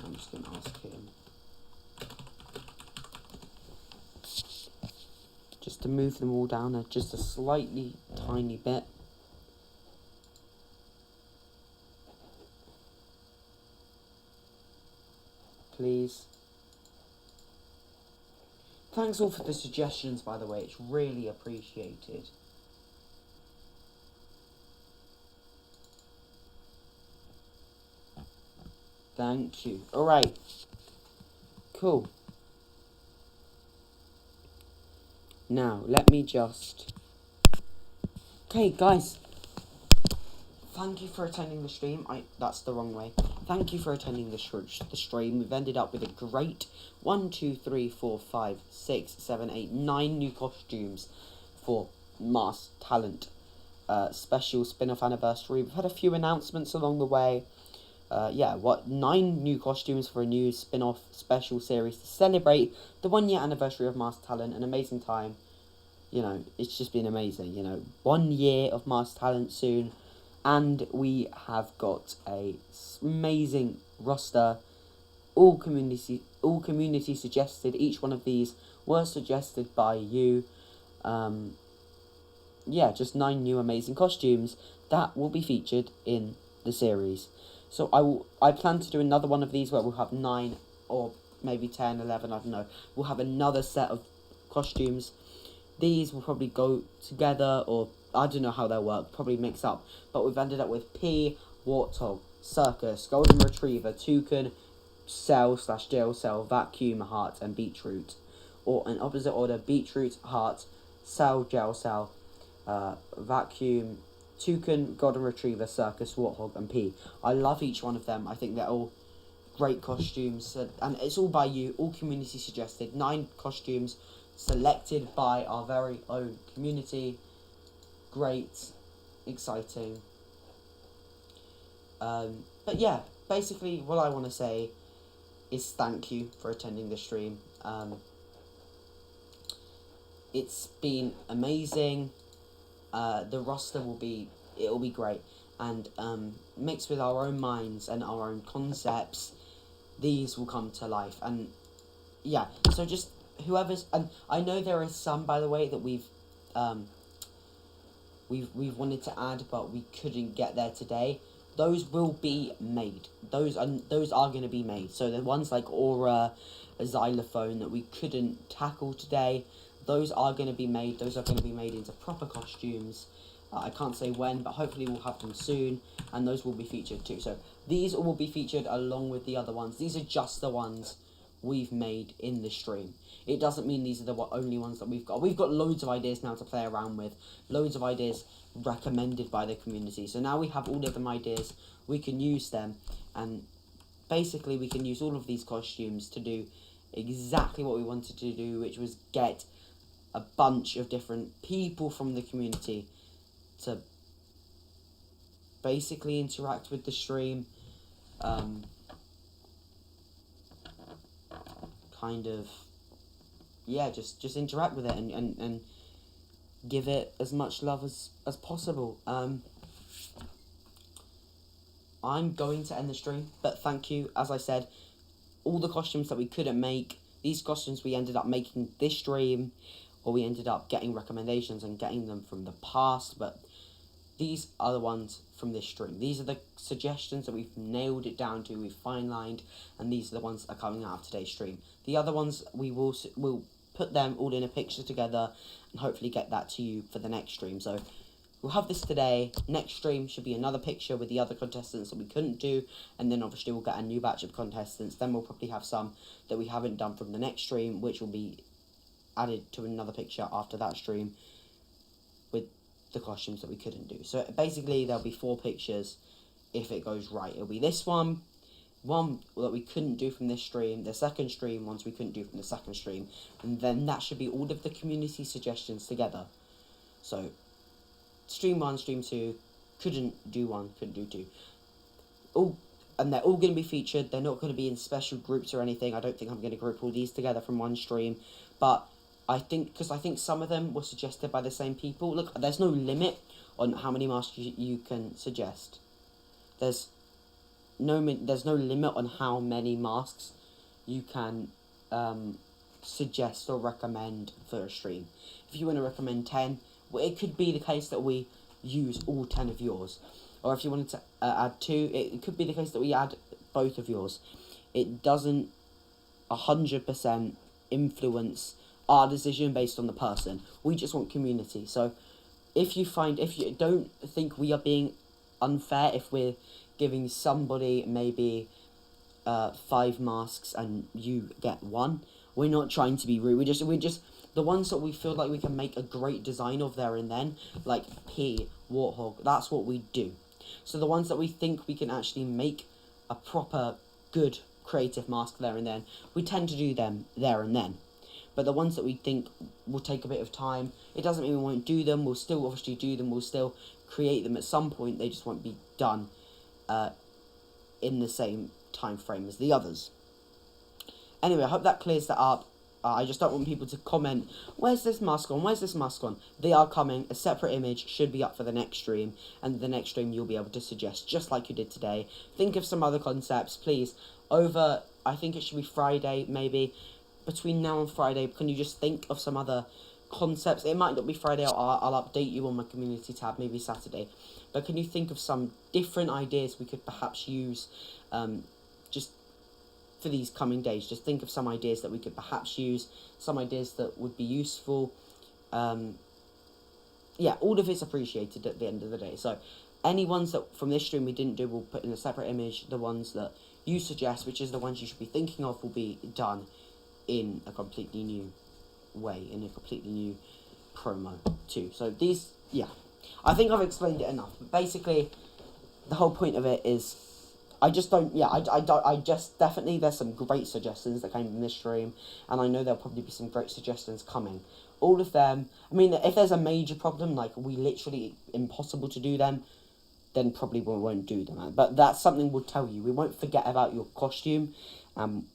I'm just going to ask him. Just to move them all down just a slightly tiny bit. Please. Thanks all for the suggestions, by the way. It's really appreciated. Thank you. Alright. Cool. Now, let me just... Okay, guys. Thank you for attending the stream. That's the wrong way. Thank you for attending the stream. We've ended up with a great 1, 2, 3, 4, 5, 6, 7, 8, 9 new costumes for Masked Talent special spin-off anniversary. We've had a few announcements along the way. 9 new costumes for a new spin-off special series to celebrate the 1-year anniversary of Masked Talent. An amazing time. You know, it's just been amazing. You know, 1 year of Masked Talent soon. And we have got a amazing roster, all community suggested. Each one of these was suggested by you. Just 9 new amazing costumes that will be featured in the series. So I plan to do another one of these where we'll have 9 or maybe 10, 11, I don't know. We'll have another set of costumes. These will probably go together, or I don't know how they'll work, probably mix up. But we've ended up with P, Warthog, Circus, Golden Retriever, Toucan, Cell/Jail Cell, Vacuum, Heart, and Beetroot. Or in opposite order, Beetroot, Heart, Cell, Jail Cell, Vacuum, Toucan, Golden Retriever, Circus, Warthog, and P. I love each one of them. I think they're all great costumes. And it's all by you, all community suggested. 9 costumes selected by our very own community. Great, exciting. But yeah, basically what I want to say is thank you for attending the stream. It's been amazing. The roster will be great, and mixed with our own minds and our own concepts, these will come to life. And yeah, so just whoever's, and I know there is some, by the way, that we've wanted to add, but we couldn't get there today. Those will be made. Those are going to be made. So the ones like Aura, a xylophone that we couldn't tackle today, those are going to be made. Those are going to be made into proper costumes. I can't say when, but hopefully we'll have them soon, and those will be featured too. So these will be featured along with the other ones. These are just the ones we've made in the stream. It doesn't mean these are the only ones that we've got. We've got loads of ideas now to play around with. Loads of ideas recommended by the community. So now we have all of them ideas. We can use them, and basically we can use all of these costumes to do exactly what we wanted to do, which was get a bunch of different people from the community to basically interact with the stream, kind of, yeah, just interact with it and give it as much love as possible. I'm going to end the stream, but thank you. As I said, all the costumes that we couldn't make, these costumes we ended up making this stream, or we ended up getting recommendations and getting them from the past, but these are the ones from this stream. These are the suggestions that we've nailed it down to, we've fine-lined, and these are the ones that are coming out of today's stream. The other ones we will put them all in a picture together and hopefully get that to you for the next stream. So we'll have this today. Next stream should be another picture with the other contestants that we couldn't do, and then obviously we'll get a new batch of contestants. Then we'll probably have some that we haven't done from the next stream, which will be added to another picture after that stream with the costumes that we couldn't do. So basically there'll be 4 pictures if it goes right. It'll be this one that we couldn't do from this stream, the second stream, ones we couldn't do from the second stream, and then that should be all of the community suggestions together. So stream 1, stream 2, couldn't do 1, couldn't do 2. And they're all going to be featured. They're not going to be in special groups or anything. I don't think I'm going to group all these together from one stream, but I think some of them were suggested by the same people. Look, there's no limit on how many masks you can suggest. There's no limit on how many masks you can suggest or recommend for a stream. If you want to recommend 10, well, it could be the case that we use all 10 of yours. Or if you wanted to add 2, it could be the case that we add both of yours. It doesn't 100% influence our decision based on the person. We just want community. So if you don't think we are being unfair if we're giving somebody maybe 5 masks and you get 1, we're not trying to be rude. We're just the ones that we feel like we can make a great design of there and then, like P, Warthog, that's what we do. So the ones that we think we can actually make a proper good creative mask there and then, we tend to do them there and then. But the ones that we think will take a bit of time, it doesn't mean we won't do them. We'll still obviously do them. We'll still create them at some point. They just won't be done in the same time frame as the others. Anyway, I hope that clears that up. I just don't want people to comment, where's this mask on, where's this mask on? They are coming. A separate image should be up for the next stream, and the next stream you'll be able to suggest, just like you did today. Think of some other concepts, please. Over, I think it should be Friday, maybe. Between now and Friday, can you just think of some other concepts? It might not be Friday, I'll update you on my community tab, maybe Saturday. But can you think of some different ideas we could perhaps use just for these coming days? Just think of some ideas that we could perhaps use, some ideas that would be useful. Yeah, all of it's appreciated at the end of the day. So any ones that from this stream we didn't do, we'll put in a separate image. The ones that you suggest, which is the ones you should be thinking of, will be done in a completely new way, in a completely new promo too. So these, yeah, I think I've explained it enough. But basically, the whole point of it is, I just definitely, there's some great suggestions that came from this stream, and I know there'll probably be some great suggestions coming. All of them, I mean, if there's a major problem, like we literally impossible to do them, then probably we won't do them. But that's something we'll tell you. We won't forget about your costume.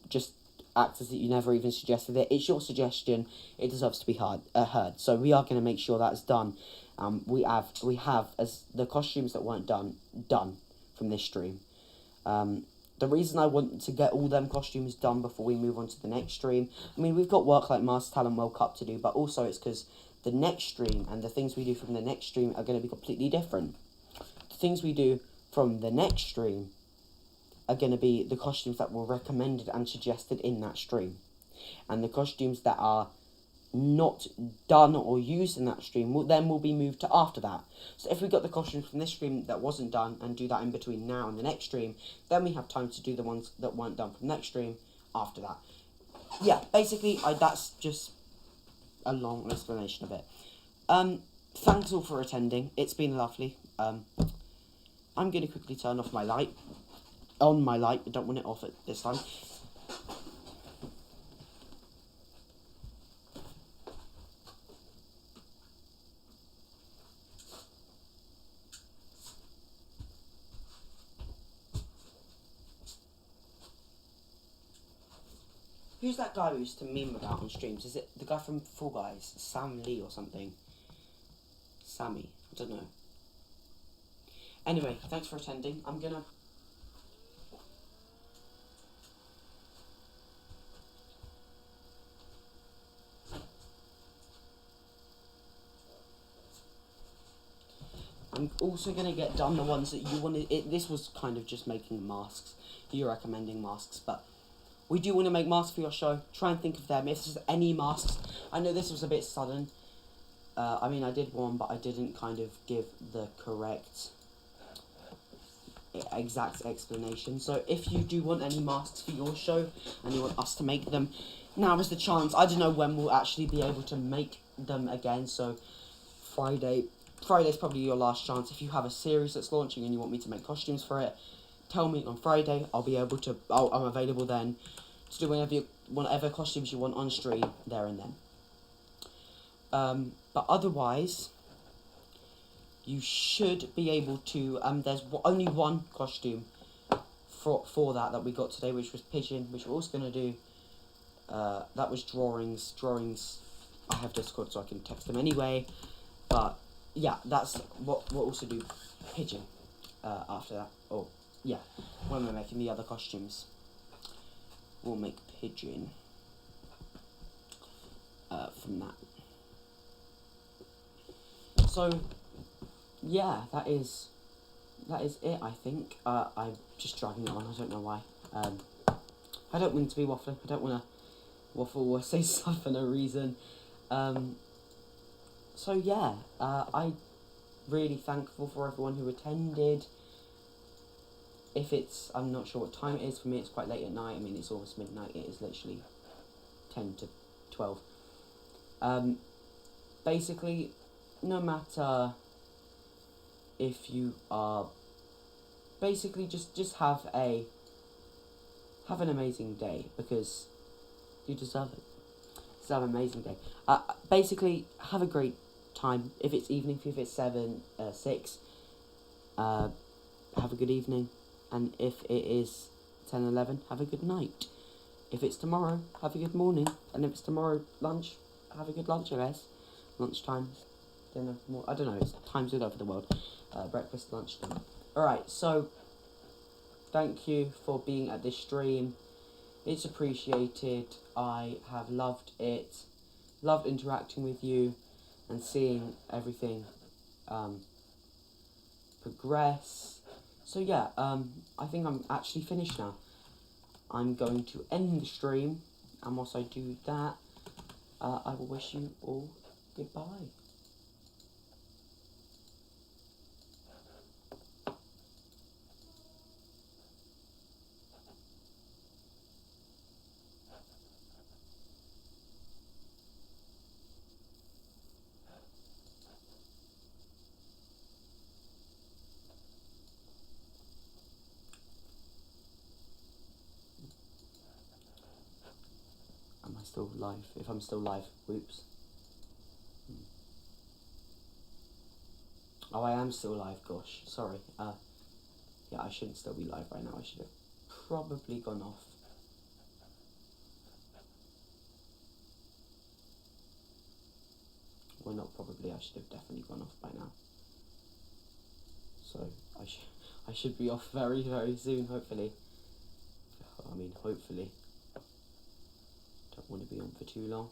Just act as that you never even suggested it. It's your suggestion. It deserves to be heard. So we are going to make sure that's done. We have as the costumes that weren't done from this stream. The reason I want to get all them costumes done before we move on to the next stream, I mean, we've got work like Master Talent World Cup to do, but also it's because the next stream and the things we do from the next stream are going to be completely different. The things we do from the next stream are going to be the costumes that were recommended and suggested in that stream. And the costumes that are not done or used in that stream will be moved to after that. So if we got the costumes from this stream that wasn't done and do that in between now and the next stream, then we have time to do the ones that weren't done from next stream after that. Yeah, basically, that's just a long explanation of it. Thanks all for attending. It's been lovely. I'm going to quickly turn off my light. On my light, I don't want it off at this time. Who's that guy who used to meme about on streams? Is it the guy from Fall Guys? Sam Lee or something? Sammy. I don't know. Anyway, thanks for attending. I'm also going to get done the ones that you wanted. This was kind of just making masks. You're recommending masks, but we do want to make masks for your show. Try and think of them. If there's any masks, I know this was a bit sudden. I mean, I did one, but I didn't kind of give the correct exact explanation. So if you do want any masks for your show and you want us to make them, now is the chance. I don't know when we'll actually be able to make them again. So Friday's probably your last chance. If you have a series that's launching and you want me to make costumes for it, tell me on Friday. I'll be able to. I'm available then to do whatever costumes you want on stream there and then. But otherwise, you should be able to. There's only one costume for that we got today, which was Pigeon, which we're also gonna do. That was drawings. I have Discord, so I can text them anyway. But yeah, that's what we'll also do. Pigeon. After that, yeah, when we're making the other costumes, we'll make Pigeon. From that. So, yeah, that is it, I think. I'm just dragging it on, I don't know why. I don't mean to be waffling, I don't want to waffle or say stuff for no reason. So yeah, I'm really thankful for everyone who attended. I'm not sure what time it is, for me it's quite late at night, I mean it's almost midnight, it is literally 10 to 12. Basically, no matter if you are, basically just have an amazing day, because you deserve it. Just have an amazing day. Basically, have a great time. If it's evening, if it's 6, have a good evening. And if it is 10, 11, have a good night. If it's tomorrow, have a good morning. And if it's tomorrow lunch, have a good lunch, I guess. Lunchtime, dinner, I don't know, it's times all over the world. Breakfast, lunch, dinner. Alright, so, thank you for being at this stream. It's appreciated. I have loved it. Loved interacting with you and seeing everything progress. So yeah, I think I'm actually finished now. I'm going to end the stream, and once I do that, I will wish you all goodbye. Am I still live? If I'm still live, whoops. Oh, I am still live, gosh, sorry. Yeah, I shouldn't still be live right now, I should have probably gone off. Well, not probably, I should have definitely gone off by now. So, I should be off very, very soon, hopefully. I mean, hopefully. Don't want to be on for too long.